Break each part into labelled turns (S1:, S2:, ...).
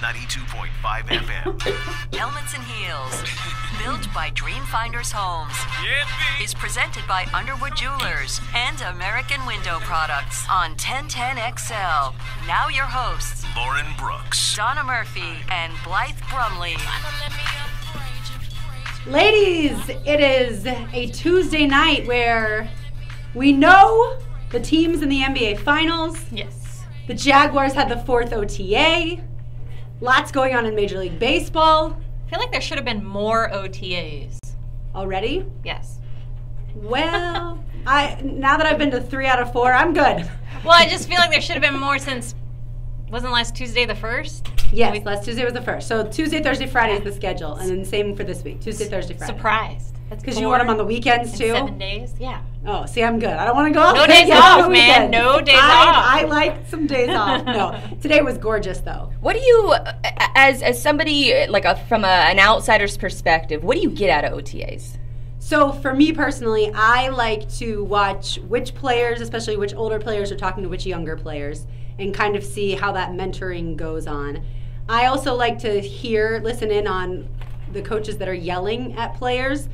S1: 92.5 FM.
S2: Helmets and Heels, built by Dreamfinders Homes, is presented by Underwood Jewelers and American Window Products on 1010XL. Now your hosts,
S1: Lauren Brooks,
S2: Donna Murphy, and Blythe Brumley.
S3: Ladies, it is a Tuesday night where we know the teams in the NBA Finals.
S4: Yes.
S3: The Jaguars had the 4th OTA. Lots going on in Major League Baseball.
S4: I feel like there should have been more OTAs.
S3: Already?
S4: Yes.
S3: Well, now that I've been to 3 out of 4, I'm good.
S4: Well, I just feel like there should have been more since, wasn't last Tuesday the 1st?
S3: Yes, last Tuesday was the 1st. So Tuesday, Thursday, Friday is the schedule. And then same for this week. Tuesday, Thursday, Friday.
S4: Surprised. That's
S3: because you want them on the weekends too?
S4: 7 days, yeah.
S3: Oh, see, I'm good. I don't want to go out.
S4: No days off, man. No days off.
S3: I like some days off. No, today was gorgeous though.
S5: What do you, as somebody like from an outsider's perspective, what do you get out of OTAs?
S3: So for me personally, I like to watch which players, especially which older players, are talking to which younger players, and kind of see how that mentoring goes on. I also like to listen in on the coaches that are yelling at players.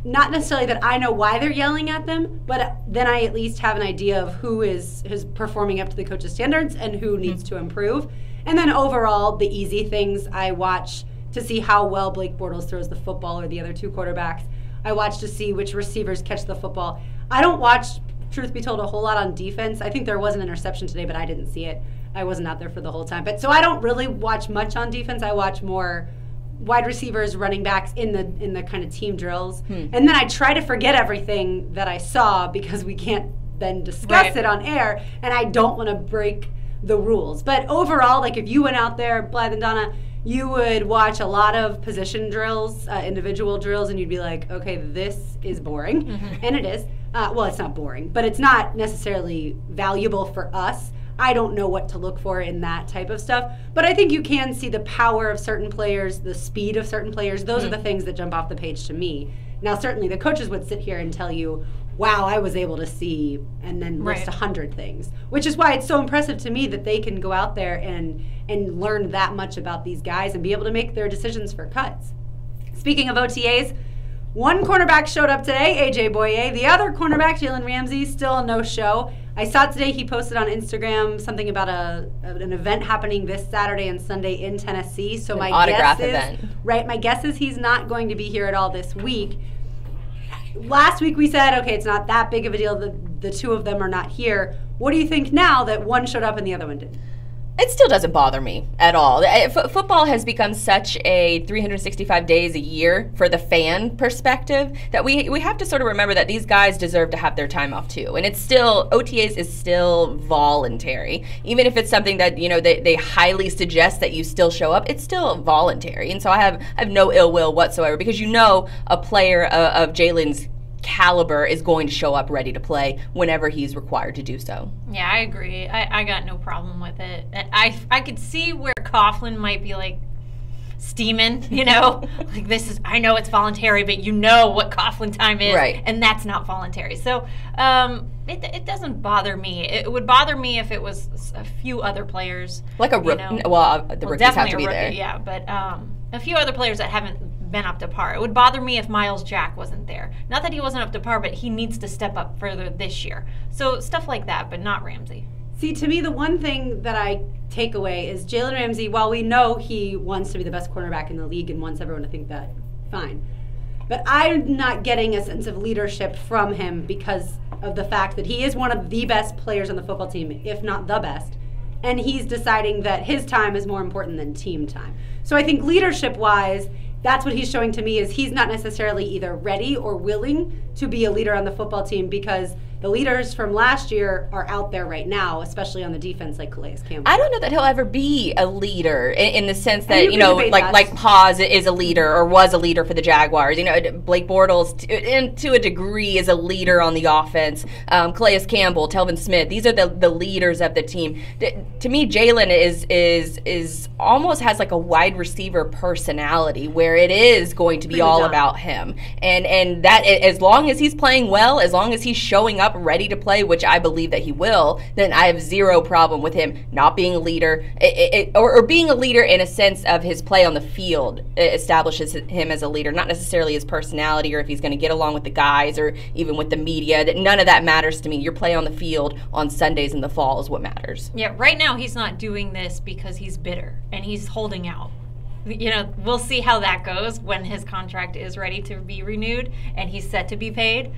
S3: Not necessarily that I know why they're yelling at them, but then I at least have an idea of who is performing up to the coach's standards and who needs to improve. And then overall, the easy things, I watch to see how well Blake Bortles throws the football or the other two quarterbacks. I watch to see which receivers catch the football. I don't watch, truth be told, a whole lot on defense. I think there was an interception today, but I didn't see it. I wasn't out there for the whole time. But so I don't really watch much on defense. I watch more wide receivers, running backs in the kind of team drills. And then I try to forget everything that I saw because we can't then discuss it on air, and I don't want to break the rules. But overall, like if you went out there, Blythe and Donna, you would watch a lot of position drills, individual drills, and you'd be like, okay, this is boring. And it is. Well, it's not boring, but it's not necessarily valuable for us. I don't know what to look for in that type of stuff. But I think you can see the power of certain players, the speed of certain players. Those are the things that jump off the page to me. Now, certainly the coaches would sit here and tell you, wow, I was able to see, and then list 100 things. Which is why it's so impressive to me that they can go out there and learn that much about these guys and be able to make their decisions for cuts. Speaking of OTAs, one cornerback showed up today, AJ Boye. The other cornerback, Jalen Ramsey, still a no-show. I saw today he posted on Instagram something about an event happening this Saturday and Sunday in Tennessee. So my guess is my guess is he's not going to be here at all this week. Last week we said, okay, it's not that big of a deal. The two of them are not here. What do you think now that one showed up and the other one didn't?
S5: It still doesn't bother me at all. Football has become such a 365 days a year for the fan perspective that we have to sort of remember that these guys deserve to have their time off too. And it's still, OTAs is still voluntary. Even if it's something that, you know, they highly suggest that you still show up, it's still voluntary. And so I have no ill will whatsoever, because you know a player of Jalen's caliber is going to show up ready to play whenever he's required to do so.
S4: Yeah, I agree. I got no problem with it. I could see where Coughlin might be like steaming, you know, like I know it's voluntary, but you know what Coughlin time is, and that's not voluntary. So it doesn't bother me. It would bother me if it was a few other players,
S5: like a rookie. Well, the rookies have to be there.
S4: Yeah, but a few other players that haven't been up to par. It would bother me if Miles Jack wasn't there. Not that he wasn't up to par, but he needs to step up further this year. So stuff like that, but not Ramsey.
S3: See, to me, the one thing that I take away is Jalen Ramsey, while we know he wants to be the best cornerback in the league and wants everyone to think that, fine. But I'm not getting a sense of leadership from him because of the fact that he is one of the best players on the football team, if not the best. And he's deciding that his time is more important than team time. So I think leadership-wise, that's what he's showing to me, is he's not necessarily either ready or willing to be a leader on the football team, because the leaders from last year are out there right now, especially on the defense, like Calais Campbell.
S5: I don't know that he'll ever be a leader in the sense that, you know, like Paz is a leader or was a leader for the Jaguars. You know, Blake Bortles, to a degree, is a leader on the offense. Calais Campbell, Telvin Smith, these are the leaders of the team. To me, Jalen is almost has like a wide receiver personality where it is going to be all about him. And that, as long as he's playing well, as long as he's showing up up, ready to play, which I believe that he will, then I have zero problem with him not being a leader, or being a leader in a sense of his play on the field establishes him as a leader, not necessarily his personality or if he's going to get along with the guys or even with the media. None of that matters to me. Your play on the field on Sundays in the fall is what matters.
S4: Yeah, right now he's not doing this because he's bitter and he's holding out. We'll see how that goes when his contract is ready to be renewed and he's set to be paid,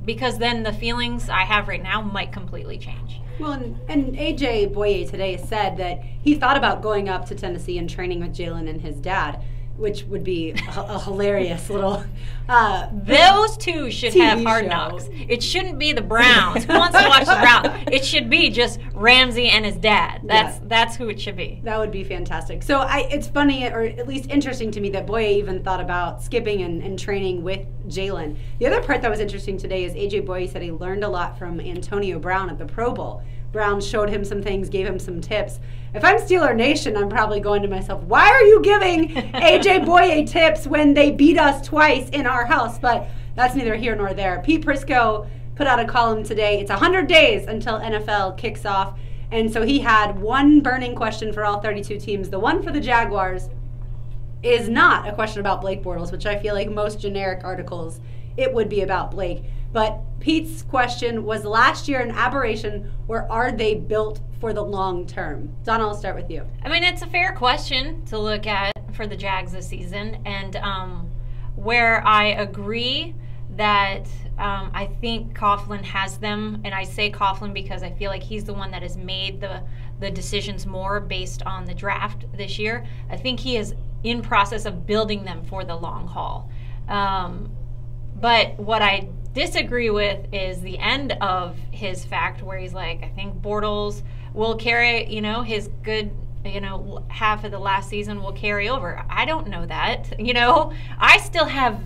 S4: because then the feelings I have right now might completely change.
S3: Well, and AJ Boye today said that he thought about going up to Tennessee and training with Jalen and his dad, which would be a hilarious little
S4: those two should
S3: TV
S4: have Hard
S3: show.
S4: Knocks. It shouldn't be the Browns. Who wants to watch the Browns? It should be just Ramsey and his dad. That's who it should be.
S3: That would be fantastic. So it's funny, or at least interesting to me, that Boye even thought about skipping and training with Jalen. The other part that was interesting today is AJ Boye said he learned a lot from Antonio Brown at the Pro Bowl. Brown showed him some things, gave him some tips. If I'm Steeler Nation, I'm probably going to myself, why are you giving AJ Boye tips when they beat us twice in our house? But that's neither here nor there. Pete Prisco put out a column today. It's 100 days until NFL kicks off. And so he had one burning question for all 32 teams. The one for the Jaguars is not a question about Blake Bortles, which I feel like most generic articles, it would be about Blake. But Pete's question was last year an aberration, or are they built for the long term? Donna, I'll start with you.
S4: I mean, it's a fair question to look at for the Jags this season. And where I agree that I think Coughlin has them, and I say Coughlin because I feel like he's the one that has made the decisions more based on the draft this year. I think he is in process of building them for the long haul. But what I disagree with is the end of his fact where he's like, I think Bortles will carry, his good, half of the last season will carry over. I don't know that. I still have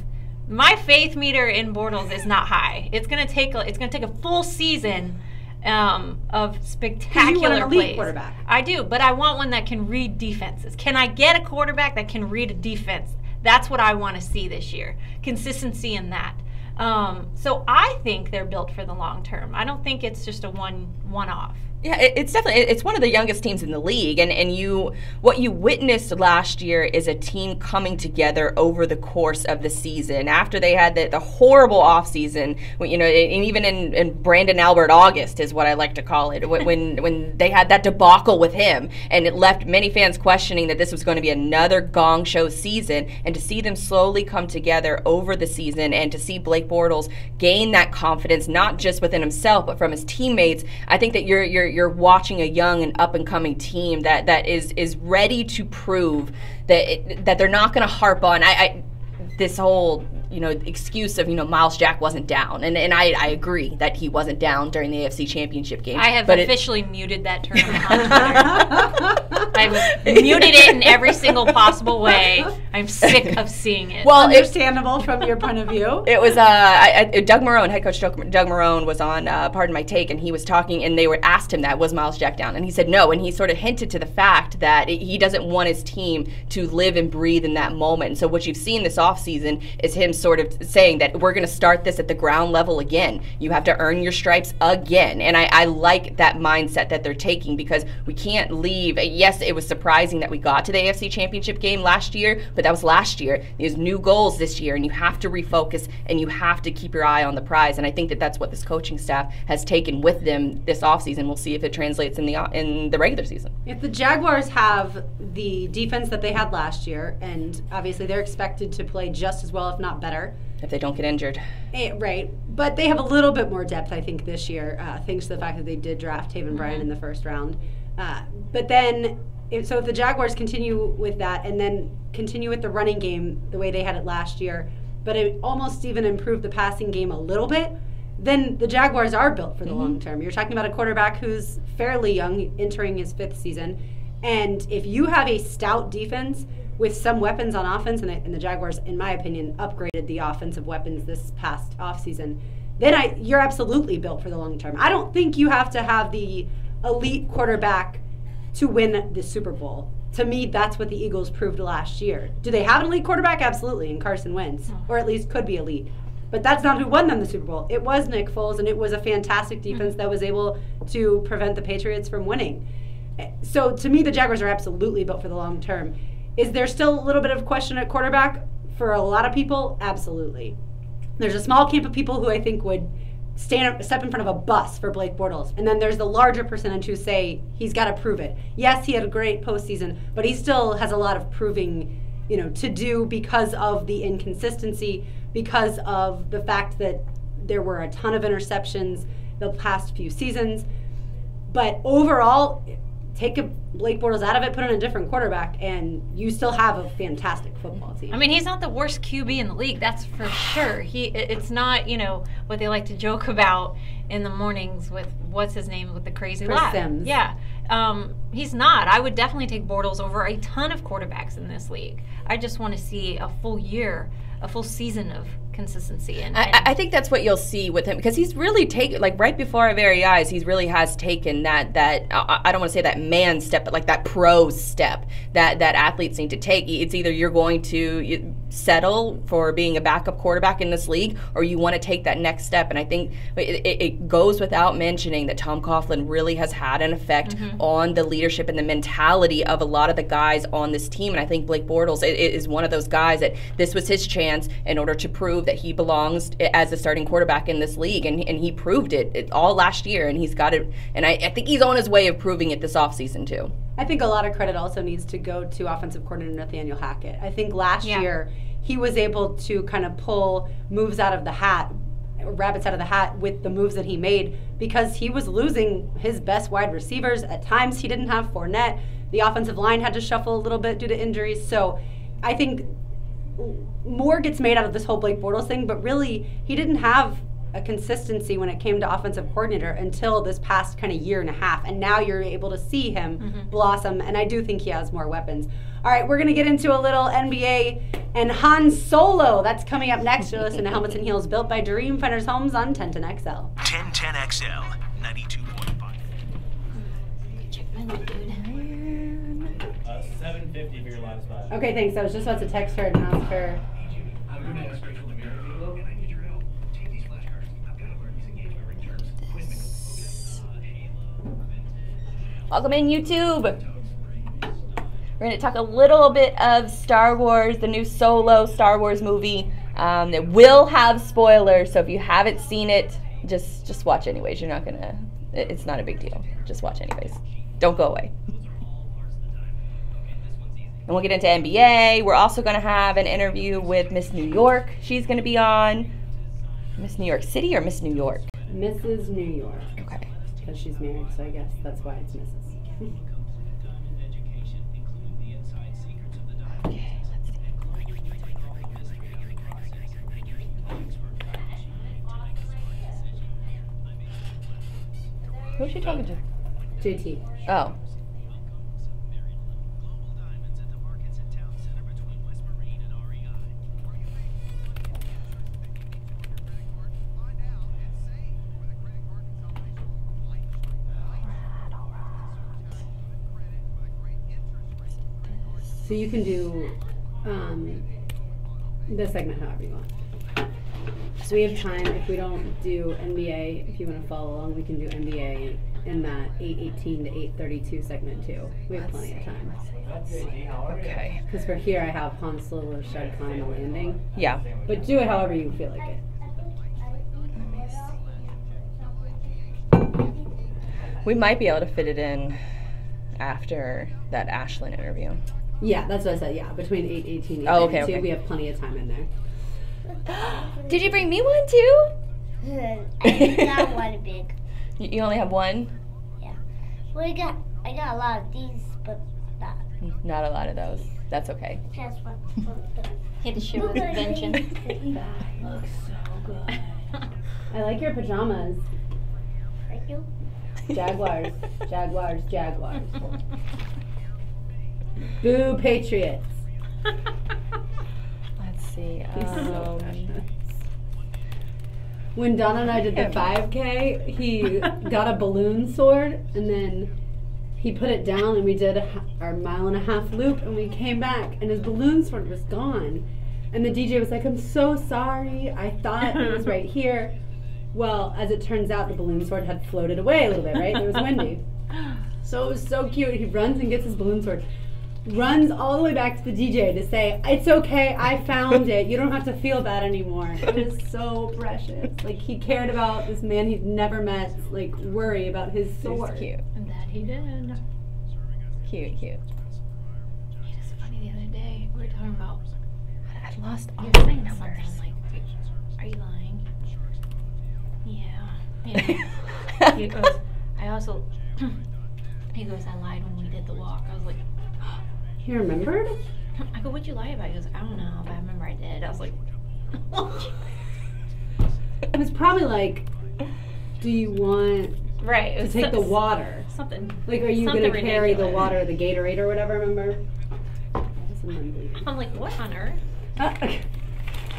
S4: my faith meter in Bortles is not high. It's gonna take a full season of spectacular
S3: you want an elite
S4: plays.
S3: Quarterback.
S4: I do, but I want one that can read defenses. Can I get a quarterback that can read a defense? That's what I want to see this year. Consistency in that. So I think they're built for the long term. I don't think it's just a one-off.
S5: Yeah, it's definitely, it's one of the youngest teams in the league, and what you witnessed last year is a team coming together over the course of the season after they had the horrible offseason, and even in Brandon Albert August is what I like to call it, when they had that debacle with him, and it left many fans questioning that this was going to be another gong show season, and to see them slowly come together over the season and to see Blake Bortles gain that confidence, not just within himself but from his teammates, I think that you're watching a young and up-and-coming team that is ready to prove that they're not going to harp on this whole excuse of Miles Jack wasn't down, and I agree that he wasn't down during the AFC Championship game.
S4: I have officially muted that term on Twitter. I've muted it in every single possible way. I'm sick of seeing it.
S3: Well, understandable from your point of view.
S5: It was Doug Marrone, head coach Doug Marrone was on Pardon My Take, and he was talking, and they asked him that, was Miles Jack down? And he said no, and he sort of hinted to the fact that he doesn't want his team to live and breathe in that moment. And so what you've seen this offseason is him sort of saying that we're going to start this at the ground level again. You have to earn your stripes again. And I like that mindset that they're taking, because we can't leave. Yes, it was surprising that we got to the AFC Championship game last year, but that was last year. There's new goals this year, and you have to refocus, and you have to keep your eye on the prize. And I think that that's what this coaching staff has taken with them this offseason. We'll see if it translates in the regular season.
S3: If the Jaguars have the defense that they had last year, and obviously they're expected to play just as well, if not better,
S5: if they don't get injured.
S3: Right. But they have a little bit more depth, I think, this year, thanks to the fact that they did draft Taven Bryan in the first round. But then, if the Jaguars continue with that and then continue with the running game the way they had it last year, but it almost even improved the passing game a little bit, then the Jaguars are built for the long term. You're talking about a quarterback who's fairly young, entering his 5th season. And if you have a stout defense with some weapons on offense, and the Jaguars, in my opinion, upgraded the offensive weapons this past offseason, then you're absolutely built for the long term. I don't think you have to have the elite quarterback to win the Super Bowl. To me, that's what the Eagles proved last year. Do they have an elite quarterback? Absolutely, in Carson Wentz, or at least could be elite. But that's not who won them the Super Bowl. It was Nick Foles, and it was a fantastic defense that was able to prevent the Patriots from winning. So to me, the Jaguars are absolutely built for the long term. Is there still a little bit of question at quarterback for a lot of people? Absolutely. There's a small camp of people who I think would step in front of a bus for Blake Bortles. And then there's the larger percentage who say he's got to prove it. Yes, he had a great postseason, but he still has a lot of proving, to do because of the inconsistency, because of the fact that there were a ton of interceptions the past few seasons. But overall, take Blake Bortles out of it, put in a different quarterback, and you still have a fantastic football team.
S4: I mean, he's not the worst QB in the league, that's for sure. It's not, what they like to joke about in the mornings with, what's his name, with the crazy laugh.
S3: Sims.
S4: Yeah. He's not. I would definitely take Bortles over a ton of quarterbacks in this league. I just want to see a full year, a full season of consistency. And
S5: I think that's what you'll see with him, because he's really taken, like right before our very eyes, he really has taken that I don't want to say that man step, but like that pro step that athletes need to take. It's either you're going to settle for being a backup quarterback in this league, or you want to take that next step. And I think it goes without mentioning that Tom Coughlin really has had an effect on the leadership and the mentality of a lot of the guys on this team. And I think Blake Bortles is one of those guys that this was his chance in order to prove that he belongs as a starting quarterback in this league, and he proved it all last year, and he's got it, and I think he's on his way of proving it this offseason too.
S3: I think a lot of credit also needs to go to offensive coordinator Nathaniel Hackett. I think last year he was able to kind of pull moves out of the hat, rabbits out of the hat with the moves that he made, because he was losing his best wide receivers. At times he didn't have Fournette. The offensive line had to shuffle a little bit due to injuries. So I think more gets made out of this whole Blake Bortles thing, but really he didn't have a consistency when it came to offensive coordinator until this past kind of year and a half, and now you're able to see him blossom, and I do think he has more weapons. All right, we're going to get into a little NBA and Han Solo. That's coming up next. You're listening to Helmets and Heels, built by Dreamfinders Homes on 1010XL.
S1: 1010XL 92.5.
S4: Check my look, dude.
S6: $7.50 for your live spot.
S3: Okay, thanks. I was just about to text her and ask her.
S5: Welcome in, YouTube. We're going to talk a little bit of Star Wars, the new Solo Star Wars movie. It will have spoilers, so if you haven't seen it, just watch anyways. You're not going to, it's not a big deal. Just watch anyways. Don't go away. And we'll get into NBA. We're also going to have an interview with Miss New York. She's going to be on. Miss New York City or Miss New York?
S3: Mrs. New York.
S5: Okay.
S3: Because she's married, so I guess that's why it's Mrs.
S5: Okay, let's see. Who's she talking to?
S3: JT.
S5: Oh.
S3: So you can do this segment however you want. So we have time. If we don't do NBA, if you want to follow along, we can do NBA in that 8:18 to 8:32 segment too. We have plenty of time.
S5: Okay.
S3: Because for here I have Han Solo or Shad Khan on the landing.
S5: Yeah.
S3: But do it however you feel like it.
S5: We might be able to fit it in after that Ashlyn interview.
S3: Yeah, that's what I said. Yeah, between 8:18 and 8:32,
S5: Oh, okay.
S3: we have plenty of time in there.
S5: Did you bring me one too?
S7: I got one big.
S5: You only have one?
S7: Yeah. Well, I got a lot of these, but
S5: Not a lot of those. That's okay.
S7: just one.
S4: Hit the shit with invention.
S3: That looks so good. I like your pajamas.
S7: Thank you.
S3: Jaguars, Jaguars, Jaguars. Boo Patriots.
S5: Let's see.
S3: When Donna and I did the 5K, he got a balloon sword and then he put it down and we did our 1.5 mile loop and we came back and his balloon sword was gone. And the DJ was like, I'm so sorry. I thought it was right here. Well, as it turns out, the balloon sword had floated away a little bit, right? It was windy. So it was so cute. He runs and gets his balloon sword. Runs all the way back to the DJ to say, it's okay, I found it. You don't have to feel bad anymore. It was so precious. Like, he cared about this man he'd never met, like, worry about his sword.
S5: It's cute.
S4: And that he did.
S5: Cute, cute.
S4: It's funny, the other day, we were talking about,
S5: I lost all
S4: you're saying
S5: my
S4: something,
S5: numbers.
S4: I'm like, wait, are you lying? Yeah. He goes, I also, he goes, I lied when we did the walk. I was like,
S3: He remembered?
S4: I go, what'd you lie about? He goes, I don't know, but I remember I did. I was like,
S3: It was probably like, do you want
S4: right. It
S3: to
S4: was
S3: take the water?
S4: something.
S3: Like, are you going to carry the water, the Gatorade or whatever, remember?
S4: I'm like, what on earth?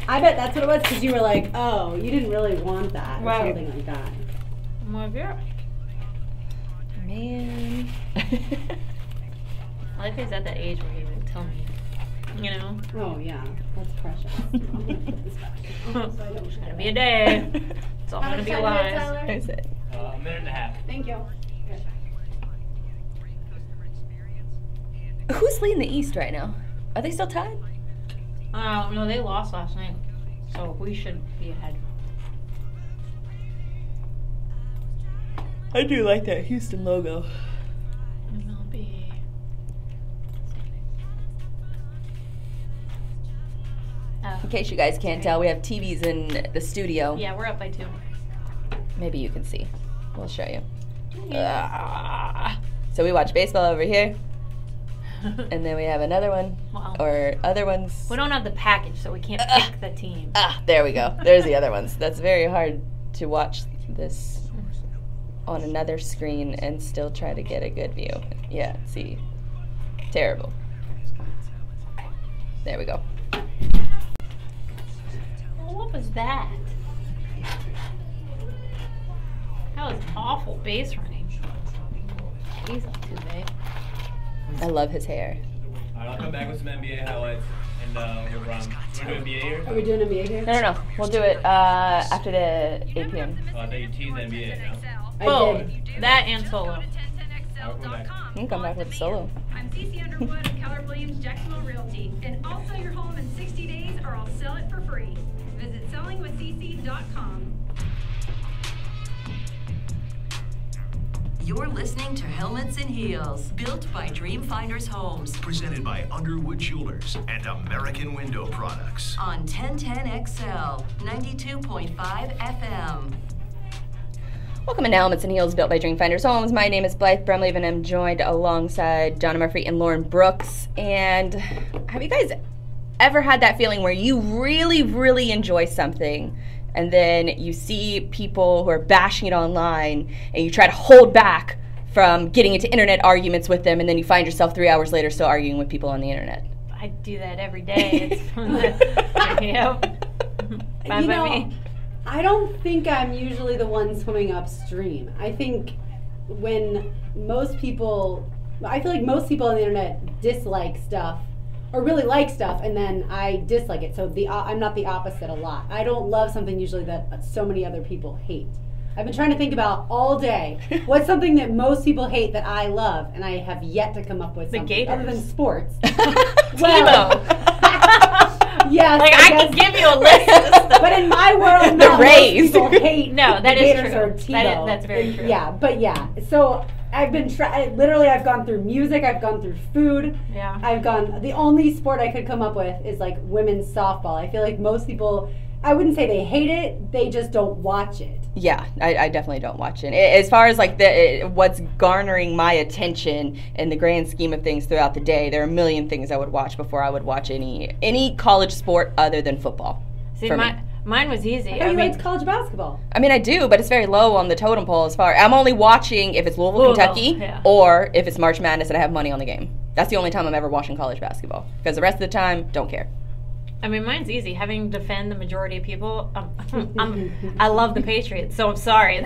S3: I bet that's what it was, because you were like, oh, you didn't really want that, or
S4: Right.
S3: something like that.
S4: I'm like, yeah.
S5: Man.
S4: I like he's at that age where he would tell me, you know?
S3: Oh, yeah, that's precious. I'm gonna put this back.
S4: It's gonna be a day. It's all gonna be lies.
S5: Is it?
S6: A minute and a half.
S3: Thank you.
S5: Who's leading the East right now? Are they still tied?
S4: No, they lost last night, so we should be ahead.
S5: I do like that Houston logo.
S4: MLB.
S5: In case you guys can't tell, we have TVs in the studio.
S4: Yeah, we're up by 2.
S5: Maybe you can see. We'll show you. So we watch baseball over here, and then we have another one,
S4: Wow.
S5: or other ones.
S4: We don't have the package, so we can't pick the team.
S5: There we go. There's the other ones. That's very hard to watch this on another screen and still try to get a good view. Yeah, see. Terrible. There we go.
S4: Well, what was that? That was awful base running. He's up too big.
S5: I love his hair.
S6: Alright, I'll come back with some NBA highlights and LeBron. We're doing NBA here?
S3: Are we doing NBA here?
S5: No. We'll do it after the 8 p.m.
S6: Oh, I thought you teased NBA now.
S3: I
S4: Both.
S3: did.
S4: That and solo.
S6: I'll come back.
S5: You can come back with a solo.
S8: I'm Cece Underwood of Keller Williams Jacksonville Realty, and I'll sell your home in 60 days or I'll sell it for free. Visit sellingwithcc.com.
S2: You're listening to Helmets and Heels, built by Dreamfinders Homes
S1: Presented by Underwood Jewelers and American Window Products.
S2: on 1010 XL, 92.5 FM.
S5: Welcome to Helmets and Heels, built by Dreamfinders Homes. My name is Blythe Bremleve, and I'm joined alongside Donna Murphy and Lauren Brooks. And have you guys ever had that feeling where you really, really enjoy something, and then you see people who are bashing it online, and you try to hold back from getting into internet arguments with them, and then you find yourself 3 hours later still arguing with people on the internet?
S4: I do that every day. It's fun. Yep. Fine
S3: You
S4: by
S3: know,
S4: me.
S3: I don't think I'm usually the one swimming upstream. I think when most people, I feel like most people on the internet dislike stuff or really like stuff, and then I dislike it. So I'm not the opposite a lot. I don't love something usually that so many other people hate. I've been trying to think about all day what's something that most people hate that I love, and I have yet to come up with
S4: The
S3: something
S4: Gators.
S3: other than sports.
S4: Tebow.
S3: Yes,
S4: Like, I can give you a list of stuff.
S3: but in my world,
S5: The
S3: not
S5: Rays.
S3: most people hate
S4: No, that
S3: the
S4: is
S3: Gators
S4: true.
S3: or
S4: That
S3: Tebow.
S4: that's very true.
S3: Yeah, but yeah. So I've been literally, I've gone through music, I've gone through food.
S4: Yeah.
S3: I've gone. The only sport I could come up with is like women's softball. I feel like most people, I wouldn't say they hate it, they just don't watch it.
S5: Yeah, I definitely don't watch it. As far as like what's garnering my attention in the grand scheme of things throughout the day, there are a million things I would watch before I would watch any college sport other than football.
S4: See,
S5: for me.
S4: mine was easy.
S3: I thought you liked college basketball.
S5: I mean, I do, but it's very low on the totem pole as far. I'm only watching if it's Louisville, Kentucky,
S4: yeah.
S5: or if it's March Madness and I have money on the game. That's the only time I'm ever watching college basketball. Because the rest of the time, don't care.
S4: I mean, mine's easy. Having defend the majority of people, I love the Patriots, so I'm sorry.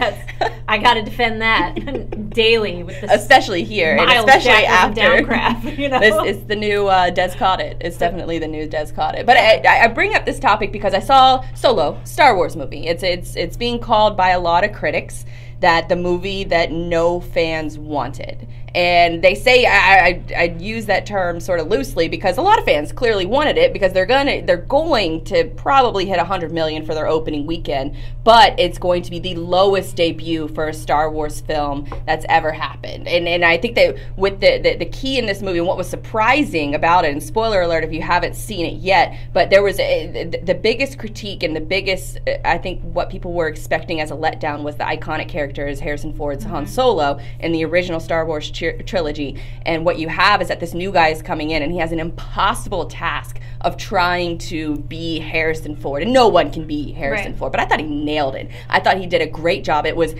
S4: I got to defend that daily with this,
S5: especially here, and especially after
S4: crap.
S5: This is the new Des Cottet. It's definitely the new Des Cottet. But I bring up this topic because I saw Solo, Star Wars movie. It's being called by a lot of critics that the movie that no fans wanted. And they say, I use that term sort of loosely because a lot of fans clearly wanted it because they're going to probably hit 100 million for their opening weekend, but it's going to be the lowest debut for a Star Wars film that's ever happened. And I think that with the key in this movie and what was surprising about it, and spoiler alert if you haven't seen it yet, but there was the biggest critique and the biggest, I think what people were expecting as a letdown was the iconic characters, Harrison Ford's Han Solo in the original Star Wars trilogy. And what you have is that this new guy is coming in and he has an impossible task of trying to be Harrison Ford. And no one can be Harrison Ford, but I thought he nailed it. I thought he did a great job. It was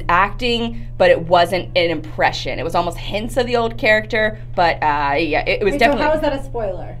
S5: acting, but it wasn't an impression. It was almost hints of the old character, but it was definitely...
S3: So how is that a spoiler?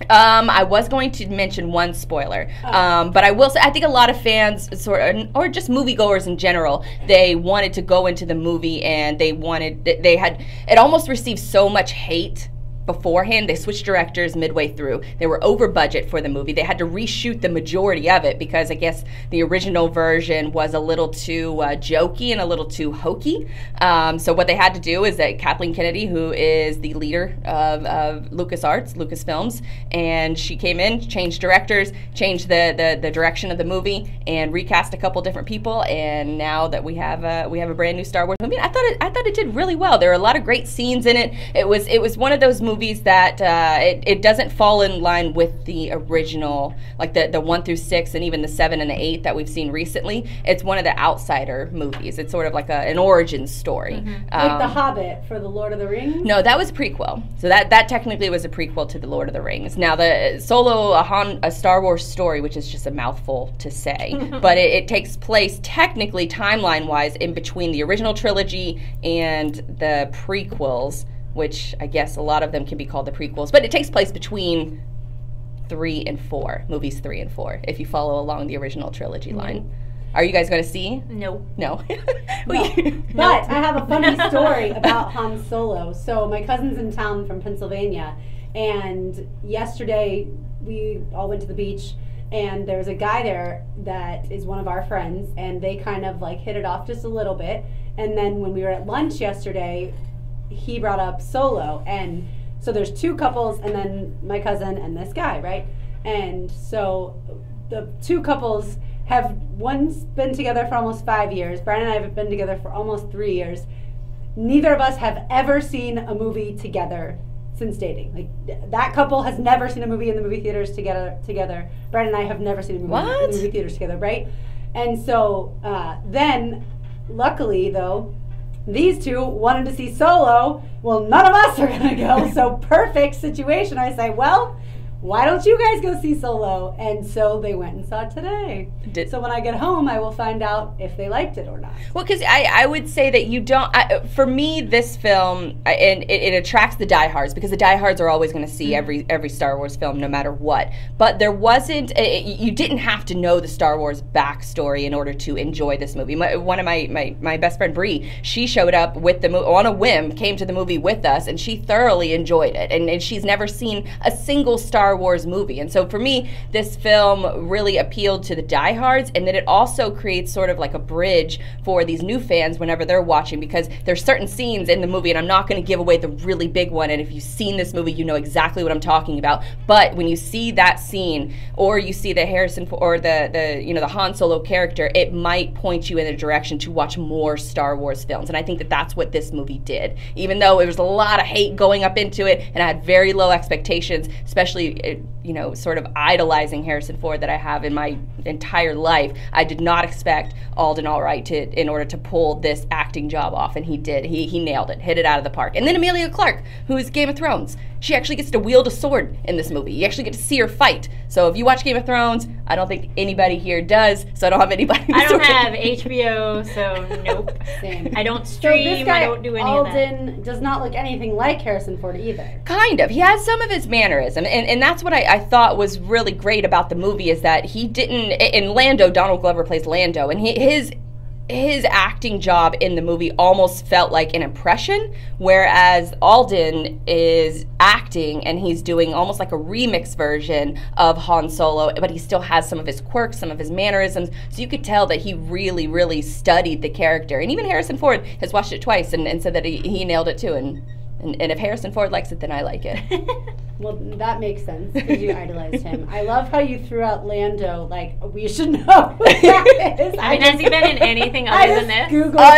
S5: I was going to mention one spoiler, but I will say I think a lot of fans, or just moviegoers in general, they wanted to go into the movie and it almost received so much hate beforehand. They switched directors midway through. They were over budget for the movie. They had to reshoot the majority of it because I guess the original version was a little too jokey and a little too hokey. So what they had to do is that Kathleen Kennedy, who is the leader of Lucasfilms, and she came in, changed directors, changed the direction of the movie, and recast a couple different people. And now that we have a brand new Star Wars movie, I thought it did really well. There were a lot of great scenes in it. It was one of those movies that it doesn't fall in line with the original, like the 1 through 6 and even the 7 and the 8 that we've seen recently. It's one of the outsider movies. It's sort of like an origin story.
S3: Like The Hobbit for the Lord of the Rings?
S5: No, that was a prequel. So that technically was a prequel to the Lord of the Rings. Now the Solo, a Star Wars story, which is just a mouthful to say, but it takes place technically timeline-wise in between the original trilogy and the prequels, which I guess a lot of them can be called the prequels, but it takes place between 3 and 4, movies 3 and 4, if you follow along the original trilogy line. Are you guys going to see?
S4: No.
S5: No.
S3: But I have a funny story about Han Solo. So my cousin's in town from Pennsylvania, and yesterday we all went to the beach, and there was a guy there that is one of our friends, and they kind of like hit it off just a little bit. And then when we were at lunch yesterday, he brought up Solo, and so there's 2 couples and then my cousin and this guy, right? And so the 2 couples have, one's been together for almost 5 years. Brian and I have been together for almost 3 years. Neither of us have ever seen a movie together since dating. Like, that couple has never seen a movie in the movie theaters together. Brian and I have never seen a movie in the movie theaters together, right? And so then, luckily though, these 2 wanted to see Solo. Well, none of us are going to go, so perfect situation. I say, well, why don't you guys go see Solo? And so they went and saw it today. So when I get home, I will find out if they liked it or not.
S5: Well, because I would say that you don't, for me, this film, and it attracts the diehards, because the diehards are always going to see every Star Wars film, no matter what. But there wasn't, you didn't have to know the Star Wars backstory in order to enjoy this movie. One of my best friend, Bree, she showed up with the movie, on a whim, came to the movie with us, and she thoroughly enjoyed it. And she's never seen a single Star Wars movie. And so for me, this film really appealed to the diehards, and then it also creates sort of like a bridge for these new fans whenever they're watching, because there's certain scenes in the movie, and I'm not going to give away the really big one, and if you've seen this movie, you know exactly what I'm talking about. But when you see that scene, or you see the Harrison, or the Han Solo character, it might point you in a direction to watch more Star Wars films. And I think that that's what this movie did. Even though it was a lot of hate going up into it, and I had very low expectations, especially sort of idolizing Harrison Ford that I have in my entire life, I did not expect Alden Albright in order to pull this acting job off, and he did. He nailed it, hit it out of the park. And then Emilia Clarke, who is Game of Thrones. she actually gets to wield a sword in this movie. You actually get to see her fight. So if you watch Game of Thrones, I don't think anybody here does, so I don't have anybody.
S4: I don't have HBO, so nope.
S3: Same.
S4: I don't stream,
S3: So this guy,
S4: I don't do any of that.
S3: Alden, does not look anything like Harrison Ford either.
S5: Kind of. He has some of his mannerism, and that's what I thought was really great about the movie, is that he didn't, in Lando, Donald Glover plays Lando, and his acting job in the movie almost felt like an impression, whereas Alden is acting and he's doing almost like a remix version of Han Solo, but he still has some of his quirks, some of his mannerisms, so you could tell that he really, really studied the character. And even Harrison Ford has watched it twice and said that he nailed it too, and if Harrison Ford likes it, then I like it.
S3: Well, that makes sense because you idolized him. I love how you threw out Lando, like, we should know who that is.
S4: I mean, has he been in anything other than this?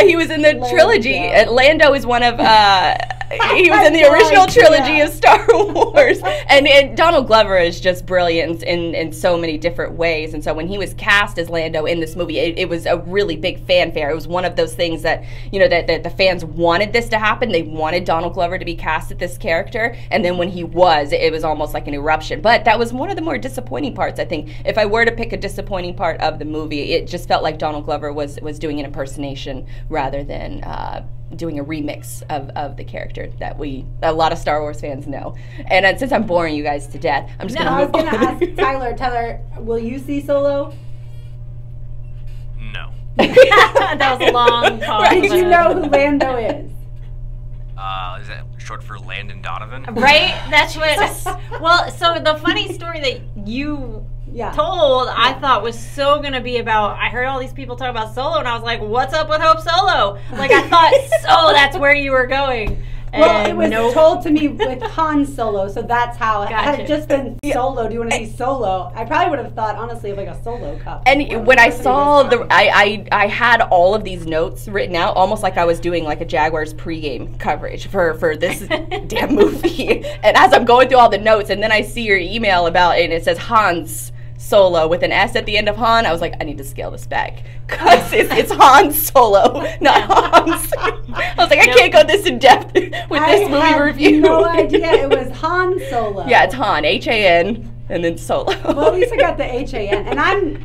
S5: He was in the
S3: Lando.
S5: trilogy. Lando is one of, he was in the original trilogy of Star Wars. And Donald Glover is just brilliant in so many different ways. And so when he was cast as Lando in this movie, it was a really big fanfare. It was one of those things that, that the fans wanted this to happen. They wanted Donald Glover to be cast as this character. And then when he was, it was almost like an eruption. But that was one of the more disappointing parts, I think. If I were to pick a disappointing part of the movie, it just felt like Donald Glover was doing an impersonation rather than doing a remix of the character that a lot of Star Wars fans know. And since I'm boring you guys to death, I'm just going to move on.
S3: I was going to ask Tyler. Tyler, will you see Solo?
S1: No.
S4: That was a long pause.
S3: Did you know who Lando is?
S1: Is that short for Landon Donovan?
S4: Right? That's what. Well, so the funny story that you told, I thought was so going to be about, I heard all these people talk about Solo, and I was like, what's up with Hope Solo? Like, I thought, that's where you were going.
S3: Well, it was told to me with Han Solo, so that's how. Had it just been Solo, do you want to see Solo? I probably would have thought, honestly, of like a Solo cup.
S5: And when I saw I had all of these notes written out, almost like I was doing like a Jaguars pregame coverage for this damn movie. And as I'm going through all the notes, and then I see your email about it, and it says Hans Solo with an S at the end of Han, I was like, I need to scale this back because it's Han Solo, not Hans. I was like, I can't go this in depth with this movie review.
S3: No idea it was Han Solo.
S5: Yeah, it's Han, H-A-N, and then Solo.
S3: Well, at least I got the H-A-N, and I'm,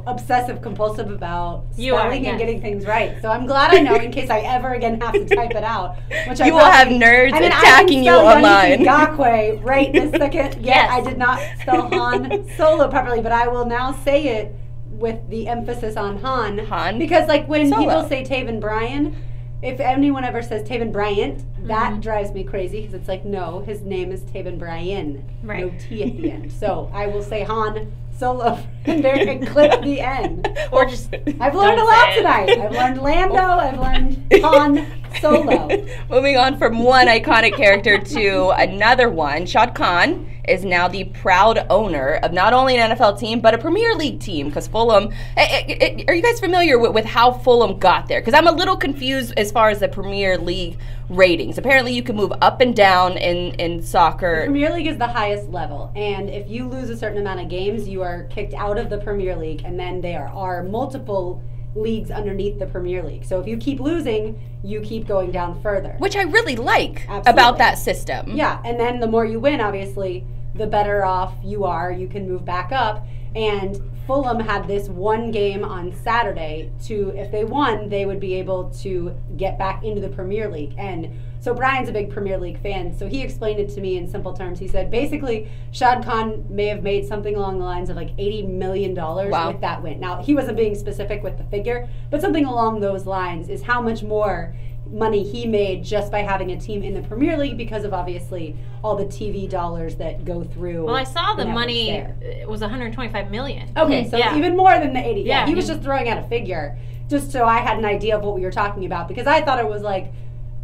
S3: obsessive compulsive about spelling and getting things right. So I'm glad I know in case I ever again have to type it out. Which
S5: you will have nerds attacking you online.
S3: Gakwe right this second. Yes. I did not spell Han Solo properly, but I will now say it with the emphasis on Han. Han. Because like when people say Taven Bryan, if anyone ever says Taven Bryant, that drives me crazy because it's like, no, his name is Taven Bryan. Right. No T at the end. So I will say Han Solo and there and clip the end.
S4: Or just
S3: I've learned a lot tonight. I've learned Lando, I've learned Han Solo.
S5: Moving on from one iconic character to another one, Shad Khan is now the proud owner of not only an NFL team, but a Premier League team, because Fulham, are you guys familiar with how Fulham got there? Because I'm a little confused as far as the Premier League ratings. Apparently you can move up and down in soccer.
S3: The Premier League is the highest level, and if you lose a certain amount of games, you are kicked out of the Premier League, and then there are multiple leagues underneath the Premier League. So if you keep losing, you keep going down further.
S5: Which I really like about that system.
S3: Yeah, and then the more you win, obviously, the better off you are. You can move back up. And Fulham had this one game on Saturday if they won, they would be able to get back into the Premier League. And so Brian's a big Premier League fan, so he explained it to me in simple terms. He said, basically, Shad Khan may have made something along the lines of like $80 million with that win. Now, he wasn't being specific with the figure, but something along those lines is how much more money he made just by having a team in the Premier League because of obviously all the TV dollars that go through.
S4: Well, I saw the money, it was $125 million.
S3: Okay, so even more than the 80. Yeah, he was just throwing out a figure just so I had an idea of what we were talking about because I thought it was like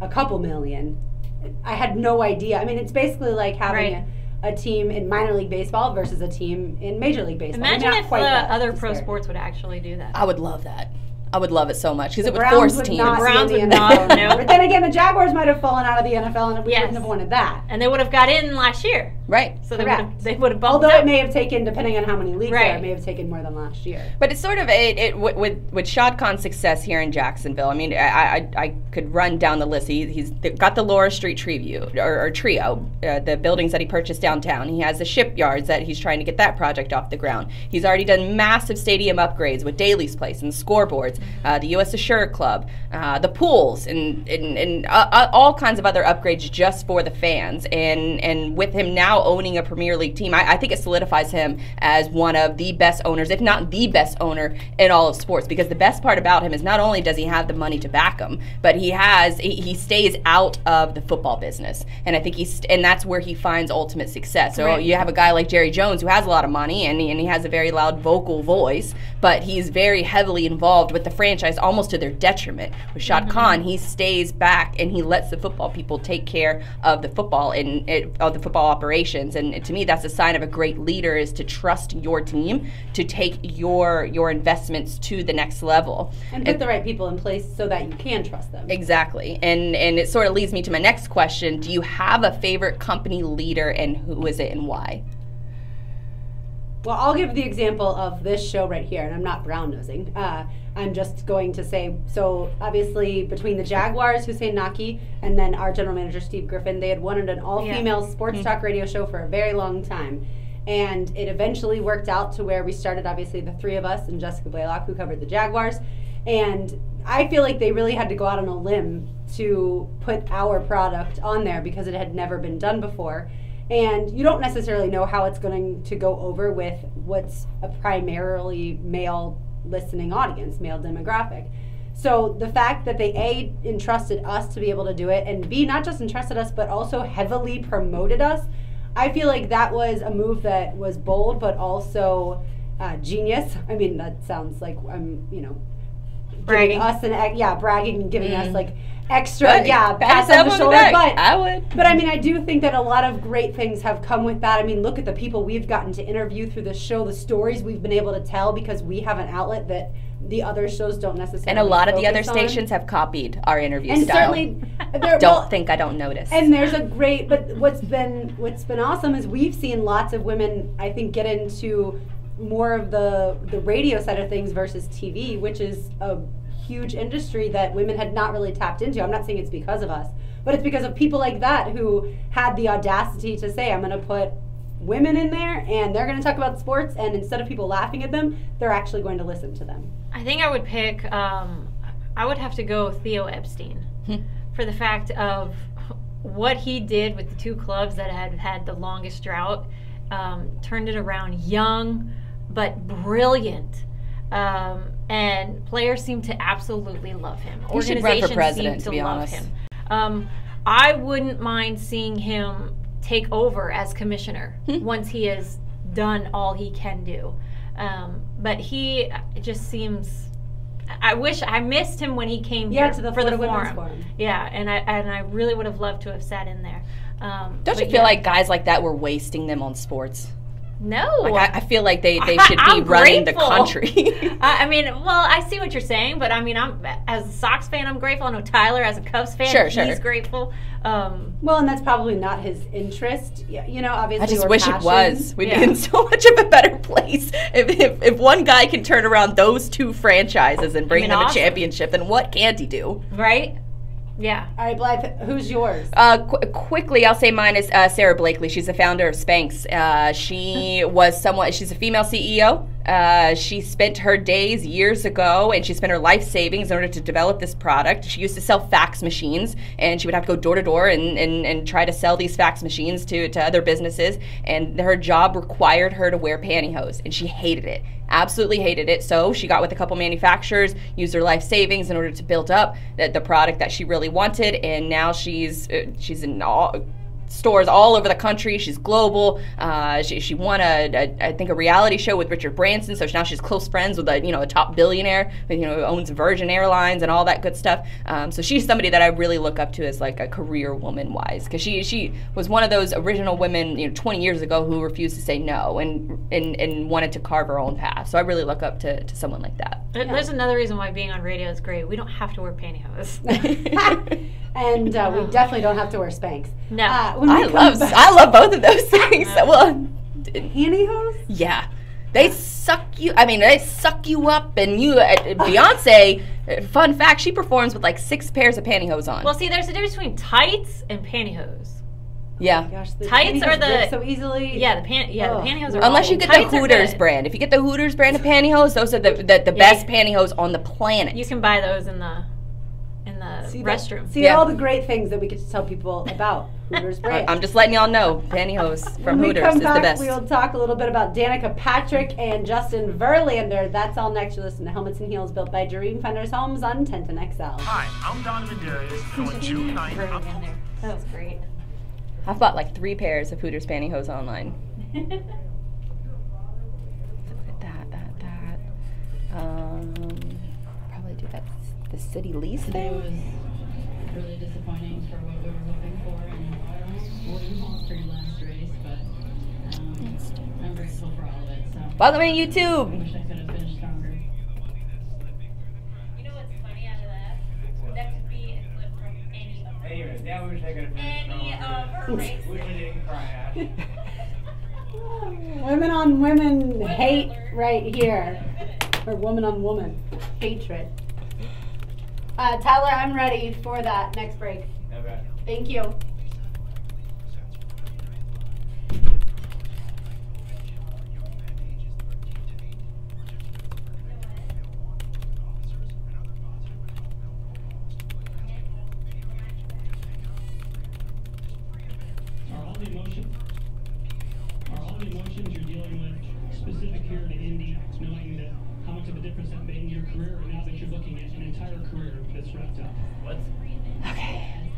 S3: a couple million. I had no idea. I mean, it's basically like having a team in minor league baseball versus a team in Major League Baseball.
S4: Imagine if other pro sports would actually do that.
S5: I would love that. I would love it so much because it would
S3: Browns
S5: force
S3: would
S5: teams.
S3: not be
S4: Browns
S3: in
S4: would
S3: the
S4: not,
S3: NFL.
S4: no.
S3: But then again, the Jaguars might have fallen out of the NFL, and we
S4: Yes.
S3: wouldn't have wanted that.
S4: And they would have got in last year.
S5: Right.
S4: So
S3: Correct.
S4: they would have bumped
S3: Although
S4: up.
S3: it may have taken, depending on how many leagues there,
S4: Right.
S3: it may have taken more than last year.
S5: But it's sort of with Shad Khan's success here in Jacksonville. I mean, I could run down the list. He's got the Laura Street Trio, the buildings that he purchased downtown. He has the shipyards that he's trying to get that project off the ground. He's already done massive stadium upgrades with Daly's Place and the scoreboards, the U.S. Assure Club, the pools, and all kinds of other upgrades just for the fans. And with him now owning a Premier League team, I think it solidifies him as one of the best owners, if not the best owner in all of sports. Because the best part about him is not only does he have the money to back him, but he stays out of the football business. And I think and that's where he finds ultimate success. So you have a guy like Jerry Jones who has a lot of money and he has a very loud vocal voice, but he's very heavily involved with the franchise, almost to their detriment. With Shad Khan, he stays back and he lets the football people take care of the football of the football operations. And to me, that's a sign of a great leader, is to trust your team to take your investments to the next level
S3: And put the right people in place so that you can trust them.
S5: Exactly. And it sort of leads me to my next question. Do you have a favorite company leader, and who is it and why?
S3: Well, I'll give the example of this show right here, and I'm not brown-nosing. I'm just going to say, so obviously between the Jaguars, Hussein Naki, and then our general manager, Steve Griffin, they had wanted an all-female sports talk radio show for a very long time. And it eventually worked out to where we started, obviously, the three of us and Jessica Blaylock, who covered the Jaguars. And I feel like they really had to go out on a limb to put our product on there because it had never been done before. And you don't necessarily know how it's going to go over with what's a primarily male listening audience, male demographic. So the fact that they A, entrusted us to be able to do it, and B, not just entrusted us, but also heavily promoted us, I feel like that was a move that was bold, but also genius. I mean, that sounds like I'm,
S4: Bragging.
S3: giving us bragging and giving us like extra,
S5: But
S3: pats on the shoulder. But
S5: I would.
S3: But I mean, I do think that a lot of great things have come with that. I mean, look at the people we've gotten to interview through the show, the stories we've been able to tell because we have an outlet that the other shows don't necessarily.
S5: And a lot of the other
S3: focus on.
S5: stations have copied our interview
S3: And
S5: style.
S3: certainly,
S5: I don't notice.
S3: And there's a great, but what's been awesome is we've seen lots of women, I think, get into more of the radio side of things versus TV, which is a huge industry that women had not really tapped into. I'm not saying it's because of us, but it's because of people like that who had the audacity to say, I'm going to put women in there and they're going to talk about sports, and instead of people laughing at them, they're actually going to listen to them.
S4: I think I would pick, I would have to go Theo Epstein for the fact of what he did with the two clubs that had the longest drought, turned it around young but brilliant. And players seem to absolutely love him.
S5: He should run for president,
S4: seem
S5: to be
S4: love
S5: honest.
S4: him. I wouldn't mind seeing him take over as commissioner once he has done all he can do. But he just seems. I missed him when he came here
S3: to the
S4: for the
S3: Florida Women's
S4: forum.
S3: Forum.
S4: Yeah, and I really would have loved to have sat in there.
S5: Don't you feel like guys like that were wasting them on sports?
S4: No.
S5: Like I feel like they should be running the country.
S4: I mean, well, I see what you're saying, but I mean, as a Sox fan, I'm grateful. I know Tyler, as a Cubs fan, he's grateful.
S3: Well, and that's probably not his interest. Obviously,
S5: I just
S3: or
S5: wish
S3: passion.
S5: it was. We'd be in so much of a better place if one guy can turn around those two franchises and bring them a championship. Then what can't he do?
S4: Right. Yeah.
S3: All right, Blythe, who's yours?
S5: Quickly, I'll say mine is Sarah Blakely. She's the founder of Spanx. She's a female CEO. She spent her days years ago, and she spent her life savings in order to develop this product. She used to sell fax machines, and she would have to go door to door and try to sell these fax machines to other businesses. And her job required her to wear pantyhose, and she hated it. Absolutely hated it. So she got with a couple manufacturers, used her life savings in order to build up the product that she really wanted, and now she's in stores all over the country. She's global. She won I think a reality show with Richard Branson, so now she's close friends with a top billionaire who owns Virgin Airlines and all that good stuff. So she's somebody that I really look up to as like a career woman wise, because she was one of those original women 20 years ago who refused to say no and wanted to carve her own path. So I really look up to someone like that.
S4: There's another reason why being on radio is great. We don't have to wear pantyhose.
S3: And we definitely don't have to wear Spanx.
S4: No.
S5: I love both of those things. Well,
S3: pantyhose?
S5: Yeah. They suck you. I mean, they suck you up, and Beyonce. Fun fact: she performs with like 6 pairs of pantyhose on.
S4: Well, see, there's a difference between tights and pantyhose.
S5: Yeah.
S3: Oh my gosh, the
S4: tights are the
S3: so easily.
S4: Yeah, the pantyhose are.
S5: Unless you get the
S4: tights
S5: Hooters brand. If you get the Hooters brand of pantyhose, those are the best pantyhose on the planet.
S4: You can buy those in the restroom.
S3: See all the great things that we get to tell people about Hooters brand.
S5: I'm just letting y'all know, pantyhose from Hooters is the best.
S3: We'll talk a little bit about Danica Patrick and Justin Verlander. That's all next. You listen to Helmets and Heels, built by Dreamfinders Homes on 1010XL.
S1: Hi, I'm Donovan Darius. On June 9th,
S4: that was great.
S5: I've bought like 3 pairs of Hooters pantyhose online. Look at that. Probably do that. The city lease thing.
S9: It was really disappointing for what we were hoping for, and we lost our last race, but I'm grateful for all of it. So
S5: welcome to YouTube.
S9: I wish I could have finished stronger.
S4: You know what's funny out of that? That could be a clip from any of her.
S6: Anyways, yeah, I wish I could have finished stronger.
S4: Wish
S6: I didn't crash.
S3: Women on women hate right here. Or woman on woman hatred. Tyler, I'm ready for that next break.
S6: Okay.
S3: Thank you.
S10: Are all the emotions you're dealing with specific here to Indy, knowing that how much of a difference that made in your career, and now that you're looking at an entire career that's wrapped up?
S6: What?
S5: Okay.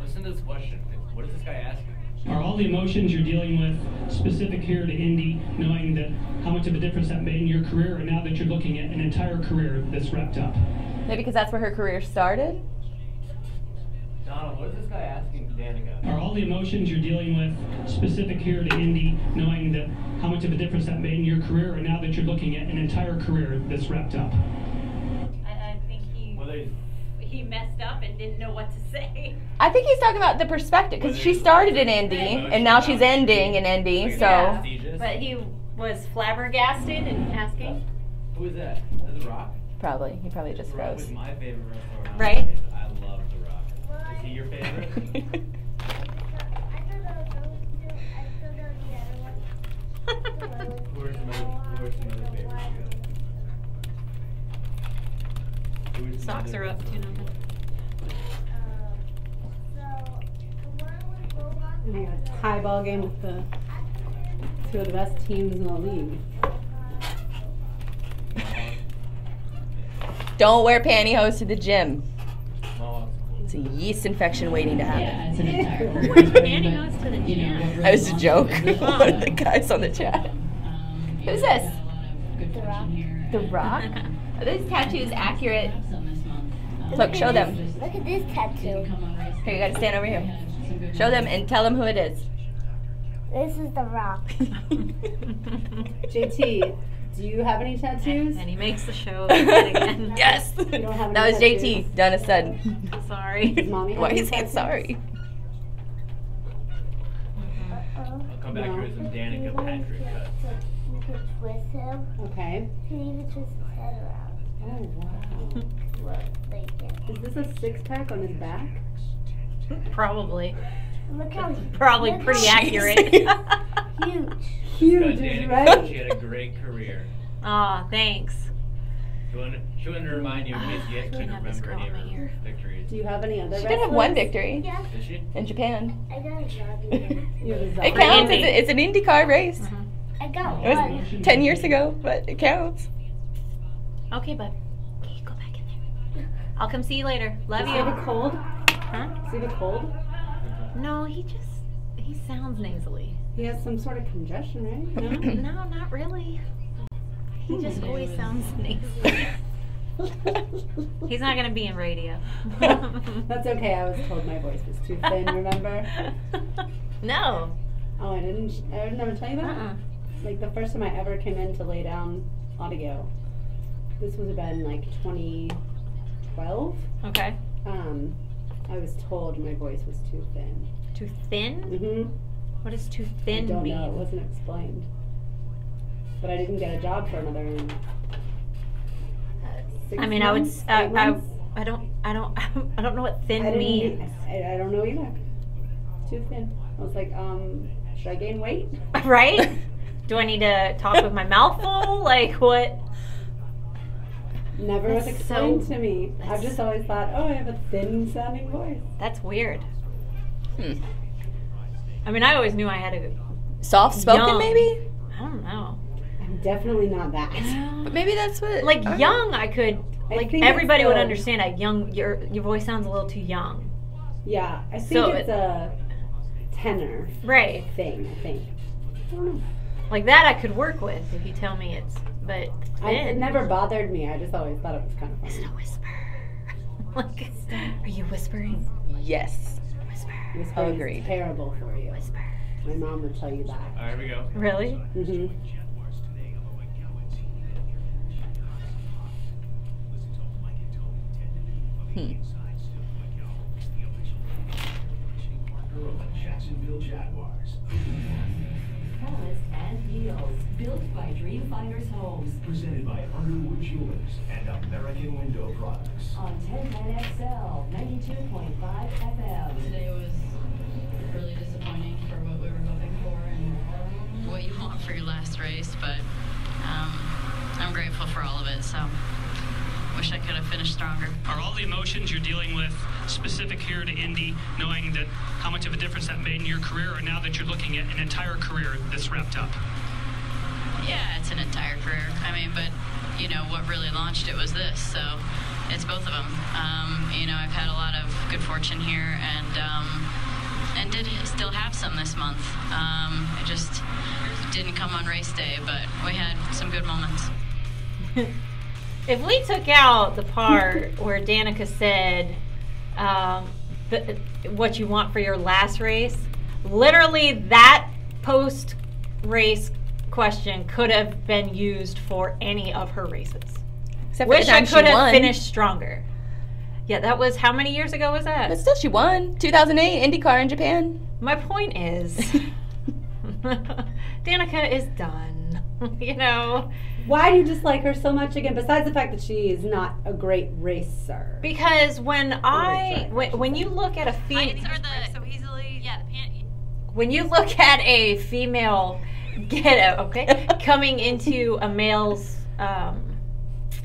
S6: Listen to this question. What is this guy asking?
S10: Are all the emotions you're dealing with specific here to Indy, knowing that how much of a difference that made in your career, and now that you're looking at an entire career that's wrapped up?
S5: Maybe because that's where her career started.
S6: Donald, what is this guy asking Danica?
S10: Are all the emotions you're dealing with specific here to Indy, knowing that how much of a difference that made in your career, and now that you're looking at an entire career that's wrapped up?
S4: I think he messed up and didn't know what to say.
S5: I think he's talking about the perspective, because she started in Indy, and now she's ending in Indy, so.
S4: Yeah, but he was flabbergasted and asking.
S6: Who is that? Is it Rock?
S5: Probably. He probably just
S6: The Rock
S5: froze.
S6: was my favorite wrestler.
S4: Right?
S6: I love The Rock. Is he your favorite? Who are some other favorites?
S4: Socks are up 2-0.
S3: We got a tie ball game with the 2 of the best teams in the league.
S5: Don't wear pantyhose to the gym.
S6: Mohawks.
S5: It's a yeast infection waiting to happen.
S9: Yeah, it's an entire
S4: Pantyhose to the gym.
S5: That was a joke. One of the guys on the chat. Who's this?
S9: The Rock.
S5: The Rock? Are these tattoos accurate? Look, show them.
S7: Look at this tattoo.
S5: Here, you gotta stand over here. Show them and tell them who it is.
S7: This is The Rock.
S3: JT, do you have any tattoos?
S4: And he makes the show again.
S5: Yes!
S3: You don't have any
S5: That was
S3: tattoos?
S5: JT. Donna said.
S4: Sorry.
S3: Does mommy have
S5: Why are
S3: any
S5: you saying
S3: tattoos?
S5: sorry?
S6: I'll come back here with some Danica Patrick cuts.
S7: You could twist him.
S3: Okay.
S7: You can even twist his head around.
S3: Oh, wow.
S7: Look, like it.
S3: Is this a 6-pack on his back?
S4: Probably.
S7: Look how
S4: Probably
S7: look
S4: pretty
S7: how
S4: accurate.
S7: huge.
S3: Huge
S6: Danica,
S3: is right.
S6: She had a great career.
S4: Aw, thanks.
S6: She wanted to remind you in case you guys couldn't
S4: have this
S6: remember any
S4: girl
S6: of
S4: in my
S6: her
S4: ear.
S6: victories.
S3: Do you have any other
S5: She did have one victory
S7: Yeah,
S6: Did she?
S5: in Japan.
S7: I got a zombie.
S3: You have a
S5: It
S3: zombie.
S5: counts.
S4: Indy.
S5: It's an IndyCar race.
S7: I got
S5: It was
S7: one.
S5: 10 years ago, but it counts.
S4: Okay, bud. Okay, go back in there. I'll come see you later. Love
S3: Does he have a
S4: you.
S3: cold?
S4: Huh?
S3: Does he have a cold?
S4: No, he just He sounds nasally.
S3: He has some sort of congestion, right? No?
S4: No, not really. He just always sounds nasally. He's not going to be in radio.
S3: That's okay. I was told my voice was too thin, remember?
S4: No.
S3: Oh, I didn't never tell you that? Like the first time I ever came in to lay down audio, this would have been like 2012.
S4: Okay.
S3: I was told my voice was too thin.
S4: Too thin?
S3: Mm-hmm.
S4: What does too thin
S3: I don't
S4: mean?
S3: know. It wasn't explained. But I didn't get a job for another 6
S4: I mean,
S3: months,
S4: I
S3: 8
S4: would.
S3: months.
S4: I don't know what thin means.
S3: I don't know either. Too thin. I was like, should I gain weight?
S4: Right? Do I need to talk with my mouth full? Like what?
S3: Never was
S4: That's
S3: explained
S4: so-
S3: to me. I've just always thought, oh, I have a thin sounding voice.
S4: That's weird. I mean, I always knew I had a
S5: Soft spoken,
S4: young-
S5: maybe?
S4: I don't know.
S3: I'm definitely not that.
S5: But maybe that's what.
S4: Like young, I could.
S3: I
S4: Like
S3: think
S4: everybody
S3: it's
S4: would
S3: the-
S4: understand. A young, your voice sounds a little too young.
S3: Yeah, I think
S4: So
S3: it's a tenor
S4: Right.
S3: thing, I think. I don't know.
S4: Like that, I could work with if you tell me it's. But
S3: It
S4: thin.
S3: never bothered me. I just always thought it was kind of
S4: Just a
S3: funny.
S4: whisper. Like, are you whispering?
S5: Yes.
S4: Whisper.
S3: Whispering
S5: Agreed.
S3: is terrible for you.
S4: Whisper.
S3: My mom would tell you that.
S6: All right, here we go.
S4: Really?
S3: Mm-hmm.
S1: Jacksonville Jaguars.
S2: Palace and Heels, built by Dreamfinders Homes.
S1: Presented by Underwood Jewelers and American Window Products.
S2: On 1010XL, 92.5 FM.
S9: Today was really disappointing for what we were hoping for and what you want for your last race, but I'm grateful for all of it, so wish I could have finished stronger.
S10: Are all the emotions you're dealing with specific here to Indy, knowing that how much of a difference that made in your career, or now that you're looking at an entire career that's wrapped up?
S9: Yeah, it's an entire career. I mean, but, you know, what really launched it was this, so it's both of them. You know, I've had a lot of good fortune here and did still have some this month. It just didn't come on race day, but we had some good moments.
S4: If we took out the part where Danica said what you want for your last race, literally that post-race question could have been used for any of her races.
S5: Except for
S4: Wish
S5: the
S4: I
S5: time she
S4: could have
S5: won.
S4: finished stronger. Yeah, that was, how many years ago was that?
S5: But still, she won. 2008 IndyCar in Japan.
S4: My point is, Danica is done. You know?
S3: Why do you dislike her so much again? Besides the fact that she is not a great racer.
S4: Because when when you look at a female,
S11: so easily. Yeah, the pant.
S4: when you look at a female get coming into a male's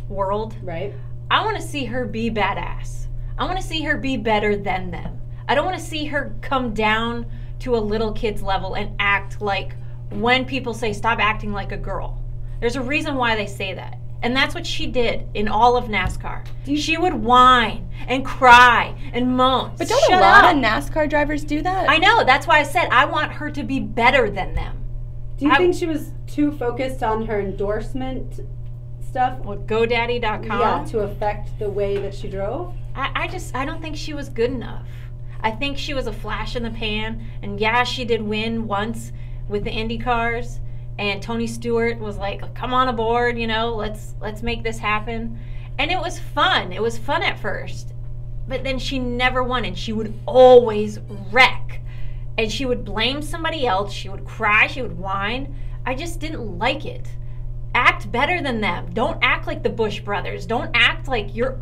S4: world,
S3: right?
S4: I want to see her be badass. I want to see her be better than them. I don't want to see her come down to a little kid's level and act like, when people say stop acting like a girl. There's a reason why they say that. And that's what she did in all of NASCAR. She would whine and cry and moan.
S5: But don't
S4: Shut
S5: a lot
S4: up.
S5: of NASCAR drivers do that?
S4: I know. That's why I said I want her to be better than them.
S3: Do you think she was too focused on her endorsement stuff?
S4: What, GoDaddy.com?
S3: Yeah, to affect the way that she drove?
S4: I don't think she was good enough. I think she was a flash in the pan. And yeah, she did win once with the Indy cars. And Tony Stewart was like, come on aboard, you know, let's make this happen. And it was fun. It was fun at first. But then she never won, and she would always wreck. And she would blame somebody else. She would cry. She would whine. I just didn't like it. Act better than them. Don't act like the Bush brothers. Don't act like your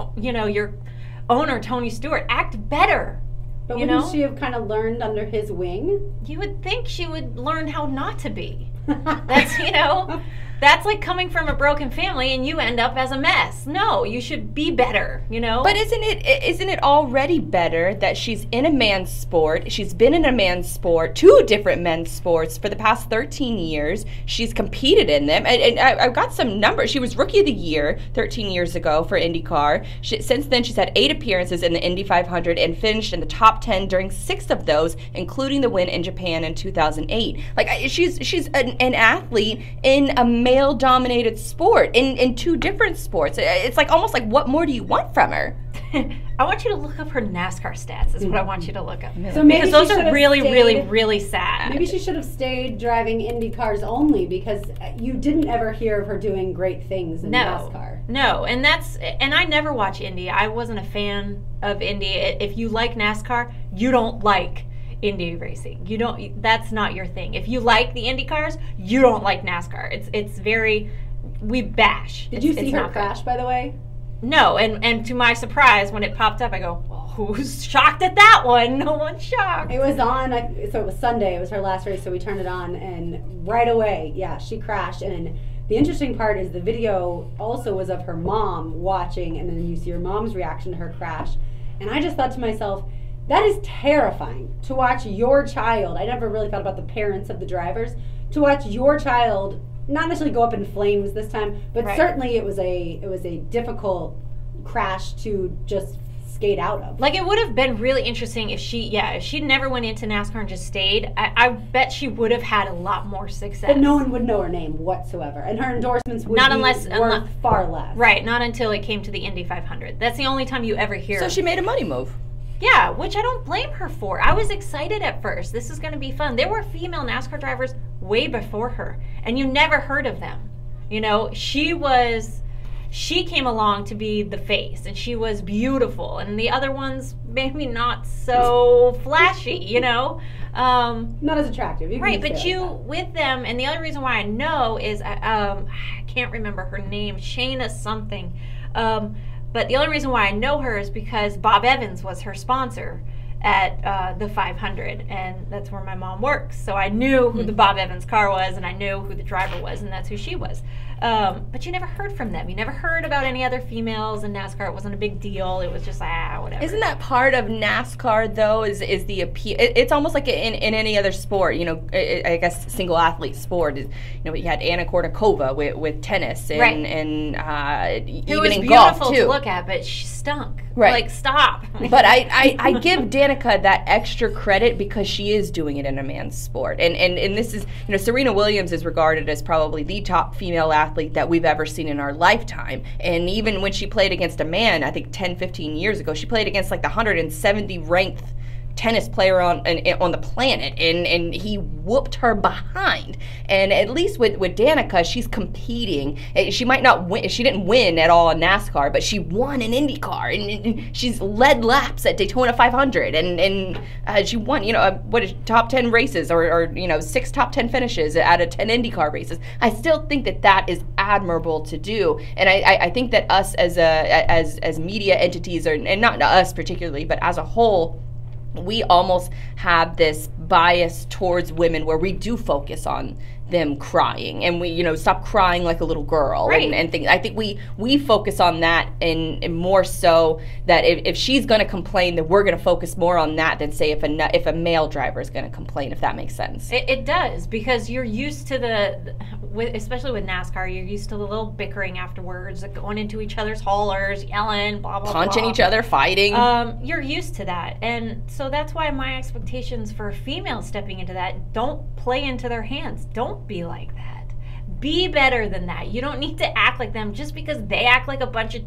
S4: owner, Tony Stewart. Act better.
S3: But
S4: you
S3: wouldn't
S4: know?
S3: she have kind of learned under his wing?
S4: You would think she would learn how not to be. That's, you know, that's like coming from a broken family and you end up as a mess. No, you should be better, you know?
S5: But isn't it already better that she's in a man's sport? She's been in a man's sport, 2 different men's sports for the past 13 years. She's competed in them. And I've got some numbers. She was Rookie of the Year 13 years ago for IndyCar. Since then, she's had 8 appearances in the Indy 500 and finished in the top 10 during 6 of those, including the win in Japan in 2008. Like, she's an athlete in a male-dominated sport, in 2 different sports. It's like almost like, what more do you want from her?
S4: I want you to look up her NASCAR stats is what I want you to look up.
S3: So maybe
S4: because those are really, really, really sad.
S3: Maybe she should have stayed driving Indy cars only, because you didn't ever hear of her doing great things in NASCAR.
S4: No, and I never watch Indy. I wasn't a fan of Indy. If you like NASCAR, you don't like Indy racing. You don't. That's not your thing. If you like the Indy cars, you don't like NASCAR. It's very, we bash.
S3: Did you see her crash, by the way?
S4: No, and to my surprise, when it popped up, I go, well, who's shocked at that one? No one's shocked.
S3: It was on, so it was Sunday. It was her last race, so we turned it on, and right away, yeah, she crashed. And the interesting part is the video also was of her mom watching, and then you see her mom's reaction to her crash. And I just thought to myself, that is terrifying to watch your child. I never really thought about the parents of the drivers. To watch your child not necessarily go up in flames this time, but certainly it was a difficult crash to just skate out of.
S4: Like, it would have been really interesting if she never went into NASCAR and just stayed. I bet she would have had a lot more success.
S3: But no one would know her name whatsoever, and her endorsements would be worth far less.
S4: Right, not until it came to the Indy 500. That's the only time you ever hear.
S5: So she made a money move.
S4: Yeah, which I don't blame her for. I was excited at first. This is going to be fun. There were female NASCAR drivers way before her, and you never heard of them. You know, she came along to be the face, and she was beautiful, and the other ones maybe not so flashy, you know.
S3: Not as attractive.
S4: Right, but with them, and the other reason why I know is I can't remember her name, Shayna something. But the only reason why I know her is because Bob Evans was her sponsor at the 500, and that's where my mom works. So I knew who the Bob Evans car was, and I knew who the driver was, and that's who she was. But you never heard from them. You never heard about any other females in NASCAR. It wasn't a big deal. It was just whatever.
S5: Isn't that part of NASCAR though? Is the appeal? It's almost like in any other sport. You know, I guess single athlete sport. You know, you had Anna Kournikova with tennis, and even in golf too.
S4: Beautiful to look at, but she stunk.
S5: Right.
S4: Like, stop.
S5: But I give Danica that extra credit because she is doing it in a man's sport, and this is, you know, Serena Williams is regarded as probably the top female athlete that we've ever seen in our lifetime. And even when she played against a man, I think 10, 15 years ago, she played against like the 170 ranked tennis player on the planet, and he whooped her behind. And at least with Danica, she's competing. She might not win. She didn't win at all in NASCAR, but she won in IndyCar, and she's led laps at Daytona 500, and she won, you know, top 10 races, or you know, 6 top 10 finishes out of 10 IndyCar races. I still think that is admirable to do, and I think that us as media entities, and not us particularly, but as a whole, we almost have this bias towards women where we do focus on them crying, and we, you know, stop crying like a little girl,
S4: right,
S5: and things. I think we focus on that, and more so that if she's going to complain, that we're going to focus more on that than say if a male driver is going to complain, if that makes sense.
S4: It does, because you're used to especially with NASCAR, you're used to the little bickering afterwards, going into each other's haulers, yelling, blah blah,
S5: punching
S4: blah.
S5: each other, fighting.
S4: You're used to that, and so that's why my expectations for a female stepping into that, don't play into their hands. Don't be like that. Be better than that. You don't need to act like them. Just because they act like a bunch of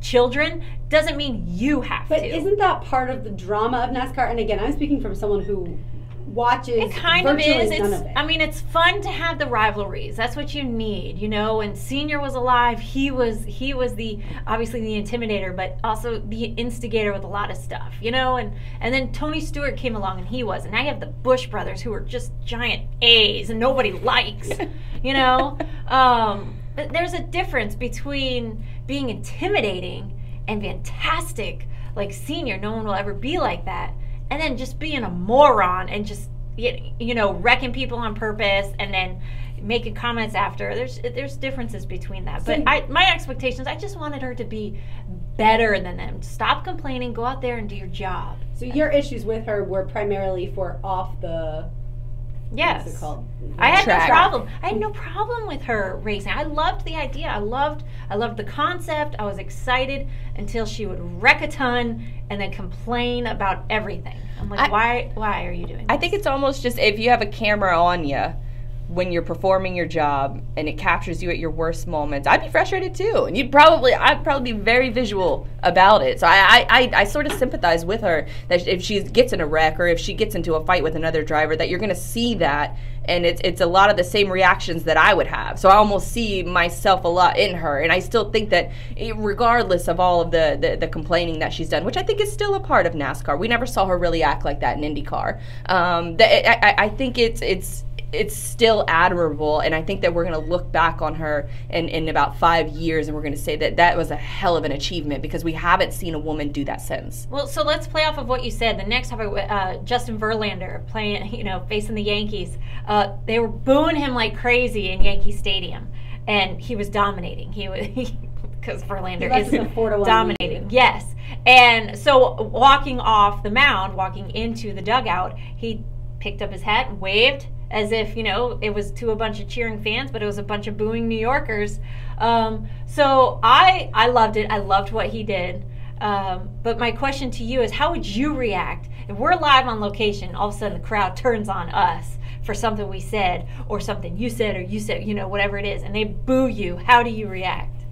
S4: children doesn't mean you have to.
S3: But isn't that part of the drama of NASCAR? And again, I'm speaking from someone who watches.
S4: It kind of is.
S3: None of it.
S4: I mean, it's fun to have the rivalries. That's what you need, you know. When Senior was alive, he was the obviously the intimidator, but also the instigator with a lot of stuff, you know. And then Tony Stewart came along, and he was. And now you have the Bush brothers, who are just giant A's, and nobody likes, you know. But there's a difference between being intimidating and fantastic, like Senior. No one will ever be like that. And then just being a moron and just, you know, wrecking people on purpose, and then making comments after. There's differences between that. But my expectations, I just wanted her to be better than them. Stop complaining. Go out there and do your job.
S3: So your issues with her were primarily for off the.
S4: Yes.
S3: What's it called?
S4: I had no problem. I had no problem with her racing. I loved the idea. I loved the concept. I was excited until she would wreck a ton and then complain about everything. I'm like, why are you doing this?
S5: I think it's almost just if you have a camera on you when you're performing your job and it captures you at your worst moments, I'd be frustrated too. And I'd probably be very visual about it. So I sort of sympathize with her that if she gets in a wreck or if she gets into a fight with another driver, that you're going to see that. And it's a lot of the same reactions that I would have. So I almost see myself a lot in her. And I still think that regardless of all of the complaining that she's done, which I think is still a part of NASCAR, we never saw her really act like that in IndyCar. I think it's still admirable, and I think that we're going to look back on her in about 5 years, and we're going to say that was a hell of an achievement because we haven't seen a woman do that since.
S4: Well, so let's play off of what you said. The next topic, Justin Verlander playing, facing the Yankees. They were booing him like crazy in Yankee Stadium, and he was dominating. Because Verlander is dominating. Yes. And so walking off the mound, walking into the dugout, he picked up his hat and waved as if, it was to a bunch of cheering fans, but it was a bunch of booing New Yorkers. So I loved it. I loved what he did. But my question to you is, how would you react if we're live on location, all of a sudden the crowd turns on us for something we said or something you said or you said, whatever it is, and they boo you? How do you react?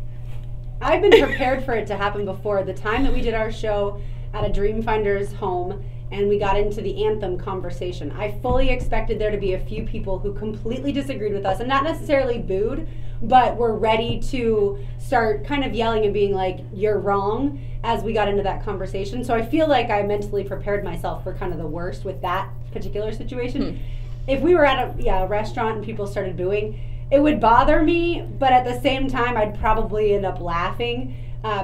S3: I've been prepared for it to happen before. The time that we did our show at a Dreamfinder's home, and we got into the anthem conversation, I fully expected there to be a few people who completely disagreed with us, and not necessarily booed, but were ready to start kind of yelling and being like, you're wrong, as we got into that conversation. So I feel like I mentally prepared myself for kind of the worst with that particular situation. If we were at a restaurant and people started booing, it would bother me, but at the same time, I'd probably end up laughing.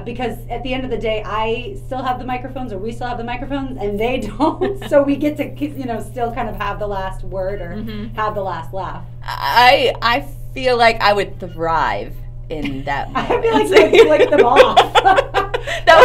S3: Because at the end of the day, I still have the microphones, or we still have the microphones, and they don't. So we get to, still kind of have the last word or have the last laugh.
S5: I feel like I would thrive in that moment.
S3: I feel like you would flick them off.
S5: That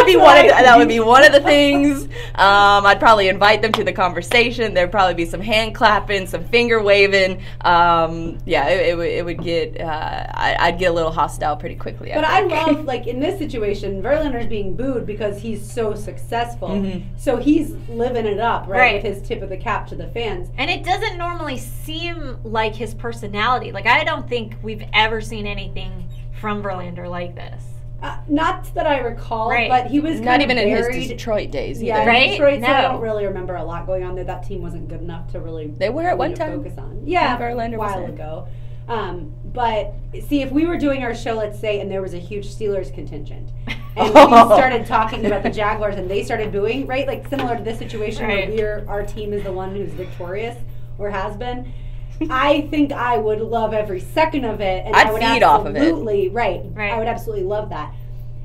S5: would be one of the things. I'd probably invite them to the conversation. There'd probably be some hand clapping, some finger waving. It would get. I'd get a little hostile pretty quickly.
S3: But I love, like in this situation, Verlander's being booed because he's so successful. So he's living it up, right, with his tip of the cap to the fans.
S4: And it doesn't normally seem like his personality. Like, I don't think we've ever seen anything from Verlander like this.
S3: Not that I recall, but he was
S5: not even
S3: buried
S5: in his Detroit days.
S3: Yeah,
S5: either.
S3: in Detroit, so I don't really remember a lot going on there. That team wasn't good enough to really.
S5: They were at one time.
S3: Focus on. Yeah,
S5: Verlander
S3: a while ago. But see, if we were doing our show, let's say, and there was a huge Steelers contingent, and we started talking about the Jaguars, and they started booing, right? Like similar to this situation where our team is the one who's victorious or has been. I think I would love every second of it, and I would
S5: feed off of it.
S3: I would absolutely love that.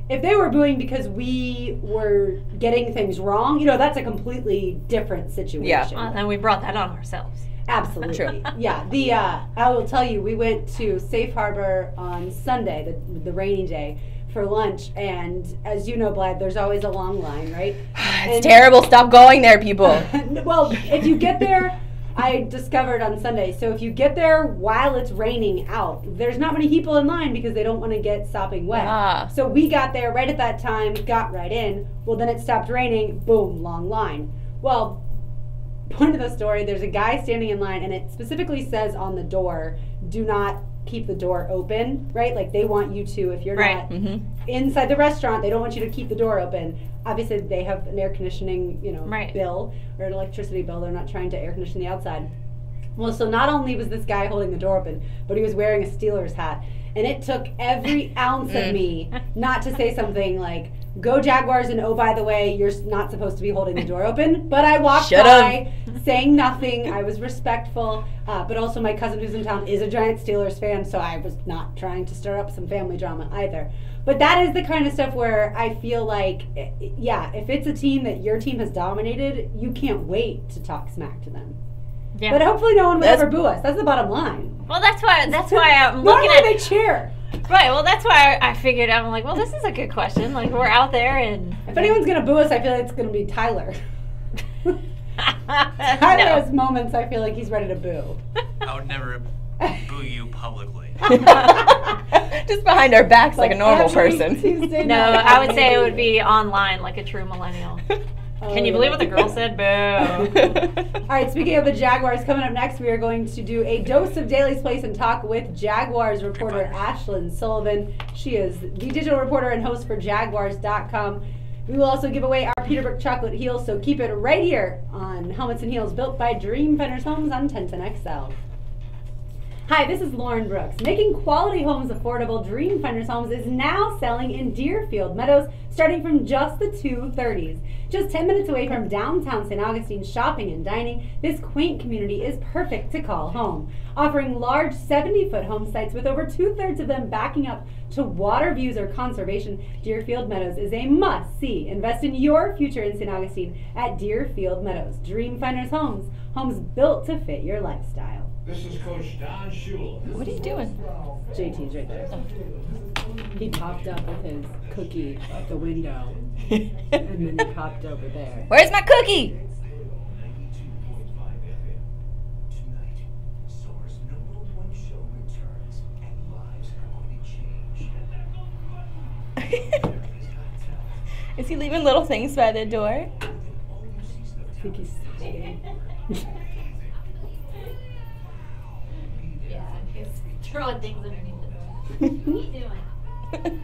S3: If they were booing because we were getting things wrong, that's a completely different situation.
S4: Yeah, and we brought that on ourselves.
S3: Absolutely. Yeah. I will tell you, we went to Safe Harbor on Sunday, the rainy day, for lunch, and as you know, Blythe, there's always a long line, right?
S5: It's terrible. Stop going there, people.
S3: Well, if you get there, I discovered on Sunday, so if you get there while it's raining out, there's not many people in line because they don't want to get sopping wet. So we got there right at that time, got right in. Well, then it stopped raining, boom, long line. Well, point of the story, there's a guy standing in line, and it specifically says on the door, do not keep the door open, right? Like they want you to, if you're not inside the restaurant, they don't want you to keep the door open. Obviously, they have an air conditioning, bill or an electricity bill. They're not trying to air condition the outside. Well, so not only was this guy holding the door open, but he was wearing a Steelers hat. And it took every ounce of me not to say something like, go Jaguars, and oh, by the way, you're not supposed to be holding the door open. But I walked by saying nothing. I was respectful. But also my cousin who's in town is a giant Steelers fan, so I was not trying to stir up some family drama either. But that is the kind of stuff where I feel like, if it's a team that your team has dominated, you can't wait to talk smack to them.
S4: Yeah.
S3: But hopefully no one would ever boo us. That's the bottom line.
S4: Well, that's why I'm looking at
S3: they cheer.
S4: Right. Well, that's why I figured I'm like, well, this is a good question. Like, we're out there, and
S3: if anyone's gonna boo us, I feel like it's gonna be Tyler. Tyler has moments I feel like he's ready to boo.
S12: I would never boo you publicly.
S5: Just behind our backs like a normal person.
S4: No, I would say it would be online like a true millennial. Can you believe what the girl said? Boo.
S3: All right, speaking of the Jaguars, coming up next, we are going to do a dose of Daly's Place and talk with Jaguars reporter Ashlyn Sullivan. She is the digital reporter and host for Jaguars.com. We will also give away our Peterbrook chocolate heels, so keep it right here on Helmets and Heels, built by Dreamfinders Homes on 1010XL. Hi, this is Lauren Brooks. Making quality homes affordable, Dreamfinders Homes is now selling in Deerfield Meadows, starting from just the 230s. Just 10 minutes away from downtown St. Augustine shopping and dining, this quaint community is perfect to call home. Offering large 70-foot home sites with over 2/3 of them backing up to water views or conservation, Deerfield Meadows is a must-see. Invest in your future in St. Augustine at Deerfield Meadows. Dreamfinders Homes, homes built to fit your lifestyle.
S13: This is Coach Don Shula.
S5: What are you doing?
S3: JT's right there. He popped up with his cookie out the window, and then he popped over there.
S5: Where's my cookie? Is he leaving little things by the door?
S3: I think he's staying.
S4: Yeah, he's throwing things underneath the door. What are you doing?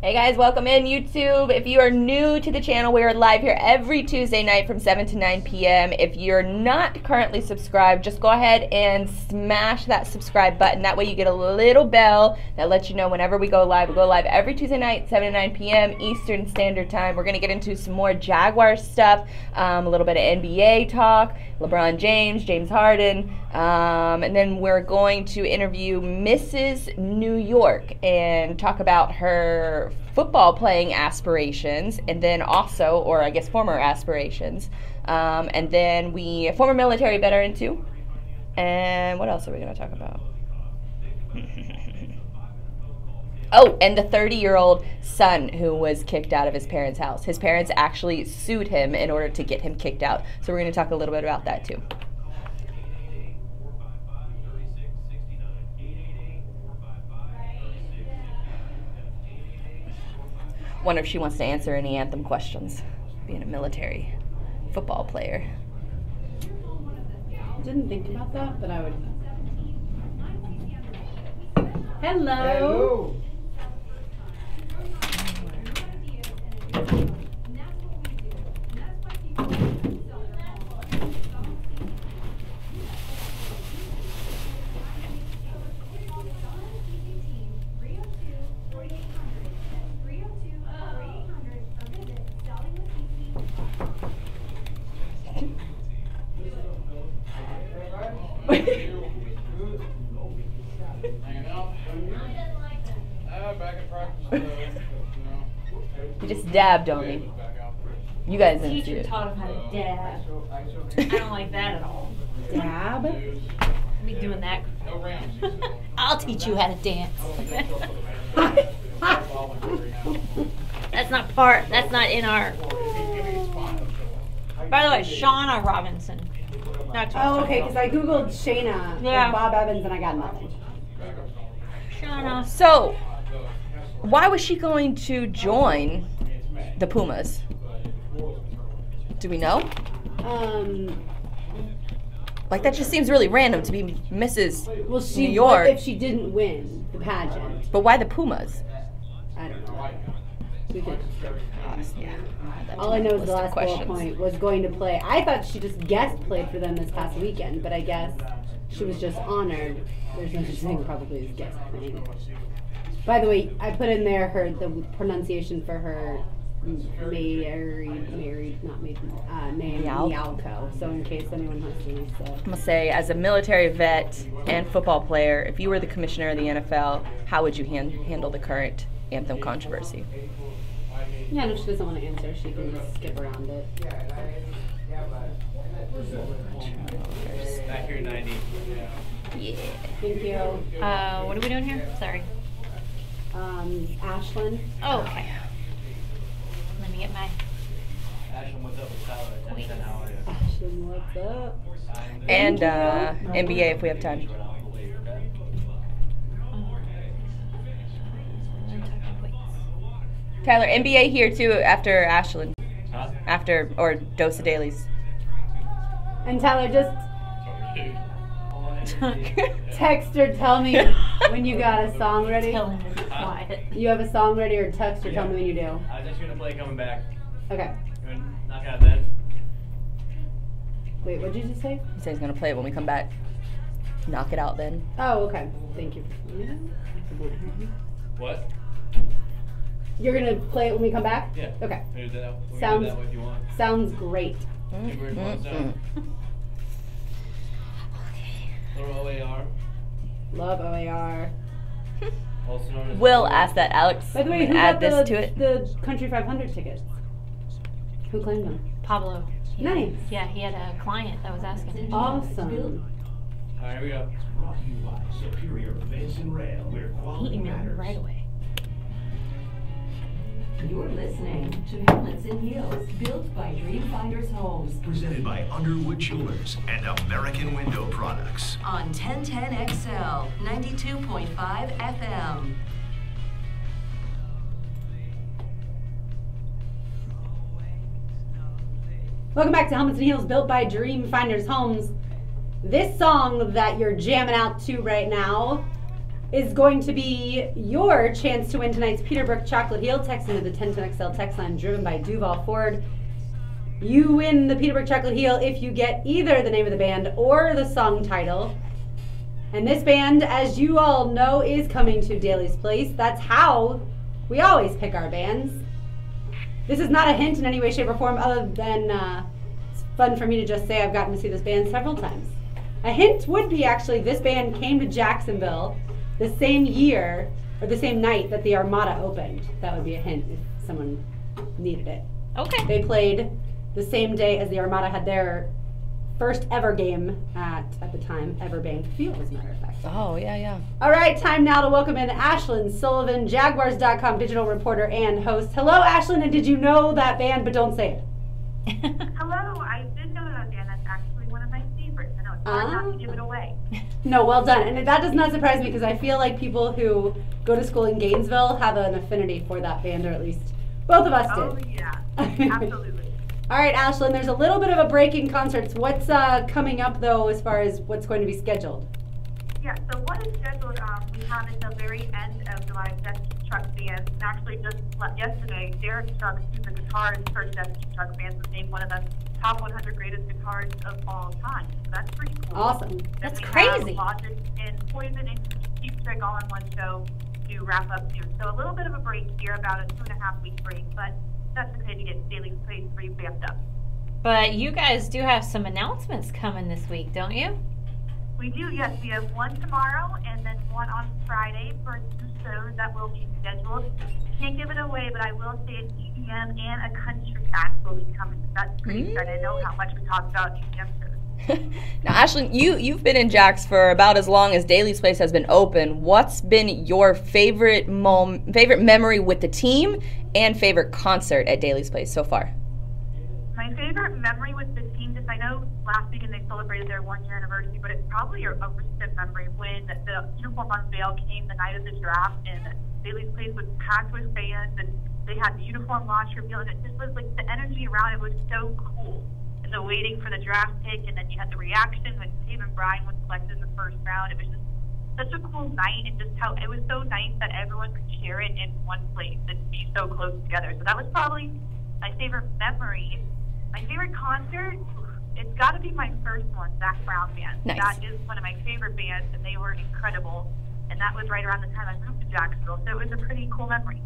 S5: Hey guys, welcome in YouTube. If you are new to the channel, we are live here every Tuesday night from 7 to 9 p.m. If you're not currently subscribed, just go ahead and smash that subscribe button. That way you get a little bell that lets you know whenever we go live. We go live every Tuesday night, 7 to 9 p.m. Eastern Standard Time. We're going to get into some more Jaguars stuff, a little bit of NBA talk, LeBron James, James Harden, and then we're going to interview Mrs. New York and talk about her football playing aspirations, and then also, or I guess former aspirations, and then a former military veteran too. And what else are we going to talk about? Oh, and the 30-year-old son who was kicked out of his parents' house. His parents actually sued him in order to get him kicked out. So we're going to talk a little bit about that too. Wonder if she wants to answer any anthem questions, being a military football player.
S3: I didn't think about that, but I would. Hello.
S5: You just dabbed on me. You guys didn't see
S4: Teacher
S5: it.
S4: taught him how to dab. I don't like that at all.
S3: Dab?
S4: Me doing that. I'll teach you how to dance. That's not in our. By the way, Shauna Robinson.
S3: Oh, okay, because I Googled Shayna with Bob Evans and I got nothing.
S4: Shauna.
S5: So, why was she going to join the Pumas? Do we know? Like, that just seems really random to be Mrs. New York.
S3: If she didn't win the pageant.
S5: But why the Pumas?
S3: I don't know. We could.
S5: Yeah.
S3: All I know is the last bullet point was going to play. I thought she just guest played for them this past weekend, but I guess she was just honored. There's no such thing probably as guest playing. By the way, I put in there the pronunciation for her name, Mialko. So in case anyone listening, so.
S5: I'm gonna say, as a military vet and football player, if you were the commissioner of the NFL, how would you handle the current anthem controversy?
S3: Yeah, no, she doesn't want to answer. She can just skip around it.
S6: Back here 90.
S5: Yeah.
S3: Thank you.
S4: What are we doing here? Sorry.
S3: Ashlyn.
S4: Oh, okay. Let me get my.
S6: Ashlyn, what's up with Tyler? 10 how are you?
S3: Ashlyn, what's up?
S5: And NBA if we have time. Tyler, NBA here too after Ashlyn.
S6: Huh?
S5: After, or Dose of Dailies.
S3: And Tyler, just text or tell me when you got a song ready.
S4: Tell him to be quiet.
S3: You have a song ready, or text or tell me when you do.
S6: I was just going to play Coming Back.
S3: Okay.
S6: You want to knock it out then?
S3: Wait, what did you just say?
S5: He said he's gonna play it when we come back. Knock it out then.
S3: Oh, okay. Thank you.
S6: What?
S3: You're gonna play it when we come back?
S6: Yeah.
S3: Okay.
S6: We can do that
S3: Sounds
S6: way if you want.
S3: sounds great.
S6: Little OAR.
S3: Love OAR.
S6: Also known as
S5: Will ask that Alex.
S3: By the way, who
S5: add
S3: got
S5: this to it.
S3: the Country 500 tickets? Who claimed them?
S4: Pablo.
S3: Nice.
S4: Yeah, he had a client that was asking.
S3: Awesome.
S6: All right, here we go.
S1: Brought to you by Superior Events and Rail, where
S4: He
S1: quality
S4: emailed me
S1: matters.
S4: right away.
S2: You're listening to Helmets and Heels, built by Dreamfinders Homes.
S1: Presented by Underwood Jewelers and American Window Products.
S2: On 1010 XL, 92.5 FM.
S3: Welcome back to Helmets and Heels, built by Dreamfinders Homes. This song that you're jamming out to right now is going to be your chance to win tonight's Peterbrook Chocolate Heel. Text into the 1010XL text line driven by Duval Ford. You win the Peterbrook Chocolate Heel if you get either the name of the band or the song title. And this band, as you all know, is coming to Daly's Place. That's how we always pick our bands. This is not a hint in any way, shape, or form, other than it's fun for me to just say I've gotten to see this band several times. A hint would be actually this band came to Jacksonville the same year, or the same night that the Armada opened. That would be a hint if someone needed it.
S4: Okay.
S3: They played the same day as the Armada had their first ever game at the time, Everbank Field, as a matter of fact.
S5: Oh, yeah, yeah.
S3: All right, time now to welcome in Ashlyn Sullivan, Jaguars.com digital reporter and host. Hello, Ashlyn, and did you know that band, but don't say it?
S14: Hello, I did know that band. That's actually one of my favorites. I know it's hard not to give it away.
S3: No, well done. And that does not surprise me because I feel like people who go to school in Gainesville have an affinity for that band, or at least both of us did.
S14: Oh, yeah. Absolutely.
S3: All right, Ashlyn, there's a little bit of a break in concerts. What's coming up, though, as far as what's going to be scheduled?
S14: Yeah, so what is scheduled, we have at the very end of July, Destiny Truck Band. And actually, just yesterday, Derek Trucks, who's the guitarist for Destiny Truck Band, was named one of the top 100 greatest guitarists of all time. So that's pretty cool.
S3: Awesome.
S4: That's crazy.
S14: Logic and Poison and Cheap Trick all in one show to wrap up soon. So a little bit of a break here, about a 2.5-week break, but that's okay to get Daily Place revamped up.
S4: But you guys do have some announcements coming this week, don't you?
S14: We do, yes. We have one tomorrow and then one on Friday for 2 shows that will be scheduled. Can't give it away, but I will say an EDM and a country act will be coming. That's pretty exciting. I know how much we talked about EDM shows.
S5: Now, Ashlyn, you've been in Jax for about as long as Daly's Place has been open. What's been your favorite memory with the team and favorite concert at Daly's Place so far?
S14: My favorite memory with the team, just I know last weekend they celebrated their 1-year anniversary, but it's probably a recent memory when the uniform unveil came the night of the draft and Daly's Place was packed with fans and they had the uniform launch reveal, and it just was like the energy around it was so cool. And the waiting for the draft pick, and then you had the reaction when Stephen Bryan was selected in the first round. It was just such a cool night, and just how it was so nice that everyone could share it in one place and be so close together. So that was probably my favorite memory. My favorite concert, it's got to be my first one, Zach Brown Band.
S5: Nice.
S14: That is one of my favorite bands, and they were incredible. And that was right around the time I moved to Jacksonville, so it was a pretty cool memory.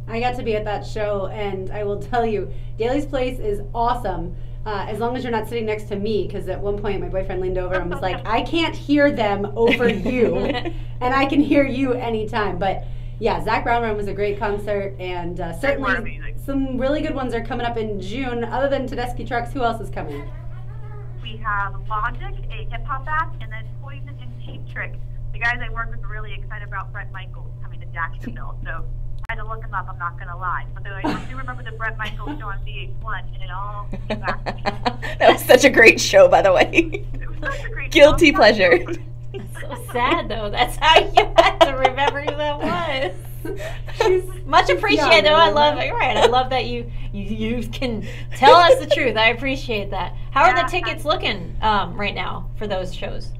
S3: I got to be at that show, and I will tell you, Daly's Place is awesome. As long as you're not sitting next to me, because at one point my boyfriend leaned over and was like, I can't hear them over you, and I can hear you anytime. But Yeah, Zach Brown Run was a great concert, and certainly some really good ones are coming up in June. Other than Tedeschi Trucks, who else is coming?
S14: We have Logic, a hip-hop act, and then Poison and Cheap Trick. The guys I work with are really excited about Brett Michaels coming to Jacksonville, so I had to look him up, I'm not going to lie. But I do remember the Brett Michaels show on VH1, and it all came back to me.
S5: That was such a great show, by the way.
S14: It was such a great
S5: Guilty pleasure.
S4: That's so sad, though. That's how you had to remember who that was. Much appreciated, though. I love it. Right. I love that you can tell us the truth. I appreciate that. How are the tickets looking right now for those shows?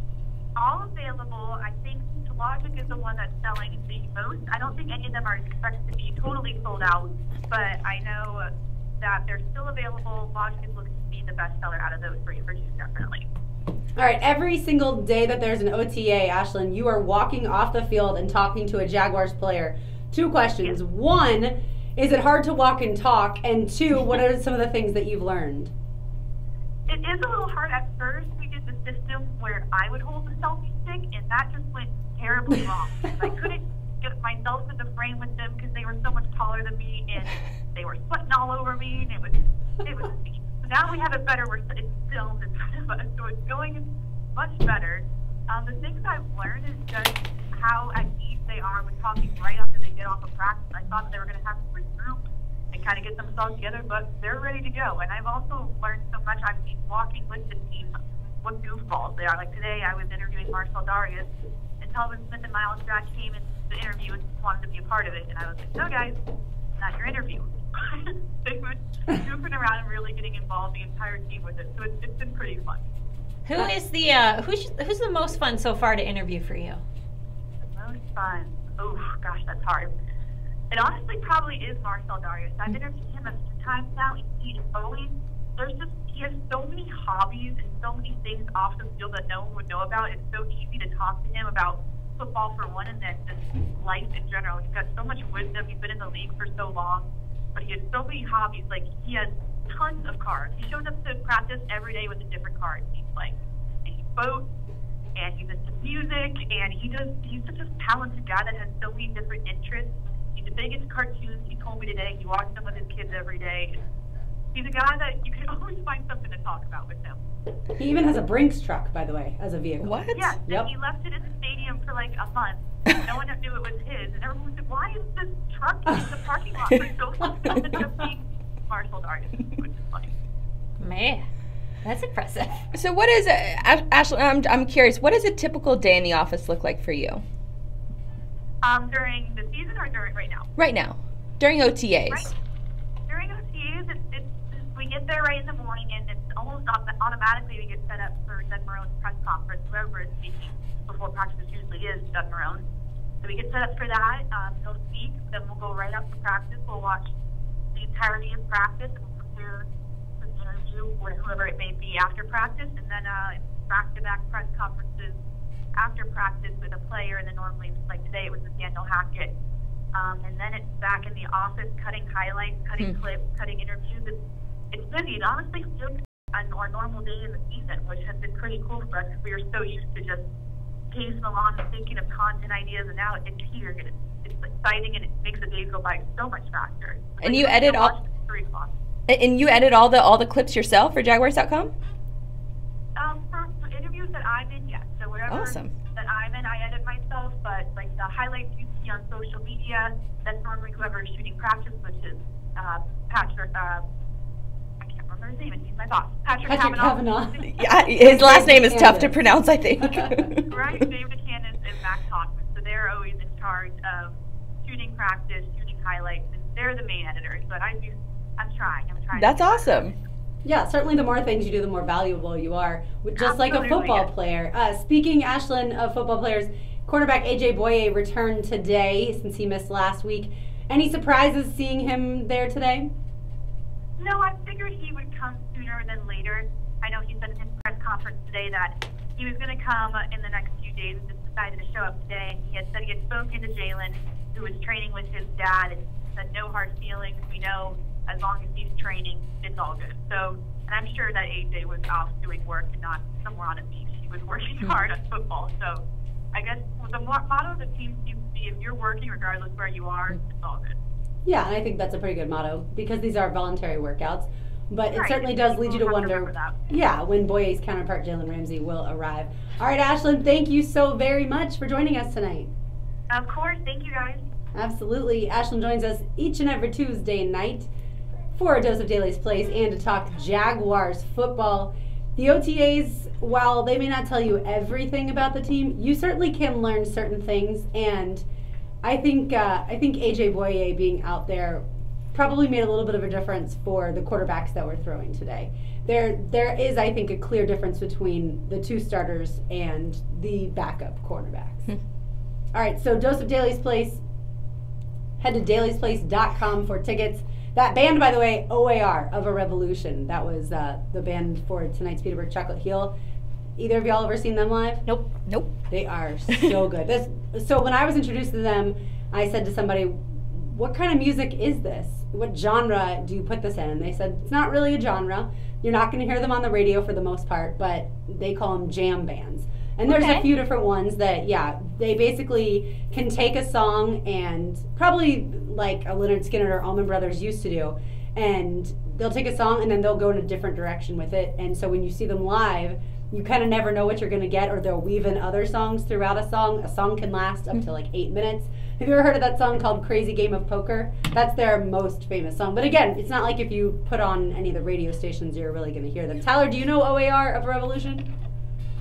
S14: All available. I think Logic is the one that's selling the most. I don't think any of them are expected to be totally sold out, but I know that they're still available. Logic is looking to be the best seller out of those three for June, definitely.
S3: All right, every single day that there's an OTA, Ashlyn, you are walking off the field and talking to a Jaguars player. 2 questions. 1, is it hard to walk and talk? And 2, what are some of the things that you've learned?
S14: It is a little hard at first. We did the system where I would hold the selfie stick, and that just went terribly wrong. I couldn't get myself in the frame with them because they were so much taller than me, and they were sweating all over me, and it was neat. So now we have it better. It's filmed in front of us, so it's going much better. The things I've learned is just how at ease they are with talking right after they get off of practice. I thought they were going to have to regroup and kind of get themselves together, but they're ready to go. And I've also learned so much. I've been walking with the team what goofballs they are. Like today, I was interviewing Marcel Darius, and Telvin Smith and Miles Jack came into the interview and wanted to be a part of it. And I was like, no, guys, not your interview. They were goofing around and really getting involved, the entire team with it. So it's been pretty fun.
S4: Who is the who's the most fun so far to interview for you?
S14: The most fun. Oh gosh, that's hard. It honestly probably is Marcel Darius. I've interviewed him a few times now, and he has so many hobbies and so many things off the field that no one would know about. It's so easy to talk to him about football for one, and then just life in general. He's got so much wisdom. He's been in the league for so long, but he has so many hobbies. Like he has tons of cars. He shows up to practice every day with a different car. He's like, and he boats, and he's into music, and he's such a talented guy that has so many different interests. He's big into cartoons. He told me today he watched them with his kids every day. He's a guy that you can always find something to talk about with him.
S3: He even has a Brinks truck, by the way, as a vehicle.
S5: What?
S14: Yeah,
S3: yep.
S14: And he left it in the stadium for like a month. No one knew it was his, and everyone said, "Why is this truck in the parking lot for so long?" It ended up being Marcel Darius, which is funny.
S4: Man, that's impressive.
S5: So what is Ashley? I'm curious. What does a typical day in the office look like for you?
S14: During the season or during right now?
S5: Right now, during OTAs.
S14: Right. During OTAs, we get there right in the morning, and it's almost automatically we get set up for Doug Marone's press conference. Whoever is speaking before practice usually is Doug Marone. So we get set up for that. He'll speak, then we'll go right out to practice. We'll watch the entirety of practice and we'll prepare for the interview with whoever it may be after practice, and then back-to-back press conferences after practice with a player, and then normally, like today, it was with Daniel Hackett. And then it's back in the office cutting highlights, cutting clips, cutting interviews. It's busy. It honestly feels like our normal day in the season, which has been pretty cool for us because we are so used to just pacing along and thinking of content ideas, and now it's here, and it's exciting, and it makes the days go by so much faster.
S5: And you edit all. And you edit all the clips yourself for Jaguars.com?
S14: For interviews that I'm in, yes. So wherever that I'm in, I edit myself. But like the highlights you see on social media, that's normally whoever is shooting practice, which is Patrick. I can't remember his name. And he's my boss, Patrick Kavanaugh.
S5: Yeah, his last name is tough to pronounce, I think.
S14: Right, David Cannon and Max Hockman. So they're always in charge of shooting practice, shooting highlights, and they're the main editors. But I'm trying.
S5: That's awesome.
S3: Yeah, certainly the more things you do, the more valuable you are, just like a football player. Speaking, Ashlyn, of football players, quarterback A.J. Boye returned today since he missed last week. Any surprises seeing him there today?
S14: No, I figured he would come sooner than later. I know he said in his press conference today that he was going to come in the next few days and just decided to show up today. He had said he had spoken to Jalen, who was training with his dad, and said no hard feelings. We know as long as he's training, it's all good. So, and I'm sure that AJ was off doing work and not somewhere on a beach. He was working hard at football. So I guess the motto of the team seems to be if you're working, regardless where you are, it's all good.
S3: Yeah, and I think that's a pretty good motto because these are voluntary workouts. But it
S14: Right.
S3: certainly does lead you to wonder, yeah, when Boye's counterpart Jalen Ramsey will arrive. All right, Ashlyn, thank you so very much for joining us tonight.
S14: Of course. Thank you, guys.
S3: Absolutely. Ashlyn joins us each and every Tuesday night for a dose of Daly's Place and to talk Jaguars football. The OTAs, while they may not tell you everything about the team, you certainly can learn certain things. And I think AJ Boye being out there probably made a little bit of a difference for the quarterbacks that we're throwing today. There is, I think, a clear difference between the two starters and the backup quarterbacks. All right, so dose of Daly's Place. Head to dailysplace.com for tickets. That band, by the way, OAR, Of a Revolution. That was the band for tonight's Peterborough Chocolate Heel. Either of y'all ever seen them live?
S5: Nope.
S3: They are so good. So when I was introduced to them, I said to somebody, what kind of music is this? What genre do you put this in? And they said, it's not really a genre. You're not going to hear them on the radio for the most part, but they call them jam bands. And there's a few different ones that, yeah, they basically can take a song and probably like a Leonard Skinner or Allman Brothers used to do, and they'll take a song and then they'll go in a different direction with it. And so when you see them live, you kind of never know what you're going to get, or they'll weave in other songs throughout a song. A song can last up to like 8 minutes. Have you ever heard of that song called Crazy Game of Poker? That's their most famous song. But again, it's not like if you put on any of the radio stations, you're really going to hear them. Tyler, do you know OAR, Of a Revolution?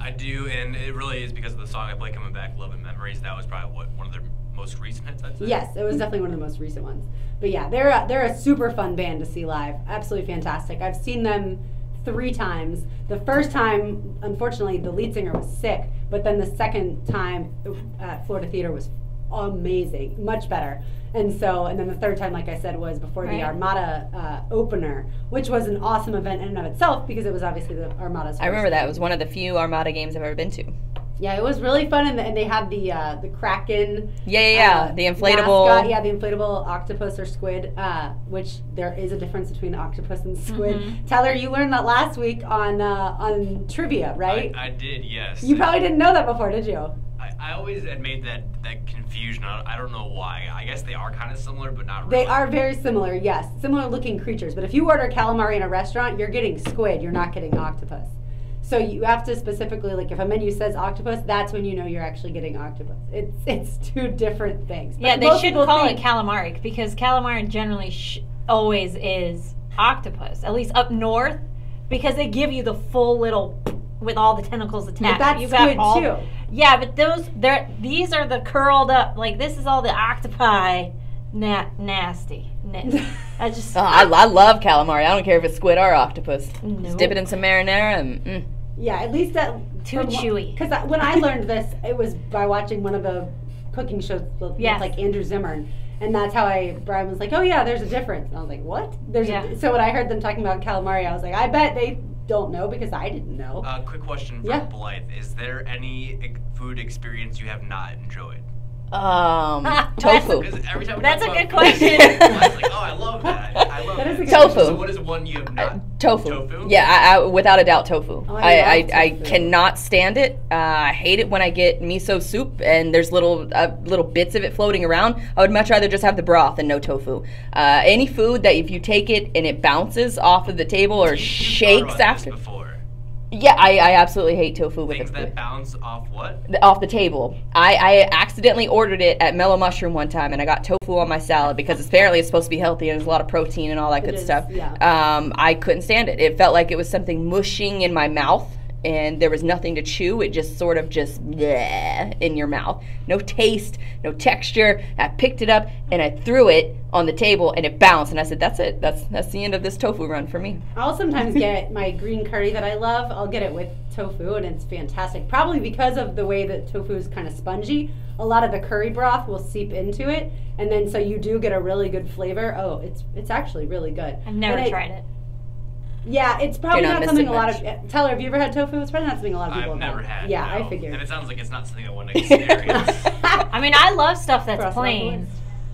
S12: I do, and it really is because of the song I play coming back, Love and Memories. That was probably one of their most recent hits, I'd say.
S3: Yes, it was definitely one of the most recent ones. But yeah, they're a super fun band to see live. Absolutely fantastic. I've seen them 3 times. The first time, unfortunately, the lead singer was sick, but then the second time at Florida Theater was amazing, much better. And then the third time, like I said, was before the Armada opener, which was an awesome event in and of itself because it was obviously the Armada's first.
S5: I remember that. It was one of the few Armada games I've ever been to.
S3: Yeah, it was really fun, and they had the Kraken.
S5: The inflatable.
S3: Mascot. Yeah, the inflatable octopus or squid, which there is a difference between octopus and squid. Mm-hmm. Tyler, you learned that last week on trivia, right?
S12: I did, yes.
S3: You probably didn't know that before, did you?
S12: I always had made that confusion. I don't know why. I guess they are kind of similar, but not really.
S3: They are very similar, yes. Similar looking creatures. But if you order calamari in a restaurant, you're getting squid. You're not getting octopus. So you have to specifically, like if a menu says octopus, that's when you know you're actually getting octopus. It's 2 different things.
S4: Yeah, they should call it calamari because calamari generally always is octopus, at least up north, because they give you the full little with all the tentacles attached.
S3: But that's squid too.
S4: Yeah, but these are the curled up, like this is all the octopi. Nasty. I just.
S5: I love calamari. I don't care if it's squid or octopus. Nope. Just dip it in some marinara and.
S3: Yeah, at least that
S4: too chewy.
S3: Because when I learned this, it was by watching one of the cooking shows with like Andrew Zimmern, and that's how Brian was like, "Oh yeah, there's a difference." And I was like, "What?" So when I heard them talking about calamari, I was like, "I bet they don't know because I didn't know."
S12: Quick question from Blythe: is there any food experience you have not enjoyed?
S5: Tofu.
S12: Every time
S4: that's a good question.
S12: I was like, oh, I love that. I love that.
S5: Tofu.
S12: So what is one you have not?
S5: Tofu. Yeah, I without a doubt tofu.
S3: Oh,
S5: I cannot stand it. I hate it when I get miso soup and there's little bits of it floating around. I would much rather just have the broth and no tofu. Any food that if you take it and it bounces off of the table or shakes after. Yeah, I absolutely hate tofu with
S12: things that bounce off what?
S5: Off the table. I accidentally ordered it at Mellow Mushroom one time, and I got tofu on my salad because apparently it's supposed to be healthy and there's a lot of protein and all that good stuff. Yeah. I couldn't stand it. It felt like it was something mushing in my mouth, and there was nothing to chew. It just sort of bleh in your mouth. No taste, no texture. I picked it up and I threw it on the table and it bounced, and I said, that's it. That's the end of this tofu run for me.
S3: I'll sometimes get my green curry that I love. I'll get it with tofu and it's fantastic. Probably because of the way that tofu is kind of spongy. A lot of the curry broth will seep into it, and then so you do get a really good flavor. Oh, it's actually really good.
S4: I've never tried it.
S3: Yeah, it's probably not something a lot of... Tyler, have you ever had tofu? It's probably not something a lot of people
S12: have never had.
S3: Yeah,
S12: no.
S3: I figured.
S12: And it sounds like it's not something I want to experience.
S4: I mean, I love stuff that's plain.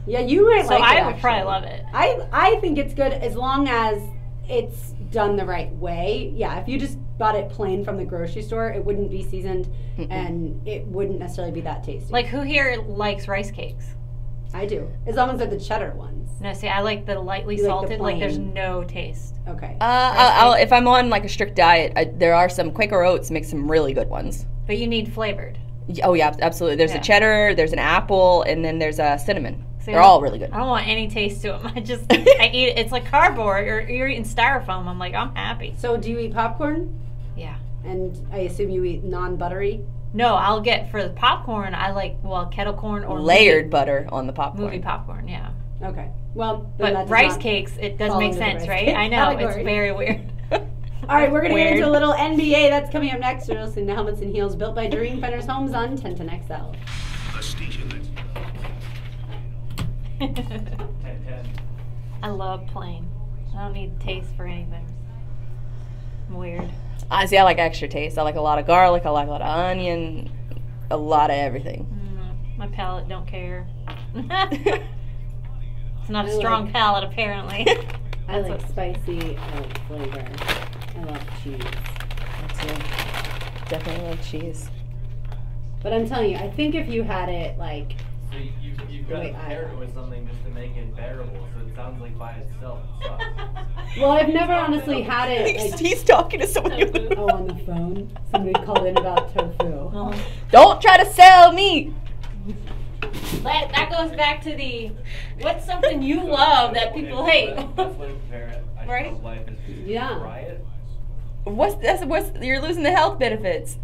S3: Yeah, you might like it,
S4: I would probably love it.
S3: I think it's good as long as it's done the right way. Yeah, if you just bought it plain from the grocery store, it wouldn't be seasoned, and it wouldn't necessarily be that tasty.
S4: Like, who here likes rice cakes?
S3: I do, as long as they're the cheddar ones.
S4: No, see, I like the lightly
S3: You like the
S4: salted. Like, there's
S3: plain.
S4: no taste.
S3: Okay.
S5: If I'm on like a strict diet, there are some Quaker Oats make some really good ones.
S4: But you need flavored.
S5: Oh yeah, absolutely. There's a cheddar, there's an apple, and then there's a cinnamon.
S4: See,
S5: They're all really good.
S4: I don't want any taste to them. I eat it. It's like cardboard. You're eating styrofoam. I'm like, I'm happy.
S3: So do you eat popcorn?
S4: Yeah.
S3: And I assume you eat non-buttery?
S4: No, I'll get for the popcorn. I like kettle corn or
S5: layered butter on the popcorn.
S4: Movie popcorn. Yeah.
S3: Okay. Well,
S4: but rice cakes, it does make sense, right? I know it's very weird.
S3: All right, we're going to get into a little NBA. That's coming up next. You're listening to Helmets and Heels, built by Dreamfinders Homes on 1010XL.
S1: The station that's...
S4: I love plain. I don't need taste for anything. I'm weird.
S5: Honestly, I like extra taste. I like a lot of garlic. I like a lot of onion. A lot of everything.
S4: My palate don't care. It's not a strong palate, apparently.
S3: I like spicy. I like flavor. I love cheese.
S5: Definitely love cheese.
S3: But I'm telling you, I think if you had it like...
S6: So you've got to pair it with something just to make it bearable, so it sounds like by itself it sucks.
S3: Well, I've never honestly had it. Like,
S5: he's talking to someone.
S3: On the phone. Somebody called in about tofu.
S5: Don't try to sell me.
S4: That goes back to the, what's something you love that people hate? Right?
S3: Yeah.
S5: What's you're losing the health benefits.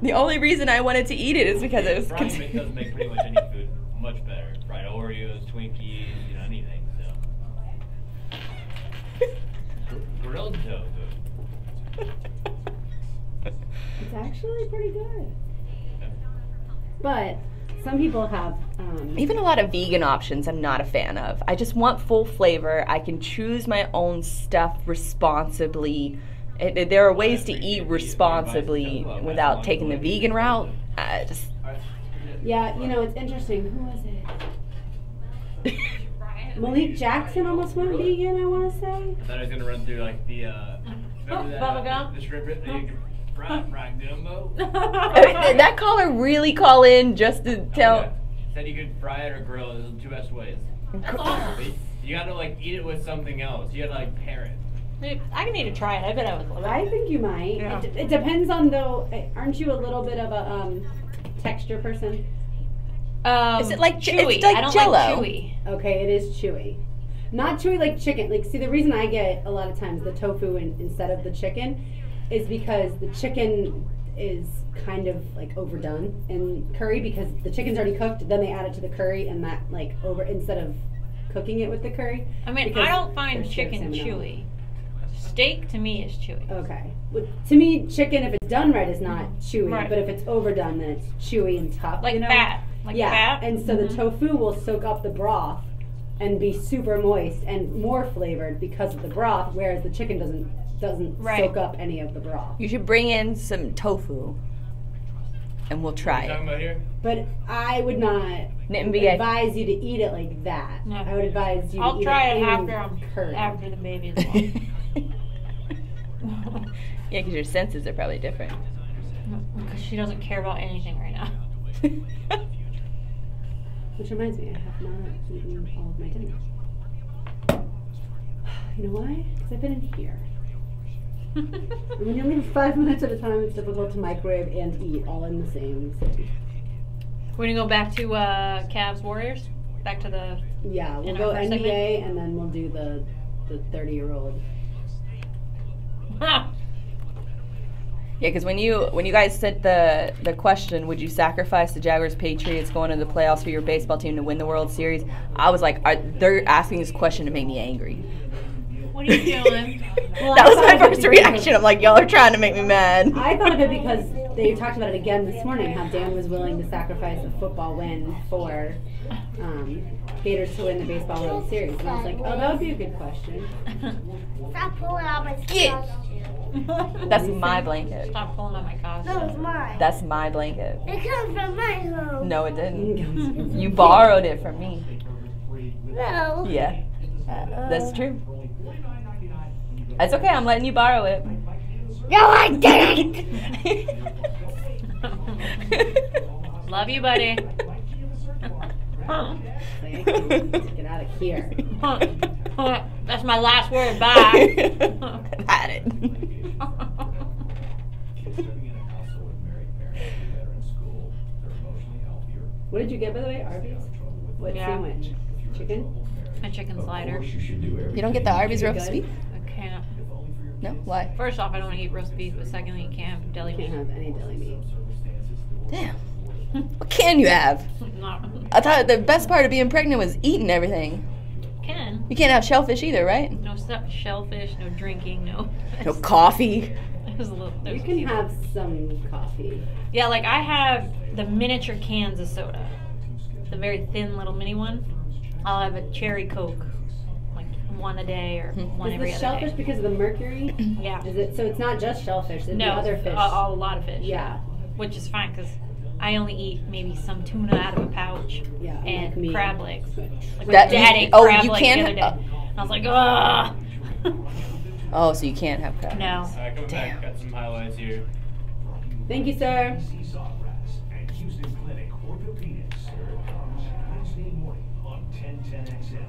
S5: The only reason I wanted to eat it is because it was.
S6: Frying does make pretty much any food much better. Fried Oreos, Twinkies, anything. So. Grilled tofu.
S3: It's actually pretty good. But some people have...
S5: Even a lot of vegan options I'm not a fan of. I just want full flavor. I can choose my own stuff responsibly. There are ways to eat responsibly without taking the vegan route.
S3: Yeah, it's interesting. Who was it? Malik Jackson almost went vegan, I want to say.
S6: I thought I was going to run through like the...
S4: bubblegum?
S6: The shrimp that you can fry gumbo.
S5: Did that caller really call in just to tell?
S6: Yeah. Said you could fry it or grill it. There's the two best ways. You got to eat it with something else. You got to pair it.
S4: I need to try it. I bet I would love it.
S3: I think you might. Yeah. It depends on, though. Aren't you a little bit of a texture person?
S5: Is it like
S4: chewy?
S5: It's like
S4: I don't
S5: Jell-O.
S4: like chewy.
S3: Okay, it is chewy. Not chewy like chicken. Like, see, the reason I get a lot of times the tofu instead of the chicken is because the chicken is kind of like overdone in curry because the chicken's already cooked. Then they add it to the curry and that instead of cooking it with the curry.
S4: I mean, I don't find chicken chewy. Steak to me is chewy.
S3: Okay. Well, to me, chicken, if it's done right, is not chewy.
S4: Right.
S3: But if it's overdone, then it's chewy and tough.
S4: Like fat. Like fat.
S3: And so the tofu will soak up the broth and be super moist and more flavored because of the broth, whereas the chicken doesn't soak up any of the broth.
S5: You should bring in some tofu, and we'll try
S6: Talking about here?
S3: But I would not advise you to eat it like that.
S4: No.
S3: I would advise you to
S4: I'll
S3: eat
S4: try it
S3: in
S4: after the baby is born.
S5: Yeah, because your senses are probably different.
S4: Because she doesn't care about anything right now.
S3: Which reminds me, I have not eaten all of my dinner. You know why? Because I've been in here. And when you leave 5 minutes at a time, it's difficult to microwave and eat all in the same city.
S4: We're going to go back to Cavs Warriors? Back to the...
S3: Yeah, we'll go NBA and then we'll do the 30-year-old.
S5: Yeah, because when you guys said the question, would you sacrifice the Jaguars Patriots going to the playoffs for your baseball team to win the World Series? I was like, they're asking this question to make me angry.
S4: What are you doing?
S3: Well,
S5: that was my first reaction. I'm like, y'all are trying to make me mad.
S3: I thought of it because they talked about it again this morning, how Dan was willing to sacrifice a football win for Gators to win the Baseball World Series. And I was like, oh, that would be a good question.
S7: Stop pulling out my costume.
S5: That's my blanket.
S4: Stop pulling out my costume.
S7: No, it's mine.
S5: That's my blanket.
S7: It comes from my home.
S5: No, it didn't. You borrowed it from me.
S7: No.
S5: Yeah. That's true. That's okay. I'm letting you borrow it.
S7: No, I didn't.
S4: Love you, buddy.
S3: Get out of here.
S4: That's my last word. Bye.
S5: I've had it.
S3: What did you get, by the way? Arby's? What sandwich? Chicken?
S4: A chicken slider.
S5: You don't get the Arby's roast beef?
S4: I can't.
S5: No? Why?
S4: First off, I don't eat roast beef, but secondly, you can't have deli meat.
S3: Can't have any deli meat.
S5: Damn. What can you have? I thought the best part of being pregnant was eating everything.
S4: Can.
S5: You can't have shellfish either, right?
S4: No stuff, shellfish, no drinking, no.
S5: No coffee.
S3: You can have some coffee.
S4: Yeah, like I have the miniature cans of soda. The very thin little mini one. I'll have a cherry Coke. Like one a day or one every other day.
S3: Is the shellfish because of the mercury?
S4: Yeah.
S3: Is it? So it's not just shellfish. There's
S4: no,
S3: other fish.
S4: A lot of fish.
S3: Yeah.
S4: Which is fine because I only eat maybe some tuna out of a pouch and
S3: like
S4: crab legs. Like
S5: That-
S4: Dad ate
S5: oh,
S4: crab
S5: you
S4: legs
S5: can't
S4: the other day.
S5: ha-
S4: And I was like, ugh.
S5: Oh, so you can't have crab.
S4: No.
S6: Come back, got some highlights here.
S3: Thank you, sir.
S1: And Houston Clinic Orthopedics. Wednesday morning on 1010XL.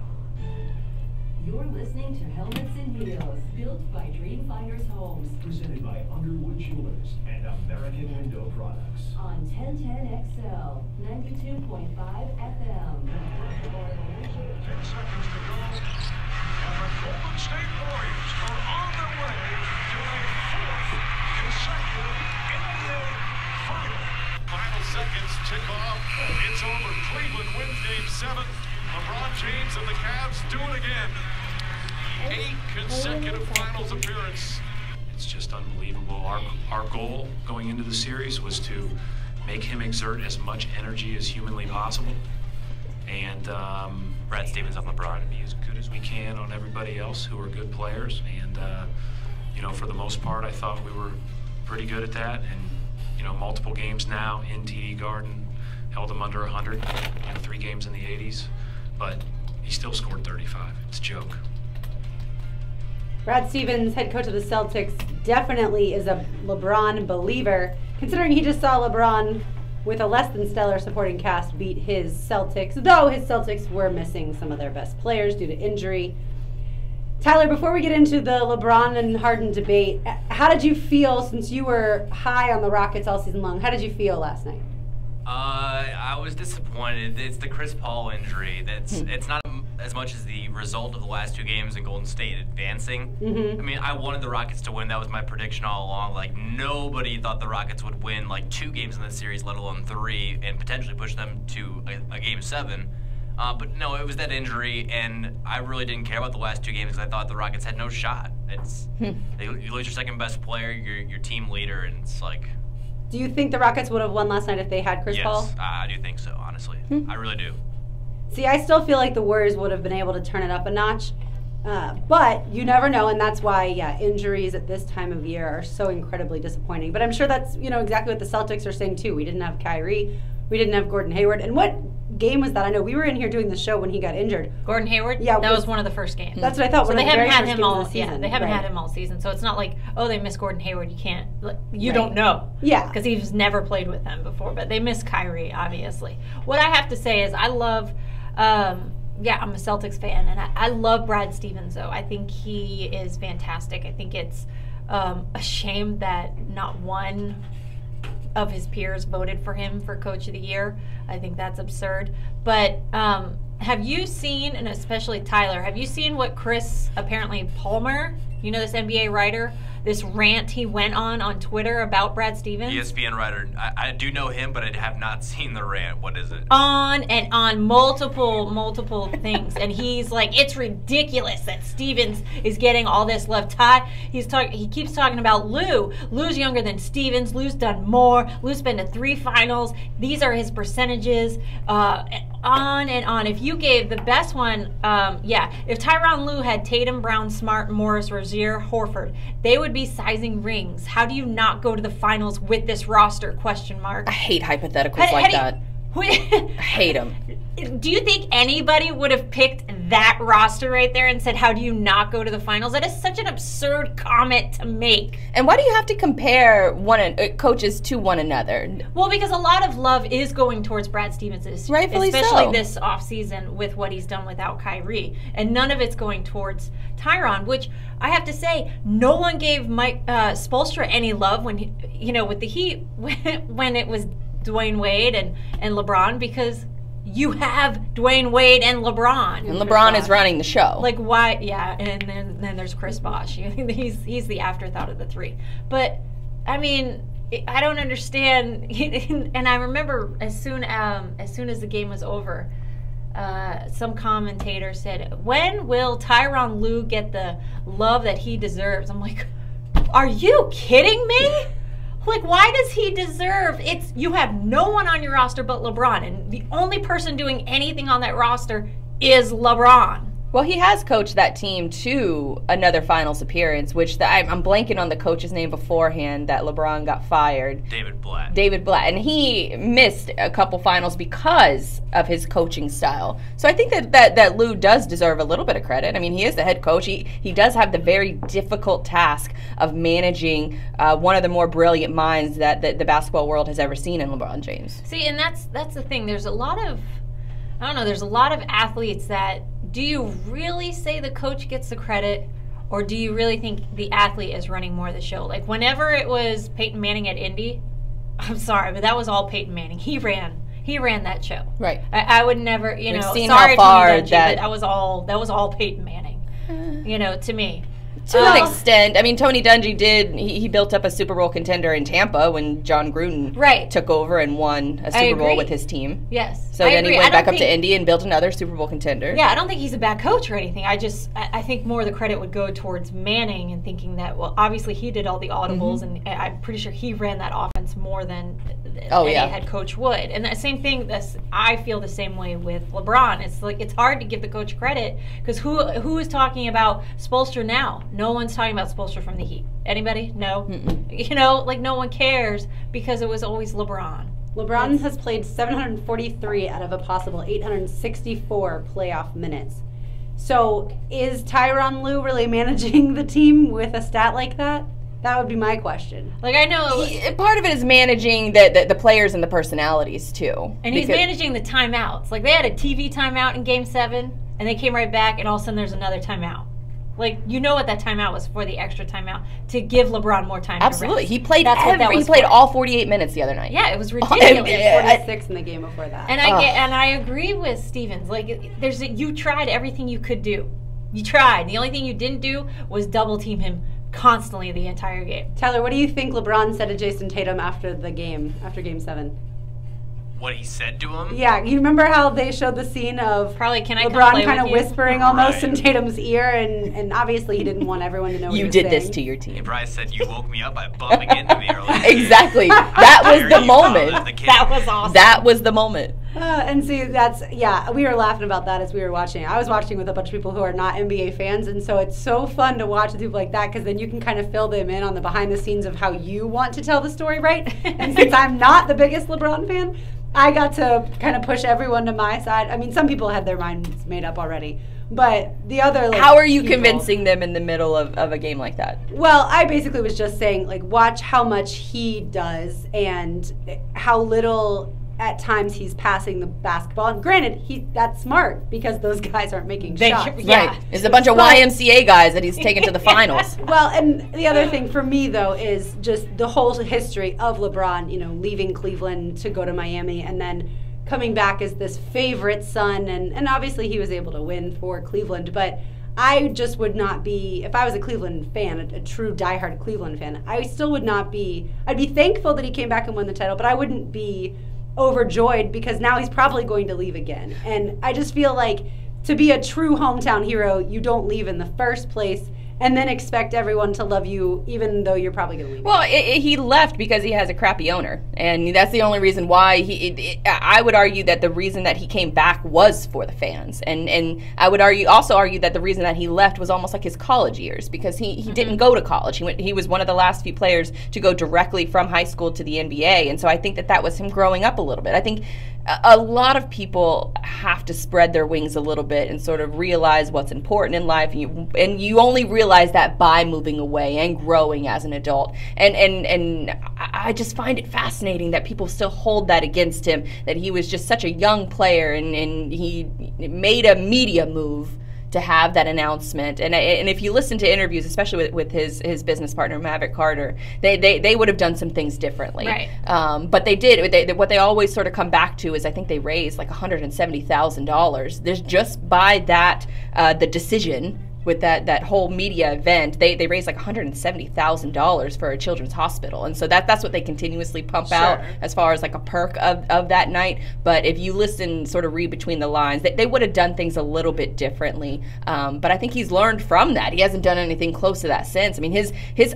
S2: You're listening to Helmets and Heels, built by Dreamfinders Homes.
S1: Presented by Underwood Jewelers and American Window Products.
S2: On 1010XL, 92.5 FM.
S1: 10 seconds to go. And the Golden State Warriors are on their way to a fourth consecutive NBA final.
S15: Final seconds tick off. It's over. Cleveland wins Game 7. LeBron James and the Cavs do it again. 8 consecutive finals appearance.
S16: It's just unbelievable. Our goal going into the series was to make him exert as much energy as humanly possible. And
S12: Brad Stevens on LeBron.
S16: Be as good as we can on everybody else who are good players. And, you know, for the most part, I thought we were pretty good at that. And, you know, multiple games now in TD Garden, held him under 100, 3 games in the 80s. But he still scored 35. It's a joke.
S3: Brad Stevens, head coach of the Celtics, definitely is a LeBron believer, considering he just saw LeBron with a less than stellar supporting cast beat his Celtics, though his Celtics were missing some of their best players due to injury. Tyler, before we get into the LeBron and Harden debate, how did you feel, since you were high on the Rockets all season long, how did you feel last night?
S12: I was disappointed. It's the Chris Paul injury. It's not as much as the result of the last 2 games in Golden State advancing. I mean, I wanted the Rockets to win. That was my prediction all along. Like, nobody thought the Rockets would win like 2 games in this series, let alone 3, and potentially push them to a Game 7. But no, it was that injury, and I really didn't care about the last 2 games because I thought the Rockets had no shot. You lose your second best player, your team leader, and it's like.
S3: Do you think the Rockets would have won last night if they had Chris Paul?
S12: Yes, I do think so, honestly. I really do.
S3: See, I still feel like the Warriors would have been able to turn it up a notch. But you never know, and that's why, injuries at this time of year are so incredibly disappointing. But I'm sure that's, exactly what the Celtics are saying, too. We didn't have Kyrie. We didn't have Gordon Hayward. And what game was that? I know we were in here doing the show when he got injured.
S4: Gordon Hayward?
S3: Yeah.
S4: That was one of the first games.
S3: That's what I thought.
S4: So
S3: they
S4: haven't had him all
S3: season.
S4: Yeah, they haven't had him all season. So it's not like, oh, they missed Gordon Hayward. You can't. You don't know.
S3: Yeah.
S4: Because he's never played with them before. But they miss Kyrie, obviously. What I have to say is I love... I'm a Celtics fan, and I love Brad Stevens, though. I think he is fantastic. I think it's a shame that not one of his peers voted for him for Coach of the Year. I think that's absurd. But have you seen, and especially Tyler, have you seen what Chris, apparently Palmer, this NBA writer, this rant he went on Twitter about Brad Stevens?
S12: ESPN writer. I do know him, but I have not seen the rant. What is it?
S4: On and on, multiple things. And he's like, it's ridiculous that Stevens is getting all this love. He keeps talking about Lou. Lou's younger than Stevens. Lou's done more. Lou's been to 3 finals. These are his percentages. On and on. If you gave the best one, if Tyronn Lue had Tatum, Brown, Smart, Morris, Rozier, Horford, they would be sizing rings. How do you not go to the finals with this roster? ?
S5: I hate hypotheticals like that. I hate them.
S4: Do you think anybody would have picked that roster right there and said, how do you not go to the finals? That is such an absurd comment to make.
S5: And why do you have to compare coaches to one another?
S4: Well, because a lot of love is going towards Brad Stevens,
S5: rightfully
S4: especially
S5: so.
S4: This offseason with what he's done without Kyrie. And none of it's going towards Tyronn, which I have to say, no one gave Mike Spoelstra any love when with the Heat when it was Dwayne Wade and LeBron, because you have Dwayne Wade and LeBron.
S5: And LeBron is running the show.
S4: Like, why? Yeah, and then there's Chris Bosh. He's the afterthought of the three. But, I mean, I don't understand. And I remember as soon as the game was over, some commentator said, when will Tyronn Lue get the love that he deserves? I'm like, are you kidding me? Like, why does he deserve it? You have no one on your roster but LeBron, and the only person doing anything on that roster is LeBron.
S5: Well, he has coached that team to another finals appearance, which I'm blanking on the coach's name beforehand that LeBron got fired.
S12: David Blatt.
S5: And he missed a couple finals because of his coaching style. So I think that Lue does deserve a little bit of credit. I mean, he is the head coach. He does have the very difficult task of managing one of the more brilliant minds that the basketball world has ever seen in LeBron James.
S4: See, and that's the thing. There's a lot of athletes that, do you really say the coach gets the credit, or do you really think the athlete is running more of the show? Like, whenever it was Peyton Manning at Indy, I'm sorry, but that was all Peyton Manning. He ran that show.
S5: Right.
S4: I would never,
S5: We've seen
S4: sorry,
S5: how far
S4: Tony Dungy, but that was all Peyton Manning. To me.
S5: To an extent. I mean, Tony Dungy he built up a Super Bowl contender in Tampa when John Gruden took over and won a Super Bowl with his team.
S4: Yes.
S5: So then he went back up to Indy and built another Super Bowl contender.
S4: Yeah, I don't think he's a bad coach or anything. I think more of the credit would go towards Manning and thinking that, well, obviously he did all the audibles, and I'm pretty sure he ran that offense more than any head coach would. And the same thing, I feel the same way with LeBron. It's like, it's hard to give the coach credit, because who is talking about Spoelstra now? No one's talking about Spoelstra from the Heat. Anybody? No. Like, no one cares, because it was always LeBron.
S3: LeBron has played 743 out of a possible 864 playoff minutes. So is Tyronn Lue really managing the team with a stat like that? That would be my question.
S4: Like, I know
S5: part of it is managing the players and the personalities too.
S4: And he's managing the timeouts. Like, they had a TV timeout in Game 7, and they came right back, and all of a sudden there's another timeout. Like, you know what that timeout was for, the extra timeout, to give LeBron more time
S5: Absolutely.
S4: to rest.
S5: He played all 48 minutes the other night.
S4: Yeah, it was ridiculous.
S3: 46 in the game before that.
S4: And I agree with Stevens. Like, you tried everything you could do. You tried. The only thing you didn't do was double team him constantly the entire game.
S3: Tyler, what do you think LeBron said to Jason Tatum after Game 7?
S12: What he said to him?
S3: Yeah, you remember how they showed the scene of
S4: LeBron
S3: kind of whispering almost in Tatum's ear, and obviously he didn't want everyone to know what he was saying.
S5: You did this to your team.
S12: Hey, Bryce said you woke me up by bumping into me earlier.
S5: Exactly. That was the moment.
S4: That was awesome.
S5: That was the moment.
S3: And see, we were laughing about that as we were watching. I was watching with a bunch of people who are not NBA fans, and so it's so fun to watch with people like that, because then you can kind of fill them in on the behind the scenes of how you want to tell the story, right? And since I'm not the biggest LeBron fan, I got to kind of push everyone to my side. I mean, some people had their minds made up already, but the other
S5: how are you convincing them in the middle of a game like that? Well,
S3: I basically was just saying, like, watch how much he does and how little at times he's passing the basketball. And granted, that's smart, because those guys aren't making shots.
S5: Right. There's a bunch of YMCA guys that he's taken to the finals.
S3: Well, and the other thing for me, though, is just the whole history of LeBron, leaving Cleveland to go to Miami and then coming back as this favorite son. And obviously he was able to win for Cleveland. But I just would not be, if I was a Cleveland fan, a true diehard Cleveland fan, I still would not be, I'd be thankful that he came back and won the title, but I wouldn't be overjoyed, because now he's probably going to leave again. And I just feel like, to be a true hometown hero, you don't leave in the first place and then expect everyone to love you, even though you're probably going to leave.
S5: Well, he left because he has a crappy owner, and that's the only reason why I would argue that the reason that he came back was for the fans, and I would also argue that the reason that he left was almost like his college years, because he didn't go to college. He was one of the last few players to go directly from high school to the NBA, and so I think that was him growing up a little bit. I think a lot of people have to spread their wings a little bit and sort of realize what's important in life, and you only realize that by moving away and growing as an adult. And I just find it fascinating that people still hold that against him, that he was just such a young player and he made a media move to have that announcement. And if you listen to interviews, especially with his business partner Maverick Carter, they would have done some things differently.
S4: Right.
S5: But they did. What they always sort of come back to is I think they raised like $170,000. There's just by that the decision with that whole media event, they raised like $170,000 for a children's hospital, and so that's what they continuously pump out as far as like a perk of that night. But if you listen, sort of read between the lines, they would have done things a little bit differently. But I think he's learned from that. He hasn't done anything close to that since. I mean, his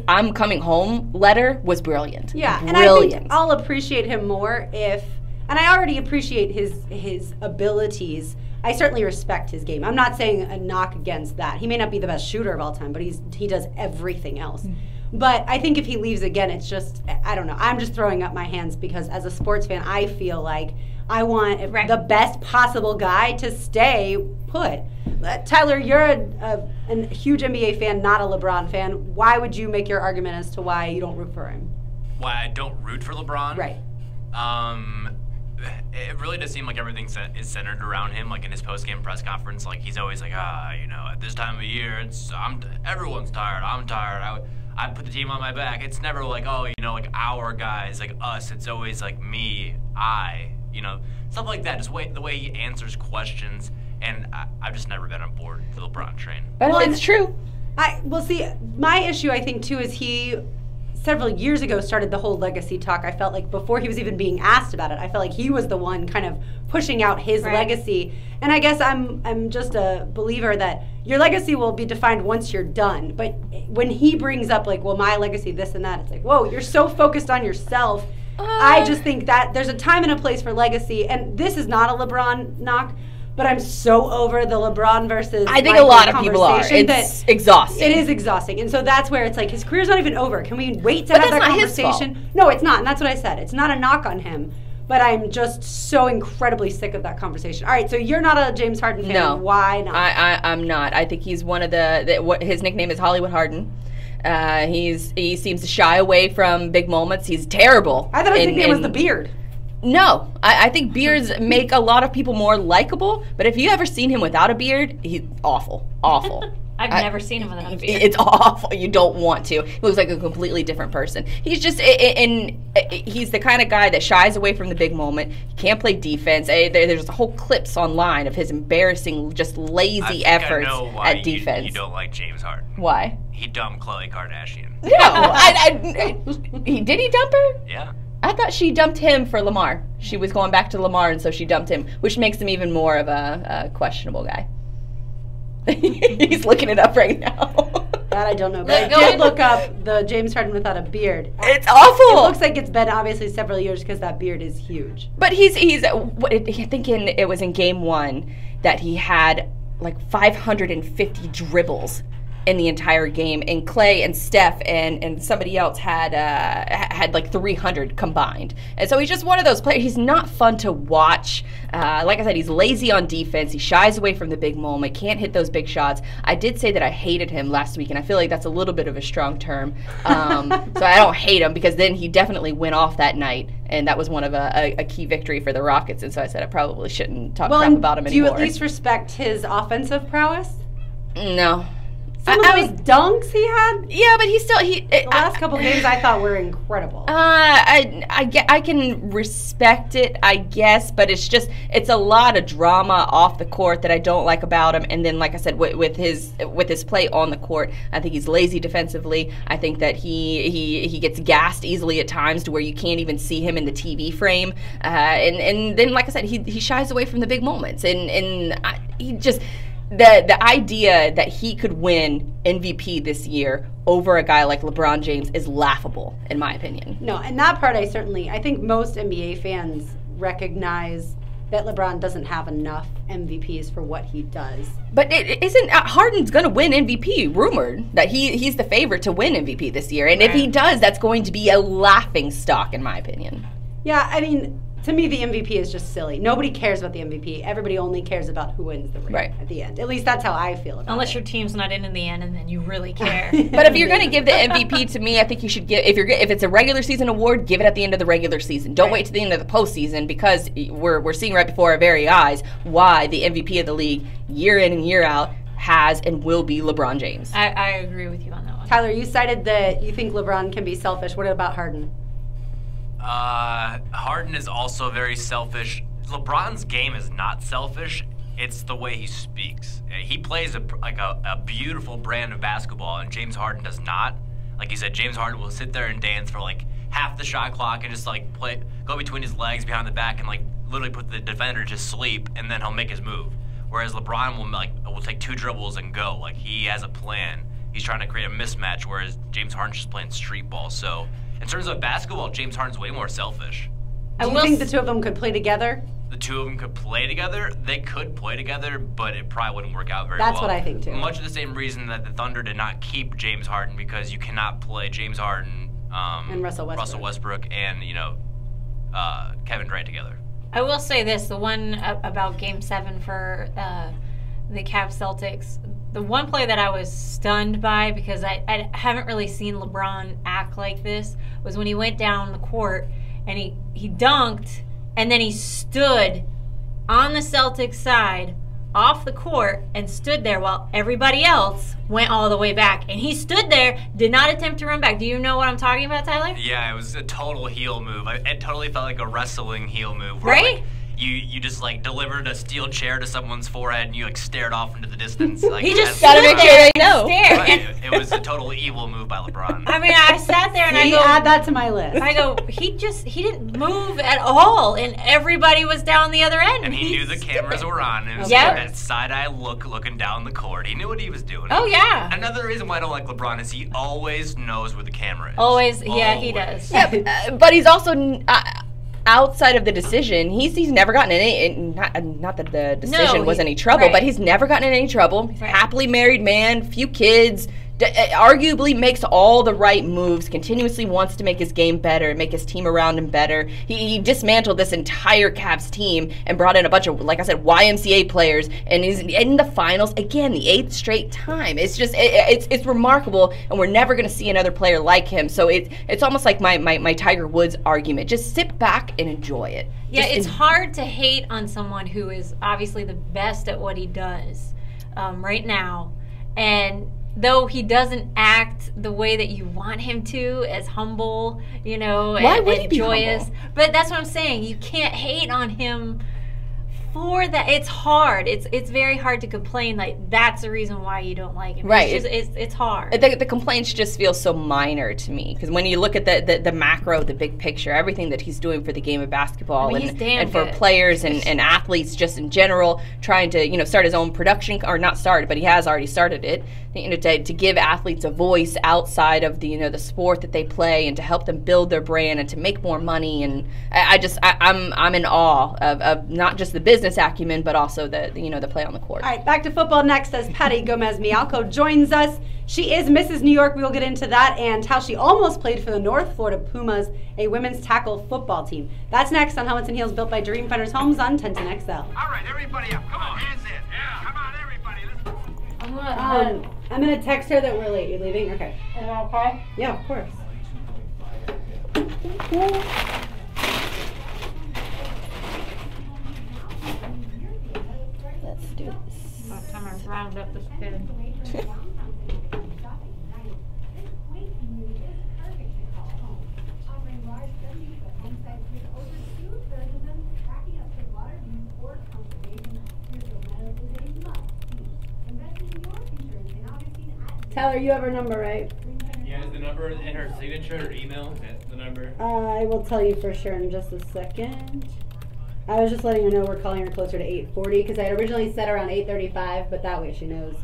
S5: "I'm coming home" letter was brilliant.
S3: Yeah,
S5: brilliant.
S3: And I think I'll appreciate him more if, and I already appreciate his abilities. I certainly respect his game. I'm not saying a knock against that. He may not be the best shooter of all time, but he does everything else. But I think if he leaves again, it's just, I don't know. I'm just throwing up my hands because as a sports fan, I feel like I want the best possible guy to stay put. Tyler, you're a huge NBA fan, not a LeBron fan. Why would you make your argument as to why you don't root for him?
S12: Why I don't root for LeBron?
S3: Right.
S12: It really does seem like everything is centered around him. Like in his post-game press conference, like he's always like, at this time of year, everyone's tired. I'm tired. I put the team on my back. It's never like, like our guys, like us. It's always like me, stuff like that. Just the way he answers questions, and I've just never been on board the LeBron train.
S5: But it's true.
S3: See, my issue I think too is he several years ago started the whole legacy talk. I felt like before he was even being asked about it, I felt like he was the one kind of pushing out his legacy. And I guess I'm just a believer that your legacy will be defined once you're done. But when he brings up like, well, my legacy, this and that, it's like, whoa, you're so focused on yourself. I just think that there's a time and a place for legacy. And this is not a LeBron knock, but I'm so over the LeBron versus
S5: I think a lot of people are. It's exhausting.
S3: It is exhausting. And so that's where it's like his career's not even over. Can we wait to have that conversation? No, it's not. And that's what I said. It's not a knock on him. But I'm just so incredibly sick of that conversation. All right, so you're not a James Harden fan.
S5: No.
S3: Why not?
S5: I'm not. I think he's one of his nickname is Hollywood Harden. He seems to shy away from big moments. He's terrible.
S3: I thought his nickname was the beard.
S5: No, I think beards make a lot of people more likable, but if you ever seen him without a beard, he's awful.
S4: I've never seen him without a beard.
S5: It's awful. You don't want to. He looks like a completely different person. He's just, he's the kind of guy that shies away from the big moment. He can't play defense. There's whole clips online of his embarrassing, just lazy efforts at defense.
S12: You don't like James Harden.
S5: Why?
S12: He dumped Khloe Kardashian.
S5: No, did he dump her?
S12: Yeah.
S5: I thought she dumped him for Lamar. She was going back to Lamar, and so she dumped him, which makes him even more of a questionable guy. He's looking it up right now.
S3: That I don't know, but I did look up the James Harden without a beard.
S5: It's awful.
S3: It looks like it's been obviously several years because that beard is huge.
S5: But I think it was in game 1 that he had like 550 dribbles in the entire game, and Clay and Steph and somebody else had like 300 combined. And so he's just one of those players. He's not fun to watch. Like I said, he's lazy on defense. He shies away from the big moment, can't hit those big shots. I did say that I hated him last week, and I feel like that's a little bit of a strong term. So I don't hate him, because then he definitely went off that night, and that was one of a key victory for the Rockets. And so I said I probably shouldn't talk crap about him anymore.
S3: Do you at least respect his offensive prowess?
S5: No.
S3: Some of those dunks he had?
S5: Yeah, but the
S3: last couple games I thought were incredible.
S5: I can respect it, I guess, but it's a lot of drama off the court that I don't like about him. And then, like I said, with his play on the court, I think he's lazy defensively. I think that he gets gassed easily at times to where you can't even see him in the TV frame. And then, like I said, he shies away from the big moments, and he just. The idea that he could win MVP this year over a guy like LeBron James is laughable, in my opinion.
S3: No, and that part I think most NBA fans recognize that LeBron doesn't have enough MVPs for what he does.
S5: But isn't Harden's going to win MVP? Rumored that he's the favorite to win MVP this year, and if he does, that's going to be a laughing stock, in my opinion.
S3: Yeah, I mean, To me, the MVP is just silly. Nobody cares about the MVP. Everybody only cares about who wins the ring at the end. At least that's how I feel about
S4: Unless
S3: it.
S4: your team's not in the end, and then you really care.
S5: But if you're going to give the MVP to me, I think you should give. If it's a regular season award, give it at the end of the regular season. Don't wait to the end of the postseason, because we're seeing right before our very eyes why the MVP of the league, year in and year out, has and will be LeBron James.
S4: I agree with you on that one.
S3: Tyler, you cited that you think LeBron can be selfish. What about Harden?
S12: Harden is also very selfish. LeBron's game is not selfish. It's the way he speaks. He plays a beautiful brand of basketball, and James Harden does not. Like you said, James Harden will sit there and dance for like half the shot clock and just like go between his legs behind the back and like literally put the defender to sleep, and then he'll make his move. Whereas LeBron will take 2 dribbles and go. Like, he has a plan. He's trying to create a mismatch, whereas James Harden's just playing street ball. So in terms of basketball, James Harden's way more selfish.
S3: Do you think the two of them could play together?
S12: The two of them could play together. They could play together, but it probably wouldn't work out very well.
S3: That's what I think, too.
S12: Much of the same reason that the Thunder did not keep James Harden, because you cannot play James Harden
S3: and Russell Westbrook
S12: and, Kevin Durant together.
S4: I will say this, the one about Game 7 for the Cavs Celtics, the one play that I was stunned by, because I haven't really seen LeBron act like this, was when he went down the court and he dunked, and then he stood on the Celtics side off the court and stood there while everybody else went all the way back. And he stood there, did not attempt to run back. Do you know what I'm talking about, Tyler?
S12: Yeah, it was a total heel move. It totally felt like a wrestling heel move. Where,
S4: right?
S12: Like, you just like delivered a steel chair to someone's forehead and you like stared off into the distance. Like,
S4: he just gotta make sure they know.
S12: Right, it was a total evil move by LeBron.
S4: I mean, I sat there and I go,
S3: add that to my list.
S4: I go, he didn't move at all, and everybody was down the other end.
S12: And he knew the cameras were on. It was
S4: Yep.
S12: that side-eye look looking down the court. He knew what he was doing.
S4: Oh, yeah.
S12: Another reason why I don't like LeBron is he always knows where the camera is.
S4: Always, yeah, he does.
S5: Yeah, but he's also outside of the decision. He's never gotten in any. Not that the decision was any trouble, but he's never gotten in any trouble. He's a happily married man, few kids. Arguably makes all the right moves, continuously wants to make his game better, make his team around him better. He dismantled this entire Cavs team and brought in a bunch of, like I said, YMCA players, and he's in the finals again, the 8th straight time. It's just, it's remarkable, and we're never going to see another player like him. So it's almost like my Tiger Woods argument. Just sit back and enjoy it.
S4: Yeah, it's hard to hate on someone who is obviously the best at what he does right now, and though he doesn't act the way that you want him to, as humble, and joyous. Humble? But that's what I'm saying. You can't hate on him for that. It's hard. It's very hard to complain like that's the reason why you don't like him.
S5: Right.
S4: It's hard.
S5: The complaints just feel so minor to me, because when you look at the macro, the big picture, everything that he's doing for the game of basketball, and for players and athletes just in general, trying to start his own production, or not started, but he has already started it. To give athletes a voice outside of the sport that they play, and to help them build their brand and to make more money. And I'm in awe of not just the business acumen, but also the play on the court.
S3: All right, back to football next as Patty Gomez-Mialco joins us. She is Mrs. New York. We will get into that and how she almost played for the North Florida Pumas, a women's tackle football team. That's next on Helmets and Heels, built by Dreamfinders Homes on 1010XL.
S1: All right, everybody up. Come on, hands in. Yeah. Come on, everybody. Let's go.
S3: I'm going to text her that we're late. You're leaving? Okay.
S4: Is that okay?
S3: Yeah, of course.
S5: Let's do this.
S4: Last time I round up this kid.
S3: Tyler, you have her number, right?
S12: Yeah, is the number in her signature or email? Is that the number?
S3: I will tell you for sure in just a second. I was just letting her know we're calling her closer to 8:40 because I had originally said around 8:35, but that way she knows.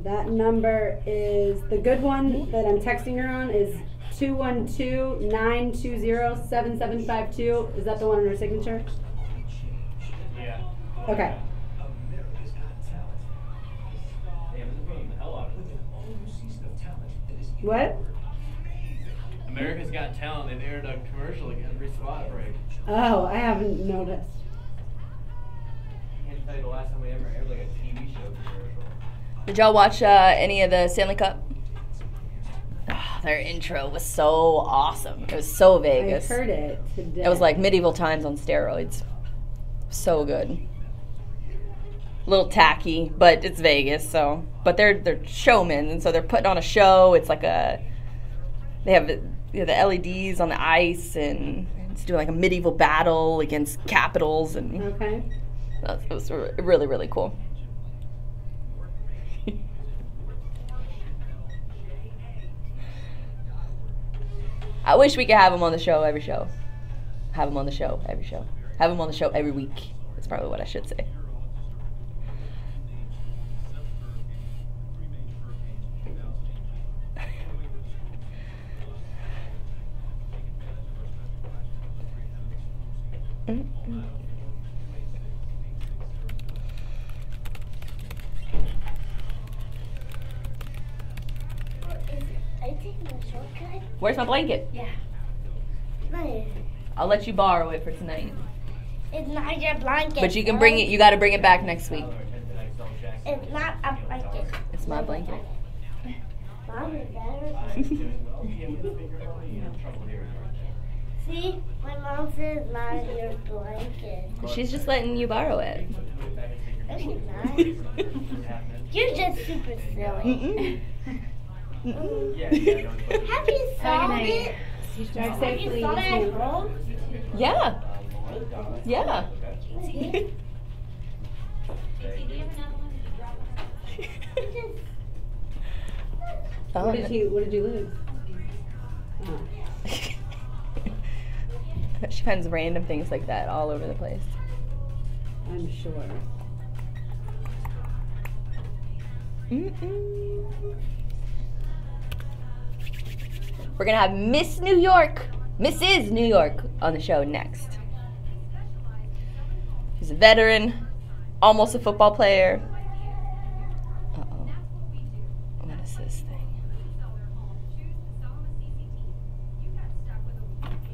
S3: That number is, the good one that I'm texting her on is 212-920-7752. Is that the one in her signature?
S12: Yeah.
S3: Okay. What?
S6: America's Got Talent, they've aired a commercial like every spot break.
S3: Oh, I haven't noticed.
S6: I can't tell you the last time we ever aired like a TV show commercial.
S5: Did y'all watch any of the Stanley Cup? Oh, their intro was so awesome. It was so Vegas.
S3: I heard it today.
S5: It was like medieval times on steroids. So good. A little tacky, but it's Vegas, so. But they're showmen, and so they're putting on a show. It's like they have the LEDs on the ice, and it's doing like a medieval battle against capitals, and
S3: okay.
S5: It was really, really cool. I wish we could have him on the show every show. Have him on the show every show. Have him on the show every week. That's probably what I should say. Where's my blanket?
S7: Yeah. Nice.
S5: I'll let you borrow it for tonight.
S7: It's not your blanket.
S5: But you can bring it. You got to bring it back next week.
S7: It's not a blanket.
S5: It's my blanket.
S7: Mom is better. See, my mom says it's not your blanket.
S5: She's just letting you borrow it.
S7: No, she's not. You're just super silly. Have you solved it? Have you solved it at home?
S5: Yeah. Yeah.
S3: What did you lose? Oh.
S5: She finds random things like that all over the place.
S3: I'm sure.
S5: We're going to have Miss New York, Mrs. New York, on the show next. She's a veteran, almost a football player. Uh-oh. What is this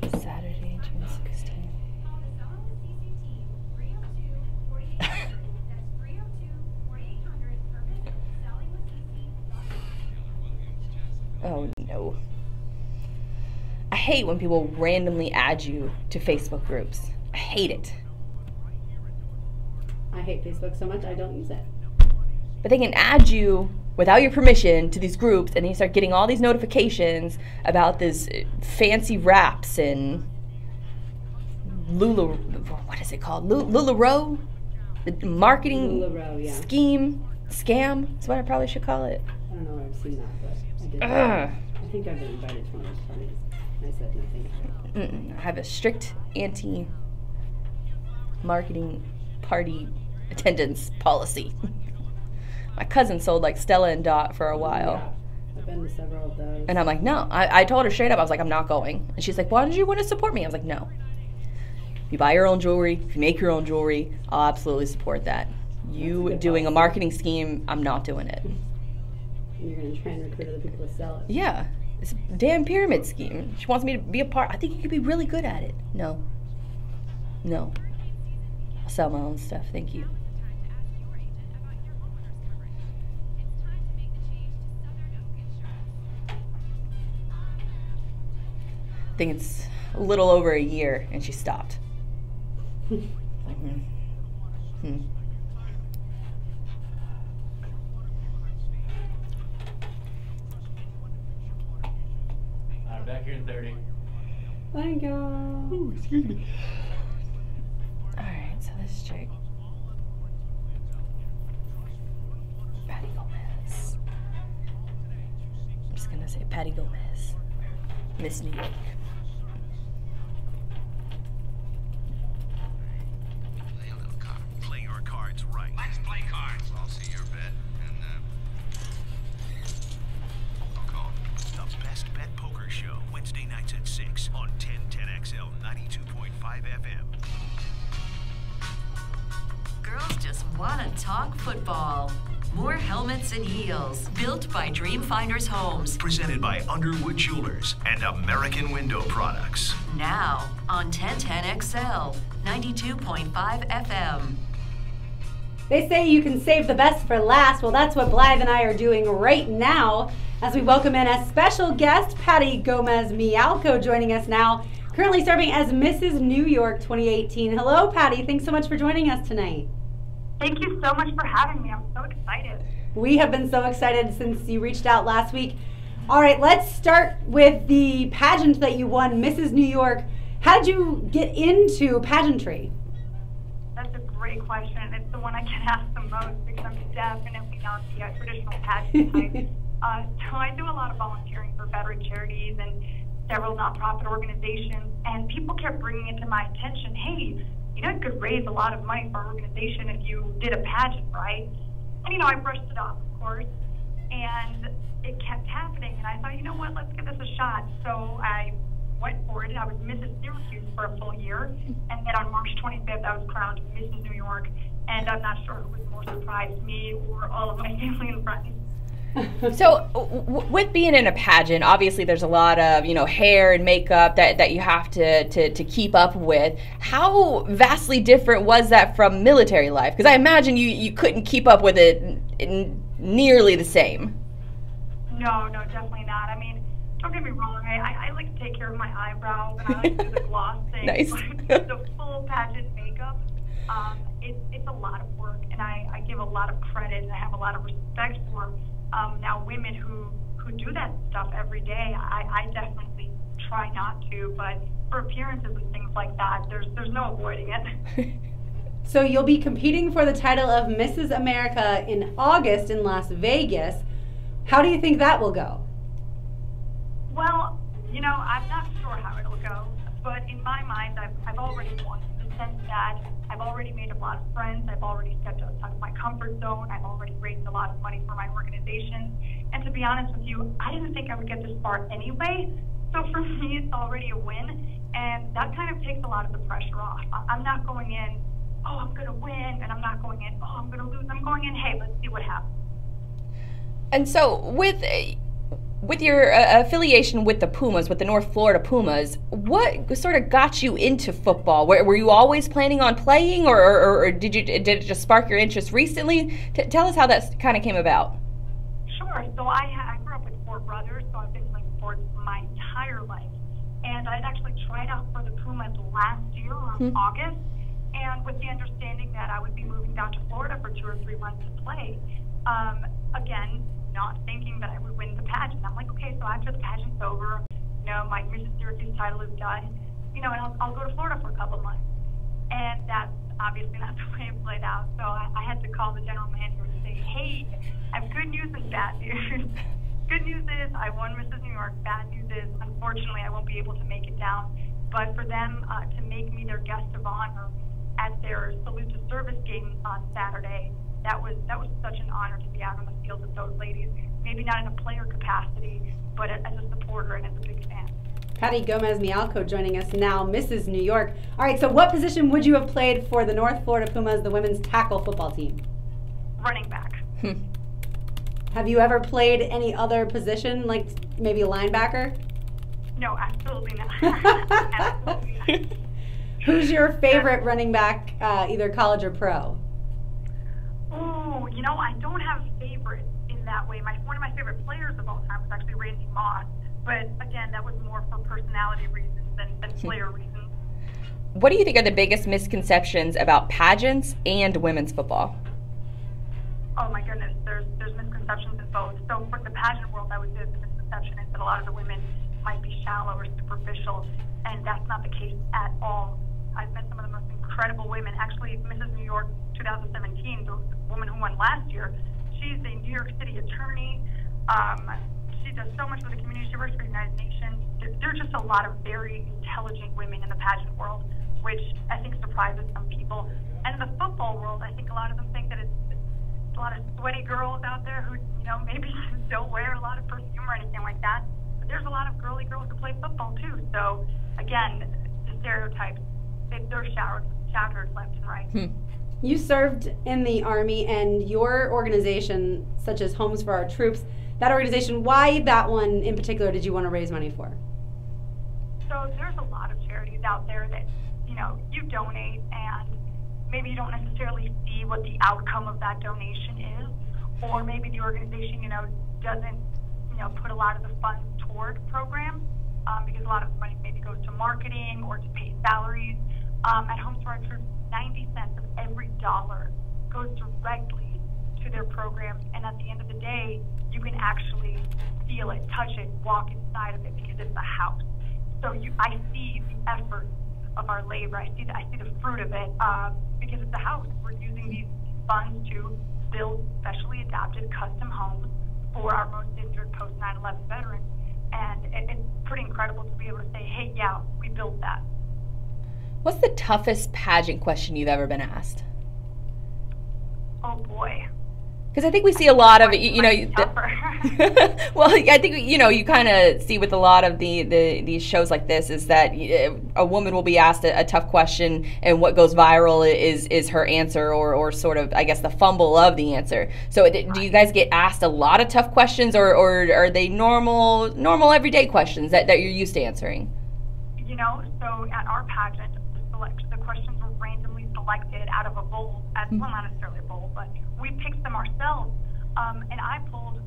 S5: thing? Saturday, June 16th. Oh, no. I hate when people randomly add you to Facebook groups. I hate it.
S3: I hate Facebook so much I don't use it.
S5: But they can add you without your permission to these groups, and then you start getting all these notifications about this fancy wraps and what is it called? LuLaRoe? The marketing
S3: LuLaRoe, yeah.
S5: Scam is what I probably should call it.
S3: I don't know where I've seen that, but I did. I think I've been invited to one of those parties. I said nothing.
S5: I have a strict anti-marketing party attendance policy. My cousin sold like Stella and Dot for a while.
S3: Yeah, I've been to several of those.
S5: And I'm like, no. I told her straight up, I was like, I'm not going. And she's like, why don't you want to support me? I was like, no. If you buy your own jewelry, if you make your own jewelry, I'll absolutely support that. You doing a marketing scheme, I'm not doing it.
S3: And you're going to try and recruit other people to sell it.
S5: Yeah. It's a damn pyramid scheme. She wants me to be a part. I think you could be really good at it. No. No. I'll sell my own stuff. Thank you. I think it's a little over a year, and she stopped.
S6: Back here in 30.
S3: Thank you.
S5: Ooh, excuse me. Alright, so this chick. Patty Gomez. I'm just gonna say Patty Gomez. Miss New York.
S17: Play your cards right. Let's play cards. I'll see your bet. And, I'll call the Best Bet Poker Show, Wednesday nights at 6 on 1010XL 92.5 FM.
S2: Girls just want to talk football. More helmets and heels. Built by Dreamfinders Homes.
S17: Presented by Underwood Jewelers and American Window Products.
S2: Now on 1010XL, 92.5 FM.
S3: They say you can save the best for last. Well, that's what Blythe and I are doing right now as we welcome in a special guest, Patty Gomez-Mialco, joining us now, currently serving as Mrs. New York 2018. Hello, Patty. Thanks so much for joining us tonight.
S14: Thank you so much for having me. I'm so excited.
S3: We have been so excited since you reached out last week. All right, let's start with the pageant that you won, Mrs. New York. How did you get into pageantry?
S14: That's a great question. It's the one I get asked the most because I'm definitely not the traditional pageant type. So I do a lot of volunteering for veteran charities and several nonprofit organizations, and people kept bringing it to my attention, hey, you know, you could raise a lot of money for our organization if you did a pageant, right? And, you know, I brushed it off, of course, and it kept happening, and I thought, you know what, let's give this a shot. So I went for it. I was Mrs. Syracuse for a full year, and then on March 25th, I was crowned Mrs. New York, and I'm not sure who was more surprised, me or all of my family and friends.
S5: So, with being in a pageant, obviously there's a lot of, you know, hair and makeup that you have to keep up with. How vastly different was that from military life? Because I imagine you couldn't keep up with it nearly the same.
S14: No, definitely not. I mean, don't get me wrong. I like to take care of my eyebrows and I like to do the gloss thing.
S5: Nice.
S14: The full pageant makeup, it's a lot of work, and I give a lot of credit and I have a lot of respect for now women who do that stuff every day. I definitely try not to, but for appearances and things like that, there's no avoiding it.
S3: So you'll be competing for the title of Mrs. America in August in Las Vegas. How do you think that will go?
S14: Well, you know, I'm not sure how it'll go, but in my mind, I've already won, in the sense that I've already made a lot of friends. I've already stepped outside of my comfort zone. I've already raised a lot of money for my organization. And to be honest with you, I didn't think I would get this far anyway. So for me, it's already a win. And that kind of takes a lot of the pressure off. I'm not going in, oh, I'm going to win. And I'm not going in, oh, I'm going to lose. I'm going in, hey, let's see what happens.
S5: And so with your affiliation with the Pumas, with the North Florida Pumas, what sort of got you into football? Were you always planning on playing, or did it just spark your interest recently? Tell us how that kind of came about.
S14: Sure. So I grew up with 4 brothers, so I've been playing sports my entire life. And I'd actually tried out for the Pumas last year, around August, and with the understanding that I would be moving down to Florida for 2 or 3 months to play. Again, not thinking that I would win the pageant. I'm like, okay, so after the pageant's over, you know, my Mrs. Syracuse title is done, you know, and I'll go to Florida for a couple of months. And that's obviously not the way it played out. So I had to call the general manager and say, hey, I have good news and bad news. Good news is I won Mrs. New York. Bad news is, unfortunately, I won't be able to make it down. But for them to make me their guest of honor at their Salute to Service game on Saturday, that was such an honor to be out on the field with those ladies. Maybe not in a player capacity, but as a supporter and as a big fan.
S3: Patty Gomez-Mialco joining us now, Mrs. New York. All right, so what position would you have played for the North Florida Pumas, the women's tackle football team?
S14: Running back.
S3: Have you ever played any other position, like maybe a linebacker?
S14: No, absolutely not. Absolutely not.
S3: Who's your favorite running back, either college or pro?
S14: Oh, you know, I don't have favorites in that way. One of my favorite players of all time was actually Randy Moss. But again, that was more for personality reasons than player reasons.
S5: What do you think are the biggest misconceptions about pageants and women's football?
S14: Oh my goodness, there's misconceptions in both. So for the pageant world, I would say the misconception is that a lot of the women might be shallow or superficial, and that's not the case at all. I've met some of the most incredible women. Actually, Mrs. New York 2017, the woman who won last year, she's a New York City attorney. She does so much for the community. She works for the United Nations. There are just a lot of very intelligent women in the pageant world, which I think surprises some people. And in the football world, I think a lot of them think that it's a lot of sweaty girls out there who, you know, maybe don't wear a lot of perfume or anything like that. But there's a lot of girly girls who play football too. So again, the stereotypes, they're shattered left and right.
S3: You served in the Army, and your organization, such as Homes for Our Troops, that organization, why that one in particular did you want to raise money for?
S18: So there's a lot of charities out there that, you donate and maybe you don't necessarily see what the outcome of that donation is, or maybe the organization, doesn't, put a lot of the funds toward programs because a lot of the money maybe goes to marketing or to pay salaries. At Homes for Our Troops, 90 cents of every dollar goes directly to their programs, and at the end of the day, you can actually feel it, touch it, walk inside of it because it's a house. So I see the effort of our labor. I see the fruit of it because it's a house. We're using these funds to build specially adapted custom homes for our most injured post 9/11 veterans, and it's pretty incredible to be able to say, hey, yeah, we built that.
S5: What's the toughest pageant question you've ever been asked?
S18: Oh boy.
S5: Because I think we see a lot of it, well, I think, you kind of see with a lot of these shows like this is that a woman will be asked a tough question, and what goes viral is her answer or sort of, I guess, the fumble of the answer. So do you guys get asked a lot of tough questions, or are they normal everyday questions that you're used to answering?
S18: So at our pageant, the questions were randomly selected out of a bowl, well, not necessarily a bowl, but we picked them ourselves, and I pulled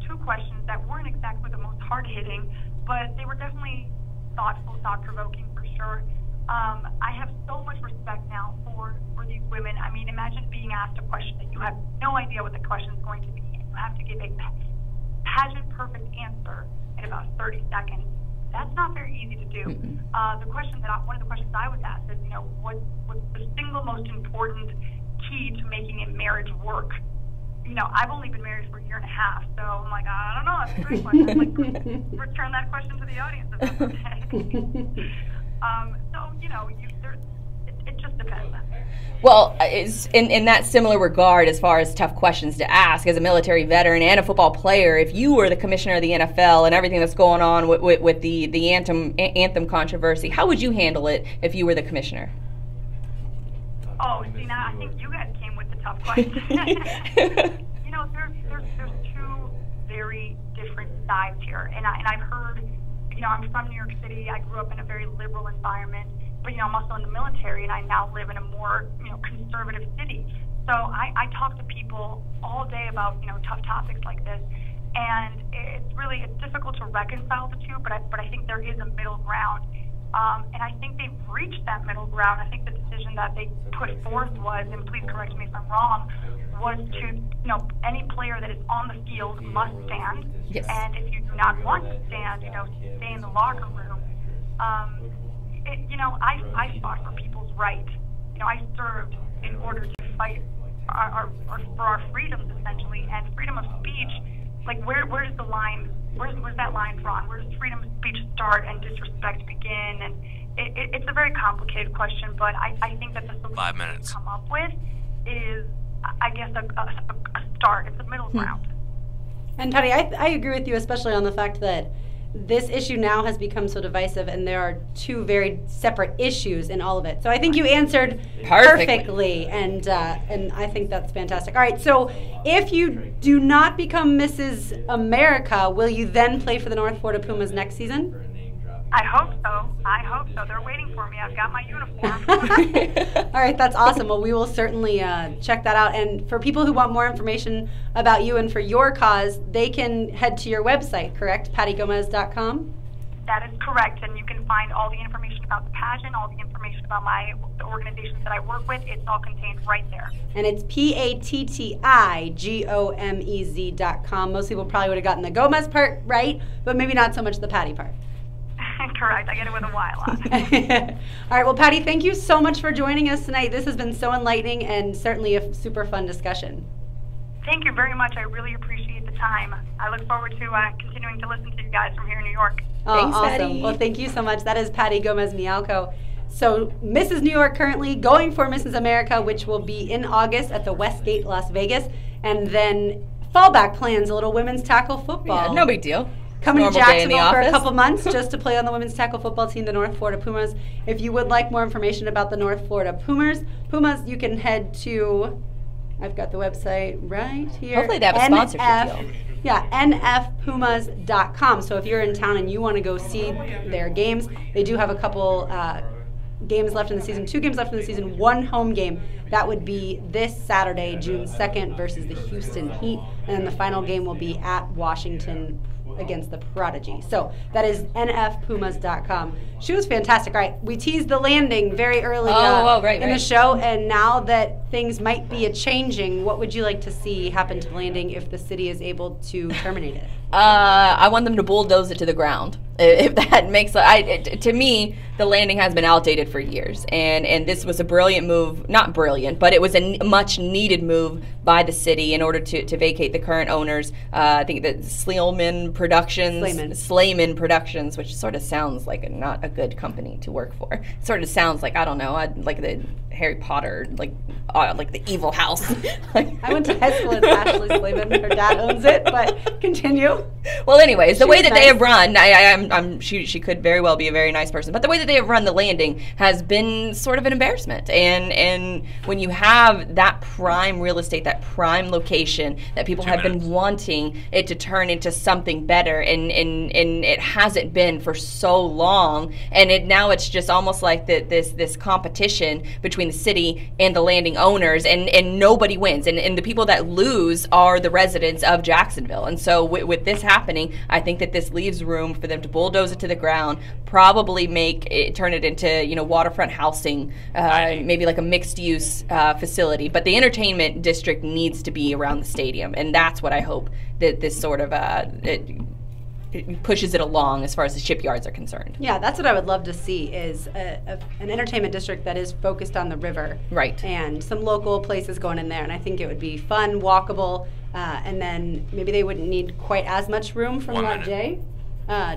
S18: two questions that weren't exactly the most hard-hitting, but they were definitely thoughtful, thought-provoking for sure. I have so much respect now for these women. I mean, imagine being asked a question that you have no idea what the question is going to be, and you have to give a pageant-perfect answer in about 30 seconds. That's not very easy to do. One of the questions I was asked is, what's the single most important key to making a marriage work? I've only been married for a year and a half, so I'm like, I don't know, that's a great question. I'd like to return that question to the audience if that's okay. It just depends.
S5: Well, in that similar regard, as far as tough questions to ask, as a military veteran and a football player, if you were the commissioner of the NFL and everything that's going on with the anthem controversy, how would you handle it if you were the commissioner?
S18: Oh, see, now I think you guys came with the tough questions. There's two very different sides here, and I've heard, I'm from New York City. I grew up in a very liberal environment. But, I'm also in the military, and I now live in a more, conservative city. So I talk to people all day about, tough topics like this. And it's difficult to reconcile the two, but I think there is a middle ground. And I think they've reached that middle ground. I think the decision that they put forth was, and please correct me if I'm wrong, was to, any player that is on the field must stand. Yes. And if you do not want to stand, stay in the locker room. I fought for people's rights. I served in order to fight for our freedoms, essentially, and freedom of speech. Like, where's the line? Where's that line drawn? Where does freedom of speech start and disrespect begin? And it's a very complicated question, but I think that the solution
S12: 5 minutes
S18: to come up with is, I guess, a start. It's a middle ground.
S3: And Patty, I agree with you, especially on the fact that this issue now has become so divisive, and there are two very separate issues in all of it. So I think you answered perfectly, and I think that's fantastic. All right, so if you do not become Mrs. America, will you then play for the North Florida Pumas next season?
S18: I hope so. They're waiting for me. I've got my uniform.
S3: All right, that's awesome. Well, we will certainly check that out. And for people who want more information about you and for your cause, they can head to your website, correct? PattyGomez.com?
S18: That is correct. And you can find all the information about the pageant, all the information about the organizations that I work with. It's all contained right there.
S3: And it's PattyGomez.com. Most people probably would have gotten the Gomez part right, but maybe not so much the Patty part.
S18: Correct. I get it with a Y a lot.
S3: All right. Well, Patty, thank you so much for joining us tonight. This has been so enlightening and certainly a super fun discussion.
S18: Thank you very much. I really appreciate the time. I look forward to continuing to listen to you guys from here in New York.
S3: Oh,
S5: thanks,
S3: awesome.
S5: Patty.
S3: Well, thank you so much. That is Patty Gomez-Mialco. So Mrs. New York currently going for Mrs. America, which will be in August at the Westgate, Las Vegas. And then fallback plans, a little women's tackle football.
S5: Yeah, no big deal.
S3: coming to
S5: Normal day in the
S3: Jacksonville for a
S5: office.
S3: couple months just to play on the women's tackle football team, the North Florida Pumas. If you would like more information about the North Florida Pumas, you can head to, I've got the website right here.
S5: Hopefully they have a sponsorship deal.
S3: Yeah, nfpumas.com. So if you're in town and you want to go see their games, they do have a couple games left in the season, 2 games left in the season, 1 home game. That would be this Saturday, June 2nd versus the Houston Heat. And then the final game will be at Washington against the Prodigy. So that is nfpumas.com. She was fantastic. All right, we teased the landing very early in the show, and now that things might be a-changing, what would you like to see happen to landing if the city is able to terminate it?
S5: I want them to bulldoze it to the ground. If that makes to me, the landing has been outdated for years, and this was a brilliant move. Not brilliant, but it was a much needed move by the city in order to vacate the current owners. I think that Slayman Productions, which sort of sounds like not a good company to work for. It sort of sounds like, I don't know, like the Harry Potter, like the evil house.
S3: I went to high school with Ashley Slayman. Her dad owns it, but continue.
S5: Well, anyways, the way that they have run, she could very well be a very nice person, but the way that they have run the landing has been sort of an embarrassment. And when you have that prime real estate, that prime location that people have been wanting it to turn into something better, and it hasn't been for so long, and now it's just almost like this competition between the city and the landing owners, and nobody wins, and the people that lose are the residents of Jacksonville. And so with this happening, I think that this leaves room for them to bulldoze it to the ground, probably turn it into waterfront housing, maybe like a mixed use facility. But the entertainment district needs to be around the stadium, and that's what I hope that this sort of it pushes it along as far as the shipyards are concerned.
S3: Yeah, that's what I would love to see, is an entertainment district that is focused on the river.
S5: Right.
S3: And some local places going in there. And I think it would be fun, walkable, and then maybe they wouldn't need quite as much room from Lot J,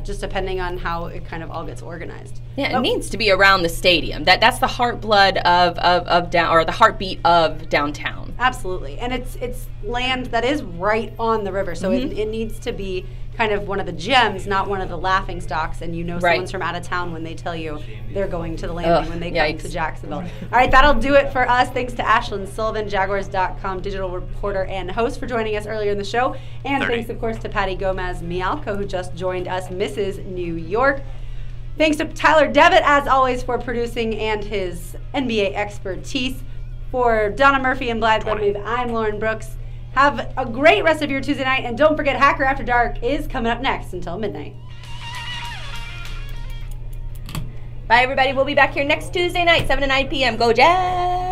S3: just depending on how it kind of all gets organized.
S5: Yeah, it needs to be around the stadium. That's the heartblood of down, or the heartbeat of downtown.
S3: Absolutely. And it's land that is right on the river, so it needs to be kind of one of the gems, not one of the laughing stocks, and someone's from out of town when they tell you they're going to the landing when they come to Jacksonville. All right, that'll do it for us. Thanks to Ashlyn Sullivan, Jaguars.com digital reporter and host, for joining us earlier in the show. And thanks, of course, to Patty Gomez-Mialco, who just joined us, Mrs. New York. Thanks to Tyler Devitt, as always, for producing and his NBA expertise. For Donna Murphy and Blythe Lemove, I'm Lauren Brooks. Have a great rest of your Tuesday night, and don't forget, Hacker After Dark is coming up next until midnight.
S5: Bye, everybody. We'll be back here next Tuesday night, 7 to 9 p.m. Go Jags!